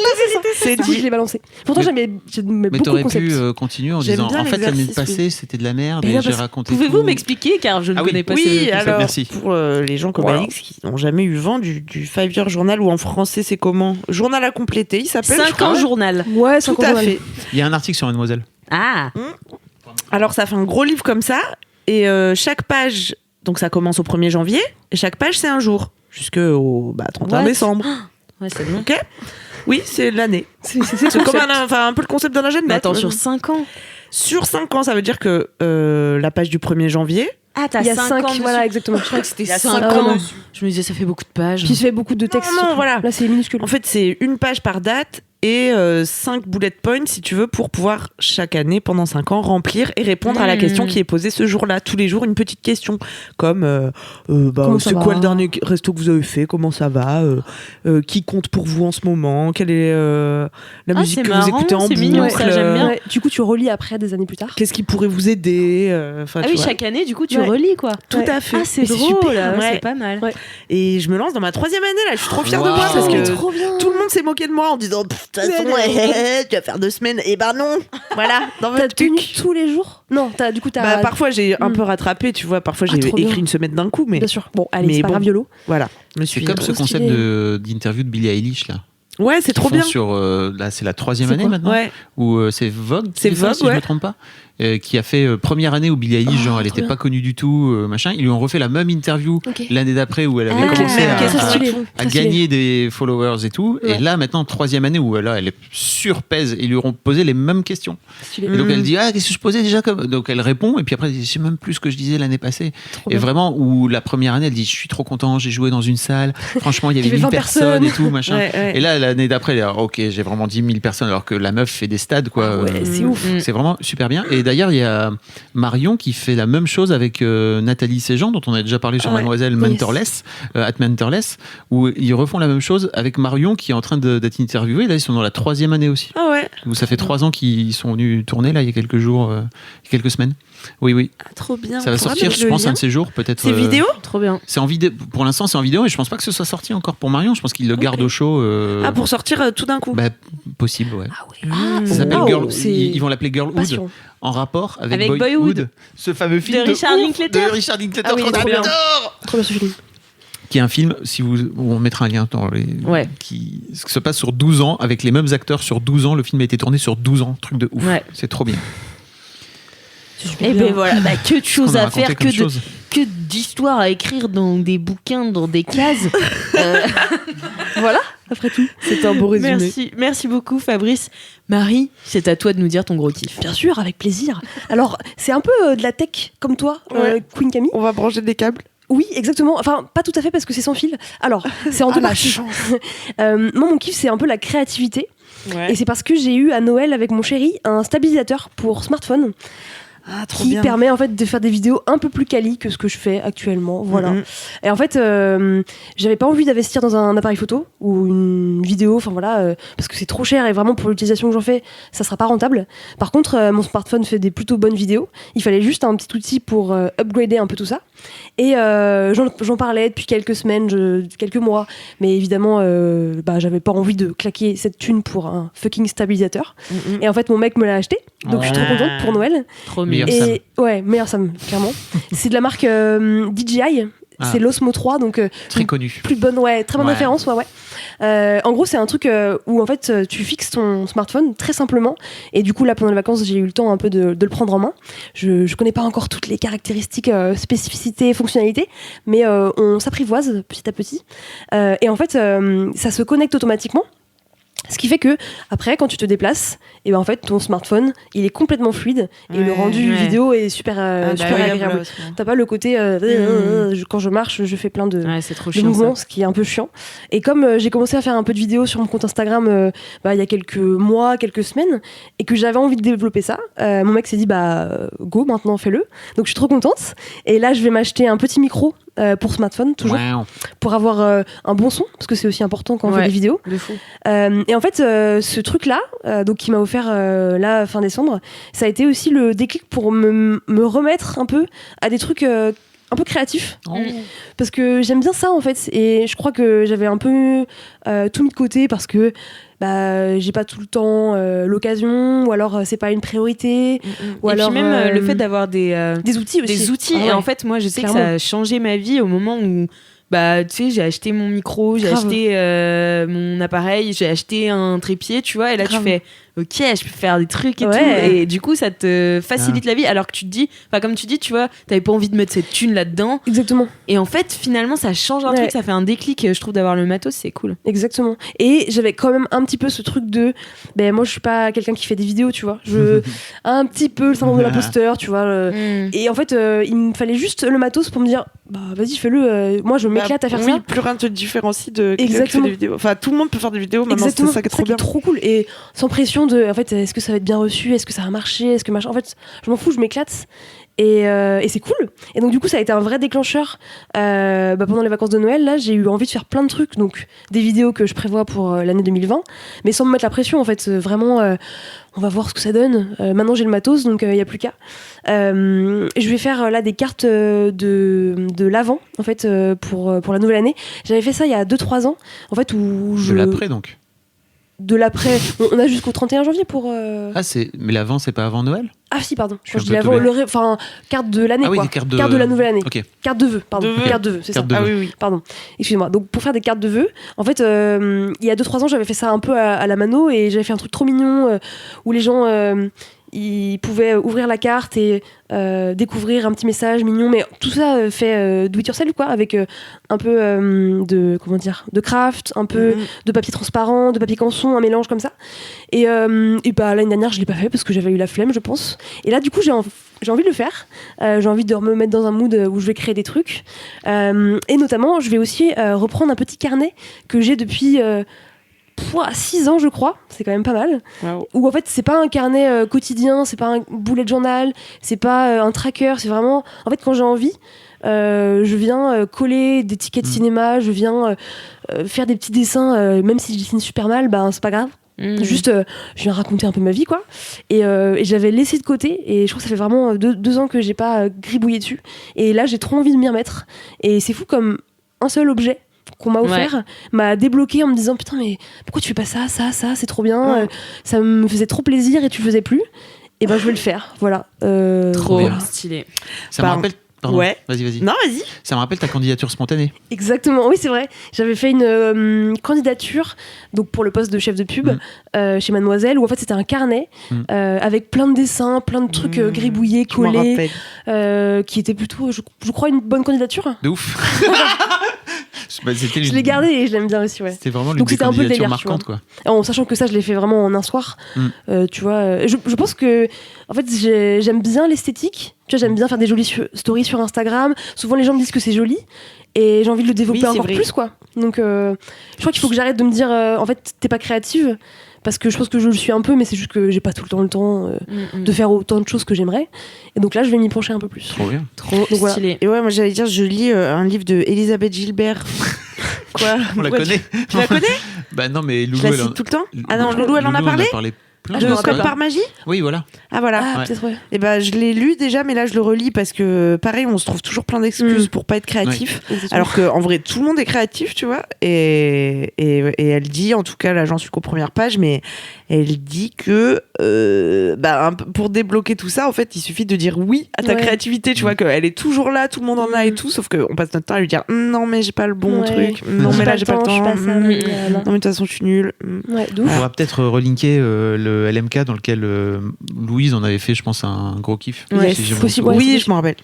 C'est Du coup, je dit. l'ai balancé. Pourtant, Mais- j'aimais Mais beaucoup t'aurais de concepts. pu continuer en J'aime disant bien en fait l'année l'exercice, passée c'était de la merde Et et là, j'ai parce- raconté Pouvez-vous tout. m'expliquer car je ne Ah oui. connais pas Oui, ce alors merci. pour les gens comme Voilà. Alix qui n'ont jamais eu vent du 5-year journal, ou en français c'est comment? Journal à compléter, il s'appelle. 5 ans journal. Ouais, Tout à fait. Il y a un article sur Mademoiselle. Ah. Alors ça fait un gros livre comme ça, et chaque page, donc ça commence au 1er janvier, et chaque page c'est un jour, jusqu'au 31 What décembre. Ouais, c'est long. Ok. Oui, c'est l'année. C'est C'est comme un peu le concept d'un agenda. Mais attends, sur 5 ans. Sur 5 ans, ça veut dire que la page du 1er janvier, Ah, t'as Il y a 5 ans. 5, voilà, exactement. Je crois que c'était Il y a 5 cinq ans. ans. Je me disais, ça fait beaucoup de pages. Puis ça fait beaucoup de textes. Non, surtout. voilà. Là, c'est minuscule. en fait, c'est une page par date et 5 bullet points, si tu veux, pour pouvoir chaque année, pendant 5 ans, remplir et répondre à la question qui est posée ce jour-là. Tous les jours, une petite question. Comme, ça c'est va quoi le dernier resto que vous avez fait? Comment ça va? Qui compte pour vous en ce moment? Quelle est la musique c'est que marrant, vous écoutez en c'est mignon, boucle? ça, j'aime bien. Ouais, du coup, tu relis après des années plus tard. Qu'est-ce qui pourrait vous aider? Enfin, Ah tu oui, vois. chaque année, du coup, tu Ouais. relis quoi. Tout Ouais. à fait. Ah, c'est Et drôle, super, ouais, ouais. c'est pas mal. Ouais. Et je me lance dans ma 3e année là. Je suis trop fière de Wow. moi parce Oh, que trop bien. tout le monde s'est moqué de moi en disant, pff, de toute façon, tu vas faire 2 semaines. Et ben non. Voilà. Dans T'as votre tenu truc. tous les jours? Non, du coup, t'as. Bah, parfois j'ai un peu rattrapé, tu vois. Parfois j'ai trop écrit bien. une semaine d'un coup, mais Bien sûr. Bon, allez, Mais c'est pas bon. grave, YOLO. voilà. Je me C'est suis. comme ce trop concept stylé. d'interview de Billie Eilish là. Ouais, c'est trop Ils font bien. Sur là c'est la 3e C'est année quoi maintenant. Ouais. Où c'est Vogue. C'est qui fait ça, Vogue, si je ouais. me trompe pas. Qui a fait première année où Billie Eilish, genre elle trop était bien. pas connue du tout, machin. Ils lui ont refait la même interview Ok. l'année d'après où elle avait Ah, commencé même à, question. à- Stylé. à Très stylé. gagner des followers et tout. Ouais. Et là maintenant 3e année où là elle est surpèse et ils lui ont posé les mêmes questions. Stylé. Et donc elle dit qu'est-ce que je posais déjà comme donc elle répond et puis après elle dit je sais même plus ce que je disais l'année passée. Trop Et bien. vraiment où la première année elle dit je suis trop content, j'ai joué dans une salle. Franchement il y avait J'avais 1000 20 personnes et tout machin. Ouais, ouais. Et là l'année d'après elle dit ok j'ai vraiment 10 000 personnes alors que la meuf fait des stades quoi. Ouais, c'est ouf. C'est vraiment super bien. Et d'ailleurs, il y a Marion qui fait la même chose avec Nathalie Séjean, dont on a déjà parlé sur Ouais. Mademoiselle Yes. Mentorless, at Mentorless, où ils refont la même chose avec Marion qui est en train d'être interviewée. Là, ils sont dans la 3e année aussi. Ah ouais. Où ça fait 3 ans qu'ils sont venus tourner, là, il y a quelques jours, quelques semaines. Oui, oui. Ah, trop bien. Ça va On pourra sortir, mettre je le pense, lien. un de ces jours, peut-être. C'est vidéo? Trop bien. C'est en vidéo. Pour l'instant, c'est en vidéo et je pense pas que ce soit sorti encore pour Marion. Je pense qu'ils le gardent au chaud. Ah, pour sortir tout d'un coup. Bah, possible, ouais. Ah ouais. Mmh. Ça s'appelle Wow, Girl. c'est Ils vont l'appeler Girlhood. passion. En rapport avec, Avec Boyhood, Boyhood. ce fameux film De Richard ouf Linklater. de Richard Linklater Ah oui, qu'on trop bien. adore, Trop bien ce film. qui est un film si vous où on mettra un lien dans les Ouais. qui se passe sur 12 ans avec les mêmes acteurs sur 12 ans. Le film a été tourné sur 12 ans, truc de ouf. Ouais. C'est trop bien. Et ben voilà, que de choses Qu'on a à raconté faire, comme que chose. d'histoires à écrire dans des bouquins, dans des cases. Voilà, après tout. C'est un beau résumé. Merci beaucoup Fabrice. Marie, c'est à toi de nous dire ton gros kiff. Bien sûr, avec plaisir. Alors, c'est un peu de la tech comme toi, Ouais. Queen Camille. On va brancher des câbles. Oui, exactement. Enfin, pas tout à fait parce que c'est sans fil. Alors, c'est en deux la parties. chance. Moi, mon kiff, c'est un peu la créativité. Ouais. Et c'est parce que j'ai eu à Noël avec mon chéri un stabilisateur pour smartphone. trop qui bien. permet en fait de faire des vidéos un peu plus quali que ce que je fais actuellement. Voilà. Mhm. Et en fait, j'avais pas envie d'investir dans un appareil photo ou une vidéo, enfin voilà, parce que c'est trop cher et vraiment pour l'utilisation que j'en fais, ça sera pas rentable. Par contre, mon smartphone fait des plutôt bonnes vidéos. Il fallait juste un petit outil pour upgrader un peu tout ça. Et j'en parlais depuis quelques semaines, quelques mois, mais évidemment, j'avais pas envie de claquer cette thune pour un fucking stabilisateur. Mhm. Et en fait, mon mec me l'a acheté, donc je suis trop contente pour Noël. Trop Meilleur mignon. Sam. Et ouais, meilleur Sam, clairement. C'est de la marque DJI. Ah. C'est l'Osmo 3, donc Très connu. plus bonne, très bonne Ouais. référence, ouais. En gros, c'est un truc où en fait tu fixes ton smartphone très simplement, et du coup là pendant les vacances j'ai eu le temps un peu de le prendre en main. Je connais pas encore toutes les caractéristiques, spécificités, fonctionnalités, mais on s'apprivoise petit à petit. Et en fait, ça se connecte automatiquement. Ce qui fait que après, quand tu te déplaces, et ben en fait, ton smartphone, il est complètement fluide et le rendu ouais. vidéo est super, super agréable. T'as pas le côté quand je marche, je fais plein de Ouais, c'est trop de chiant. mouvements, Ça. ce qui est un peu chiant. Et comme j'ai commencé à faire un peu de vidéos sur mon compte Instagram il y a quelques mois, quelques semaines, et que j'avais envie de développer ça, mon mec s'est dit go, maintenant fais-le. Donc je suis trop contente. Et là, je vais m'acheter un petit micro pour smartphone, toujours, Wow. pour avoir un bon son, parce que c'est aussi important quand on fait Ouais. des vidéos. De fou. Et en fait, ce truc-là, donc qui m'a offert là fin décembre, ça a été aussi le déclic pour me remettre un peu à des trucs un peu créatifs, Oh. parce que j'aime bien ça en fait, et je crois que j'avais un peu tout mis de côté parce que j'ai pas tout le temps l'occasion, ou alors c'est pas une priorité, ou Et alors puis même le fait d'avoir des outils aussi. des outils. Ah Et ouais. en fait, moi, je sais Clairement. que ça a changé ma vie au moment où, tu sais, j'ai acheté mon micro, j'ai Grave. acheté mon appareil, j'ai acheté un trépied, tu vois. Et là, Grave. tu fais, ok, je peux faire des trucs et Ouais. tout. Et du coup, ça te facilite la vie. Alors que tu te dis, enfin, comme tu dis, tu vois, t'avais pas envie de mettre cette thune là-dedans. Exactement. Et en fait, finalement, ça change un Ouais. truc, ça fait un déclic. Je trouve d'avoir le matos, c'est cool. Exactement. Et j'avais quand même un petit peu ce truc de moi je suis pas quelqu'un qui fait des vidéos, tu vois. Je un petit peu le syndrome de l'imposteur, tu vois. Et en fait, il me fallait juste le matos pour me dire vas-y, fais-le. Moi je m'éclate à faire oui, ça. plus rien ne te différencie de quelqu'un qui fait Exactement. des vidéos. Enfin, tout le monde peut faire des vidéos maintenant, c'est Exactement. ça qui est trop qui bien. est trop cool, et sans pression de en fait est-ce que ça va être bien reçu, est-ce que ça va marcher, est-ce que machin. En fait, je m'en fous, je m'éclate. Et c'est cool. Et donc du coup ça a été un vrai déclencheur. Pendant les vacances de Noël, là j'ai eu envie de faire plein de trucs, donc des vidéos que je prévois pour l'année 2020, mais sans me mettre la pression en fait. Vraiment on va voir ce que ça donne. Maintenant j'ai le matos, donc il n'y a plus qu'à. Je vais faire là des cartes de l'avant en fait, pour la nouvelle année. J'avais fait ça il y a 2-3 ans en fait, où De l'après donc. de l'après. On a jusqu'au 31 janvier pour Mais l'avant, c'est pas avant Noël? Ah si, pardon, je Je dis peux l'avant, te enfin carte de l'année, Ah oui, quoi. des cartes de... Carte de la nouvelle année. Ok. Carte de vœux, pardon. De vœux. Carte de vœux, c'est ça. Carte de Ah vœux. oui, oui. Pardon, excusez-moi. Donc pour faire des cartes de vœux, en fait, il y a 2-3 ans, j'avais fait ça un peu à la mano, et j'avais fait un truc trop mignon où les gens ils pouvaient ouvrir la carte et découvrir un petit message mignon, mais tout ça fait do it yourself, quoi, avec un peu de craft, un peu de papier transparent, de papier canson, un mélange comme ça. Et l'année dernière, je l'ai pas fait parce que j'avais eu la flemme, je pense. Et là, du coup, j'ai envie de le faire. J'ai envie de me mettre dans un mood où je vais créer des trucs. Et notamment, je vais aussi reprendre un petit carnet que j'ai depuis 6 ans, je crois. C'est quand même pas mal. Waouh. Où en fait, c'est pas un carnet quotidien, c'est pas un bullet journal, c'est pas un tracker, c'est vraiment... En fait, quand j'ai envie, je viens coller des tickets de cinéma, je viens faire des petits dessins, même si je dessine super mal, c'est pas grave. Juste, je viens raconter un peu ma vie, quoi. Et j'avais laissé de côté, et je crois que ça fait vraiment 2 ans que j'ai pas gribouillé dessus. Et là, j'ai trop envie de m'y remettre. Et c'est fou comme un seul objet qu'on m'a offert m'a débloqué en me disant putain, mais pourquoi tu fais pas ça, c'est trop bien, ça me faisait trop plaisir et tu le faisais plus. Et je vais le faire, voilà. Trop bien. stylé. Ça me rappelle... Pardon. Ouais. Vas-y. Non, vas-y. Ça me rappelle ta candidature spontanée. Exactement, oui, c'est vrai. J'avais fait une candidature donc pour le poste de chef de pub chez Mademoiselle, où en fait c'était un carnet avec plein de dessins, plein de trucs gribouillés, Je m'en collés, rappelle. qui était plutôt, je crois, une bonne candidature. De ouf. Je l'ai gardé et je l'aime bien aussi, ouais. C'était vraiment l'une Donc des c'était un peu le candidatures délire, tu marquantes, quoi. En sachant que ça, je l'ai fait vraiment en un soir. Tu vois, je pense que en fait, j'aime bien l'esthétique. Tu vois, j'aime bien faire des jolies stories sur Instagram. Souvent, les gens me disent que c'est joli. Et j'ai envie de le développer Oui, c'est encore vrai. plus, quoi. Donc, je crois qu'il faut que j'arrête de me dire, en fait, t'es pas créative. parce que je pense que je le suis un peu, mais c'est juste que j'ai pas tout le temps de faire autant de choses que j'aimerais. Et donc là, je vais m'y pencher un peu plus. Trop bien. Trop Donc voilà. stylé. Et ouais, moi j'allais dire, je lis un livre de Elisabeth Gilbert. Quoi? On la Pourquoi connaît. Tu la connais? Bah non, mais Je Loulou, la elle cite en... tout le temps. Ah non, Loulou, elle en a Loulou, parlé plein je de me fois. Code rappelle par magie. Oui, voilà. Ah voilà. Ah, Ouais. peut-être, ouais. Et ben je l'ai lu déjà, mais là je le relis parce que pareil, on se trouve toujours plein d'excuses pour pas être créatif. Exactement. Alors qu'en vrai, tout le monde est créatif, tu vois. Et elle dit, en tout cas, là j'en suis qu'aux premières pages, mais elle dit que pour débloquer tout ça, en fait, il suffit de dire oui à ta Ouais. créativité, tu vois, qu'elle est toujours là, tout le monde en a et tout, sauf qu'on passe notre temps à lui dire non, mais j'ai pas le bon Ouais. truc, non, J'ai mais pas là le j'ai pas le temps, je temps, suis pas ça, non, mais non. de toute façon, je suis nulle. Ouais, de On ouf. pourra peut-être relinker le LMK dans lequel Louise en avait fait, je pense, un gros kiff. Ouais, Si j'ai mon possible, souvenir. ouais. Oui, je m'en rappelle.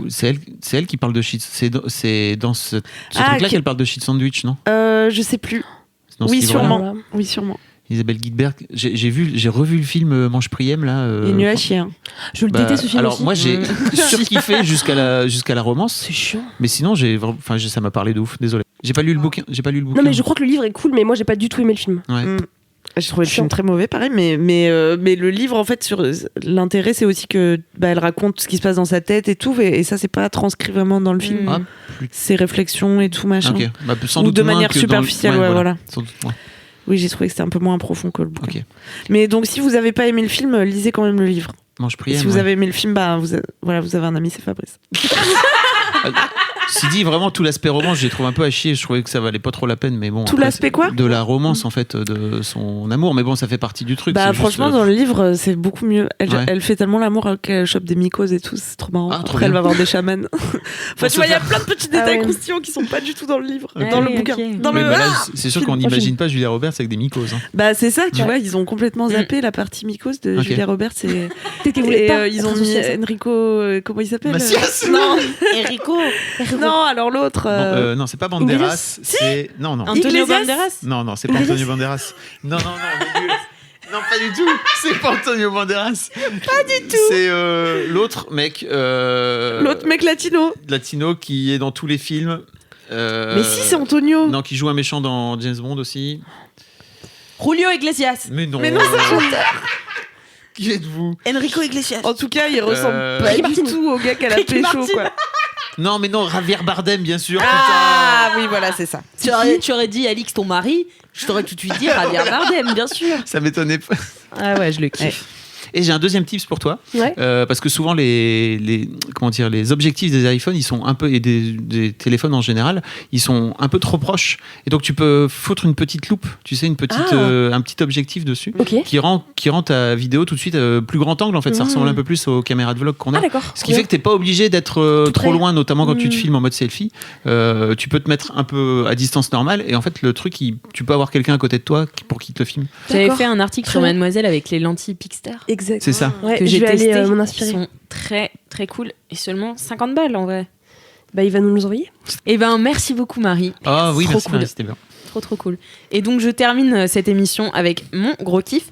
C'est elle qui parle de shit. C'est dans ce Ah, truc-là qui- qu'elle parle de shit sandwich, non? Je sais plus. C'est dans ce Oui, livre-là. sûrement. Voilà. Oui, sûrement. Isabelle Guilbert. J'ai revu le film Mange Priem là. Il est nul à chier. Hein. Je le Bah, déteste ce film alors aussi. moi j'ai surkiffé jusqu'à la romance, C'est chiant. mais sinon ça m'a parlé de ouf. Désolé. J'ai pas lu le bouquin. Non, mais je crois que le livre est cool, mais moi j'ai pas du tout aimé le film. Ouais. J'ai trouvé le Chiant. film très mauvais, pareil, mais le livre, en fait, sur l'intérêt, c'est aussi que elle raconte ce qui se passe dans sa tête et tout, et ça, c'est pas transcrit vraiment dans le film. Mm. Ah, plus- Ses réflexions et tout, machin. Ok. Bah, sans Ou doute de moins manière que dans le- superficielle, ouais, voilà. Sans doute moins. Oui, j'ai trouvé que c'était un peu moins profond que le bouquin. Ok. Mais donc, si vous avez pas aimé le film, lisez quand même le livre. Mange Priem. Si vous ouais. avez aimé le film, vous avez un ami, c'est Fabrice. Si dit vraiment tout l'aspect romance, j'ai trouvé un peu à chier. Je trouvais que ça valait pas trop la peine, mais bon. Tout après, l'aspect quoi de la romance en fait, de son amour. Mais bon, ça fait partie du truc. c'est juste, Franchement, dans le livre, c'est beaucoup mieux. Elle, Ouais. elle fait tellement l'amour qu'elle chope des mycoses et tout, c'est trop marrant. Ah, trop Après, elle bien. va voir des chamans. Enfin, tu vois, il y a plein de petits Ah détails ouais. croustillants qui sont pas du tout dans le livre, Ok. dans le Ah oui, bouquin. ok. Dans Mais le... bah là, Ah c'est sûr film, qu'on film. n'imagine pas Julia Roberts avec des mycoses. Hein. Bah c'est ça, tu Ouais. vois, ils ont complètement zappé la partie mycose de Ok. Julia Roberts et, T'étais voulu pas ils ont être mis associé à ça. Enrico, comment il s'appelle Macias. Non, Enrico. non, alors l'autre. Non, c'est pas Banderas. C'est non. Antonio Iglesias. Banderas. Non, c'est pas Antonio Banderas. Non, mais nul. Non, pas du tout. C'est pas Antonio Banderas. Pas du tout. C'est l'autre mec. L'autre mec latino. latino qui est dans tous les films. Mais si, c'est Antonio. Non, qui joue un méchant dans James Bond aussi. Julio Iglesias. Mais non. Mais non, c'est un chanteur. Qui êtes-vous? Enrico Iglesias. En tout cas, il ressemble pas Ricky du Martin. tout au gars qu'elle a Ricky pécho, Martin. quoi. Non, mais non, Javier Bardem, bien sûr. Ah oui, voilà, c'est ça. Tu aurais dit Alix, ton mari, je t'aurais tout de suite dit Javier Bardem, bien sûr. Putain, ça m'étonnait pas. Ah ouais, je le kiffe. Et j'ai un deuxième tips pour toi. Ouais. Parce que souvent les objectifs des iPhones, ils sont un peu, et des téléphones en général, ils sont un peu trop proches. Et donc tu peux foutre une petite loupe, tu sais, un petit objectif dessus, Ok. qui rend ta vidéo tout de suite plus grand angle. En fait, ça ressemble un peu plus aux caméras de vlog qu'on a. Ah d'accord. Ce qui fait que t'es pas obligé d'être Tout trop près. loin, notamment quand tu te filmes en mode selfie. Tu peux te mettre un peu à distance normale et en fait le truc, tu peux avoir quelqu'un à côté de toi pour qu'il te le filme. J'avais D'accord. fait un article sur Très bien. Mademoiselle avec les lentilles Pixter. Exact. C'est ça. Ouais, Que je j'ai vais testé. aller m'en Ils inspirer. sont très très cool et seulement 50 balles en vrai. Bah il va nous envoyer. Et ben merci beaucoup Marie. Ah oui, Trop merci cool. Marie, c'était bien. Trop cool. Et donc je termine cette émission avec mon gros kiff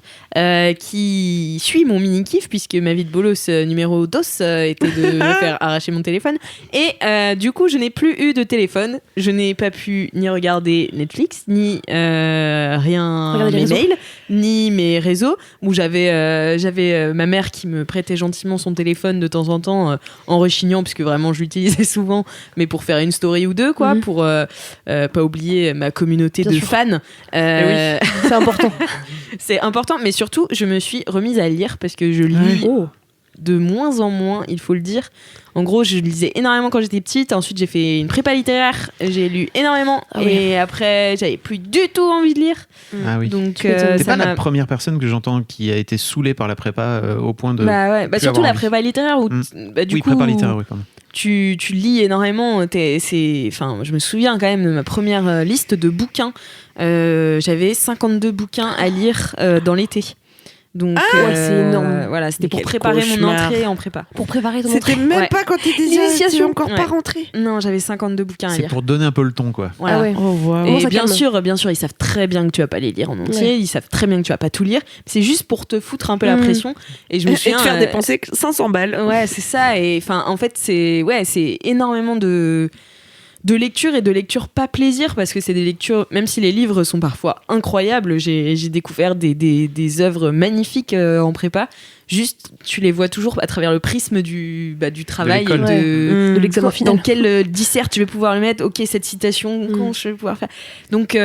qui suit mon mini kiff puisque ma vie de bolos numéro 2 était de me faire arracher mon téléphone et du coup je n'ai plus eu de téléphone, je n'ai pas pu ni regarder Netflix ni rien, Regarder les mes réseaux. mails ni mes réseaux où j'avais ma mère qui me prêtait gentiment son téléphone de temps en temps en rechignant puisque vraiment je l'utilisais souvent mais pour faire une story ou deux quoi Mhm. pour pas oublier ma communauté Bien de sûr. fans. C'est important. C'est important, mais surtout, je me suis remise à lire parce que je lis Oh. de moins en moins, il faut le dire. En gros, je lisais énormément quand j'étais petite. Ensuite, j'ai fait une prépa littéraire. J'ai lu énormément. Ah oui. Et après, j'avais plus du tout envie de lire. Ah oui. Donc, Tu m'étonnes. T'es ça pas la m'a... première personne que j'entends qui a été saoulée par la prépa au point de. Bah ouais, plus surtout avoir la envie. prépa littéraire où, du oui, coup, prépa littéraire, oui, pardon. tu lis énormément. Enfin, je me souviens quand même de ma première liste de bouquins. J'avais 52 bouquins à lire dans l'été. Donc, ouais, c'est énorme. Voilà, c'était Mais pour quel préparer mon cauchemar. entrée en prépa. Pour préparer ton C'était entrée. même Ouais. pas quand t'étais L'initiation. encore pas Ouais. rentré. Non, j'avais 52 bouquins à C'est lire. pour donner un peu le ton, quoi. Voilà. Ah ouais. Oh, wow. Comment Et ça bien calme sûr, ils savent très bien que tu vas pas les lire en entier. Ouais. Ils savent très bien que tu vas pas tout lire. C'est juste pour te foutre un peu la Mm. pression. Et je me Et souviens te faire dépenser 500 balles. Ouais, c'est ça. Et enfin, en fait, c'est énormément de de lecture et de lecture pas plaisir, parce que c'est des lectures, même si les livres sont parfois incroyables, j'ai découvert des œuvres magnifiques en prépa. Juste, tu les vois toujours à travers le prisme du travail, l'école. De l'examen final. dans quel dissert tu vas pouvoir le mettre. Ok, cette citation, quand je vais pouvoir faire. Donc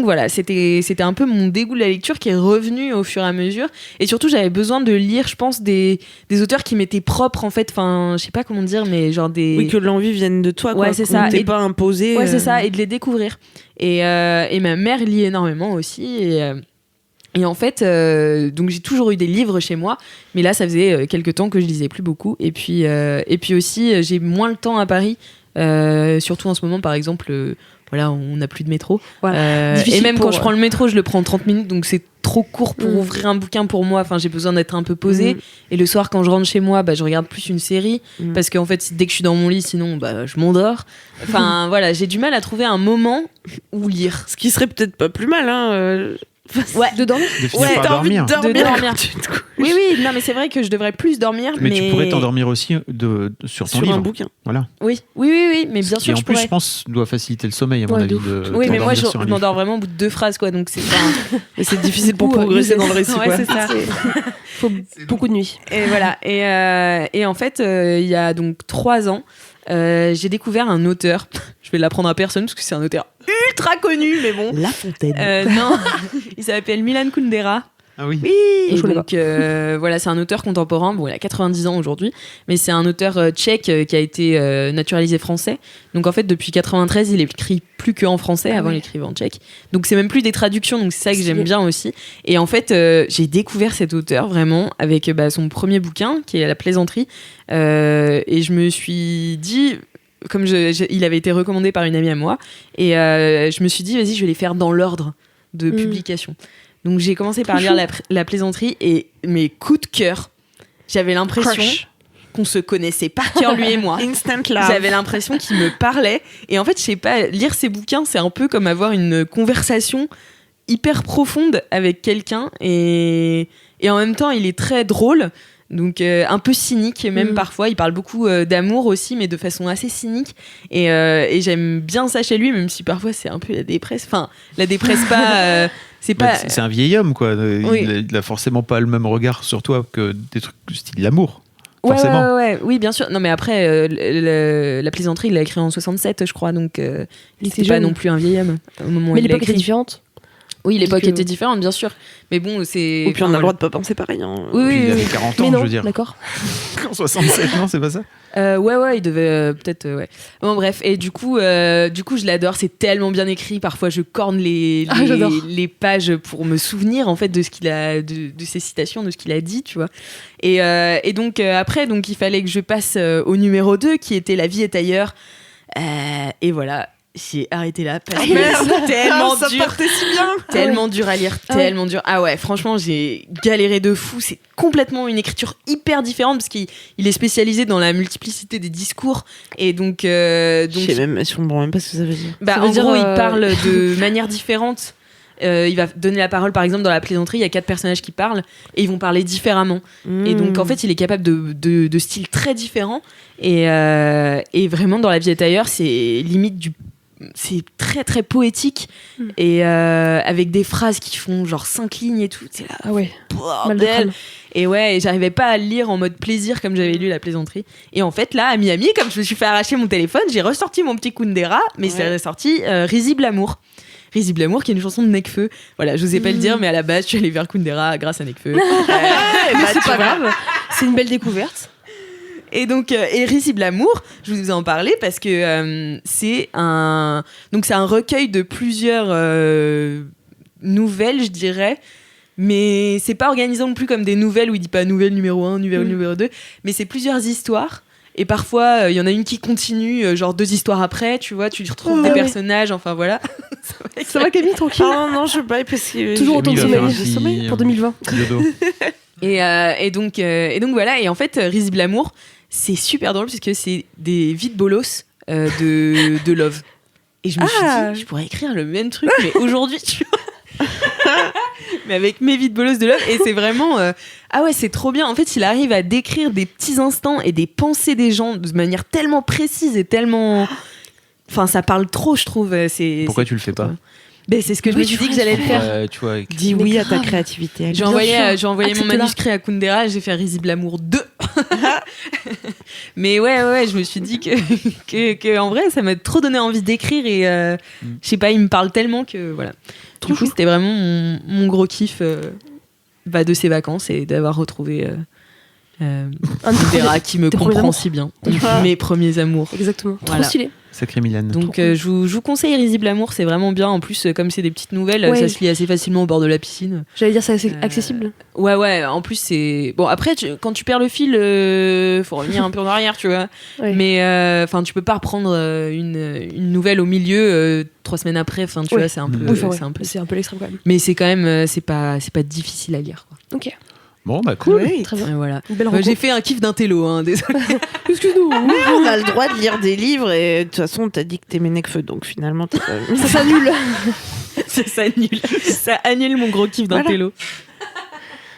voilà, c'était un peu mon dégoût de la lecture qui est revenu au fur et à mesure. Et surtout, j'avais besoin de lire, je pense, des auteurs qui m'étaient propres, en fait. Enfin, je sais pas comment dire, mais genre des. Oui, que l'envie vienne de toi, quoi. Ouais, c'est qu'on ça. t'ait Et- pas imposé. Ouais, c'est ça, et de les découvrir. Et ma mère lit énormément aussi. Et en fait, donc j'ai toujours eu des livres chez moi, mais là, ça faisait quelques temps que je lisais plus beaucoup. Et puis aussi, j'ai moins le temps à Paris, surtout en ce moment, par exemple. Voilà, on n'a plus de métro. Voilà. Et Difficile même quand pour- je prends le métro, je le prends en 30 minutes, donc c'est trop court pour ouvrir un bouquin pour moi. Enfin, j'ai besoin d'être un peu posée. Et le soir, quand je rentre chez moi, je regarde plus une série, parce qu'en fait, dès que je suis dans mon lit, sinon, je m'endors. Enfin, voilà, j'ai du mal à trouver un moment où lire. Ce qui serait peut-être pas plus mal, hein. Ouais, De dormir. De finir par t'as envie dormir. de dormir. De dormir. quand tu te couches. oui, non, mais c'est vrai que je devrais plus dormir. Mais tu pourrais t'endormir aussi sur ton Sur livre. un bouquin. Voilà. Oui, mais bien Ce sûr, qui, en je plus, pourrais. je pense, doit faciliter le sommeil, à mon Ouais, avis. de ouf. De Oui, mais moi, t'endormir je sur un livre. m'endors vraiment au bout de 2 phrases, quoi. Donc c'est pas. Mais c'est difficile pour Ou, progresser useless. dans le récit, Ouais, quoi. c'est ça. Faut beaucoup de nuit. Et voilà. Et en fait, il y a donc 3 ans, j'ai découvert un auteur. Je vais l'apprendre à personne parce que c'est un auteur ultra connu, mais bon. La Fontaine. Non, il s'appelle Milan Kundera. Ah oui. Et Je connais donc voilà, c'est un auteur contemporain. Bon, il a 90 ans aujourd'hui, mais c'est un auteur tchèque qui a été naturalisé français. Donc en fait, depuis 93, il écrit plus qu'en français. Avant, il écrivait en tchèque. Donc c'est même plus des traductions. Donc c'est ça que j'aime bien aussi. Et en fait, j'ai découvert cet auteur vraiment avec son premier bouquin qui est La Plaisanterie. Et je me suis dit, comme il avait été recommandé par une amie à moi, et je me suis dit, vas-y, je vais les faire dans l'ordre de publication. Donc j'ai commencé par lire la Plaisanterie et mes coups de cœur, j'avais l'impression Crush. qu'on se connaissait par cœur, lui et moi. Instant love. J'avais l'impression qu'il me parlait. Et en fait, je sais pas, lire ces bouquins, c'est un peu comme avoir une conversation hyper profonde avec quelqu'un. Et en même temps, il est très drôle. Donc un peu cynique même parfois, il parle beaucoup d'amour aussi, mais de façon assez cynique, et j'aime bien ça chez lui, même si parfois c'est un peu la dépresse, pas c'est pas C'est un vieil homme, quoi. Oui. Il a forcément pas le même regard sur toi que des trucs du style l'amour. ouais, Forcément. oui, bien sûr. Non, mais après la Plaisanterie, il l'a écrit en 67, je crois, donc il était était pas jeune. non plus un vieil homme au moment où Mais il l'a l'époque était écrit. différente. Oui, l'époque Parce que- était différente, bien sûr, mais bon, c'est Et puis on a le droit de pas penser pareil. Hein. Oui, Puis oui, il oui. avait 40 Mais ans, non, je veux dire. d'accord. En 67, non, c'est pas ça. Ouais, il devait peut-être. Ouais. Bon, bref, et du coup, je l'adore. C'est tellement bien écrit. Parfois, je corne j'adore. les pages pour me souvenir en fait de ce qu'il a, de ses citations, de ce qu'il a dit, tu vois. Et donc après, il fallait que je passe au numéro 2, qui était La vie est ailleurs. Et voilà. J'ai arrêté là parce que c'est tellement ça dur. partait si bien. Tellement dur à lire, tellement dur. Ah ouais, franchement, j'ai galéré de fou. C'est complètement une écriture hyper différente parce qu'il est spécialisé dans la multiplicité des discours. Et donc Je comprends même pas ce que ça veut dire. Ça veut en dire, gros, il parle de manière différente. Il va donner la parole, par exemple, dans La Plaisanterie, il y a 4 personnages qui parlent et ils vont parler différemment. Et donc, en fait, il est capable de styles très différents. Et vraiment, dans La vie est ailleurs, c'est limite c'est très très poétique et avec des phrases qui font genre 5 lignes et tout. C'est là, Ah ouais. Mal de bordel. crâne. Et ouais, et j'arrivais pas à le lire en mode plaisir comme j'avais lu La Plaisanterie. Et en fait, là, à Miami, comme je me suis fait arracher mon téléphone, j'ai ressorti mon petit Kundera, mais c'est ressorti Risible Amour. Risible Amour, qui est une chanson de Nekfeu. Voilà, je n'osais pas le dire, mais à la base, je suis allée vers Kundera grâce à Nekfeu. C'est pas grave. C'est une belle découverte. Et donc, et Risible Amour, je vous en parlais parce que c'est un recueil de plusieurs nouvelles, je dirais. Mais c'est pas organisé non plus comme des nouvelles où il dit pas nouvelle numéro 1, nouvelle numéro 2, mais c'est plusieurs histoires. Et parfois, il y en a une qui continue, genre 2 histoires après, tu vois, tu retrouves des personnages, enfin voilà. Ça va, Camille, tranquille. Ah non, je sais pas, parce que Toujours autant de Camille va faire sommeil. un Sommeil petit- pour 2020. Yodo. Et donc voilà. Et en fait, Risible Amour, c'est super drôle parce que c'est des vides bolos de Love. Et je me suis dit, je pourrais écrire le même truc, mais aujourd'hui, tu vois. Mais avec mes vides bolos de Love. Et c'est vraiment. Ah ouais, c'est trop bien. En fait, il arrive à décrire des petits instants et des pensées des gens de manière tellement précise et tellement. Enfin, ça parle trop, je trouve. Pourquoi tu le fais pas? Ben, c'est ce que je me suis dit que j'allais le faire. Tu vois, Dis Mais oui à ta grave. créativité. Alice. J'ai envoyé mon Accepte-la. manuscrit à Kundera, j'ai fait Risible Amour 2. Mais ouais, je me suis dit que en vrai, ça m'a trop donné envie d'écrire et je sais pas, il me parle tellement que voilà. Du coup, c'était vraiment mon gros kiff de ces vacances et d'avoir retrouvé Kundera qui me tes premiers comprend amours. si bien. Mes premiers amours. Exactement. Voilà. Trop stylé. Sacré Milan. Donc je vous conseille Risible Amour, c'est vraiment bien. En plus, comme c'est des petites nouvelles, Ouais. ça se lit assez facilement au bord de la piscine. J'allais dire, c'est assez accessible. Ouais, en plus c'est... Bon, après, quand tu perds le fil, faut revenir un peu en arrière, tu vois. Ouais. Mais tu peux pas reprendre une nouvelle au milieu 3 semaines après, enfin, tu Ouais. vois, c'est un peu... Oui, enfin, c'est un peu... c'est un peu l'extrême quand même. Mais c'est quand même... c'est pas difficile à lire, quoi. Ok, Bon, bah cool. Oui. très bien. Et voilà. Une belle J'ai rencontre. fait un kiff d'intello, hein, désolé. Excuse-nous. On a le droit de lire des livres et de toute façon, t'as dit que t'aimais Nekfeu, donc finalement, t'as pas... Ça s'annule. Ça annule. Ça annule mon gros kiff d'intello.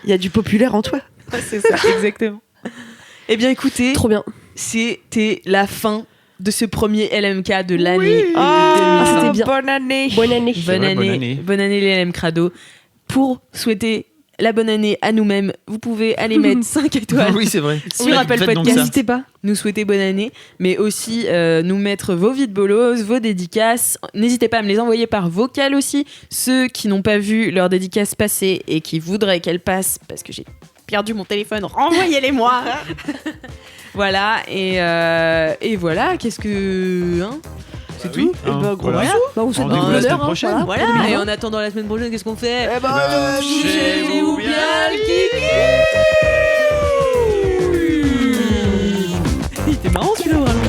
Il y a du populaire en toi. C'est ça, exactement. Eh bien, écoutez, Trop bien. c'était la fin de ce premier LMK de l'année. c'était bien. Bonne année. Bonne année. C'est vrai, Bonne année les LM Crado. Pour souhaiter la bonne année à nous-mêmes, vous pouvez aller mettre 5 étoiles Oui, c'est vrai. sur Apple Faites donc Podcast. ça. N'hésitez pas. Nous souhaiter bonne année, mais aussi nous mettre vos vides bolos, vos dédicaces. N'hésitez pas à me les envoyer par vocal aussi. Ceux qui n'ont pas vu leur dédicace passer et qui voudraient qu'elle passe, parce que j'ai perdu mon téléphone, renvoyez-les-moi. Voilà, et voilà, qu'est-ce que... Hein, c'est tout. Eh ben, gros Voilà. bisous. Bah, on souhaite Rendez-vous du la bonheur, semaine prochaine. hein, Voilà, pour et 2020. en attendant la semaine prochaine, qu'est-ce qu'on fait? Eh ben, bougez-vous bien Il était marrant celui-là, vraiment.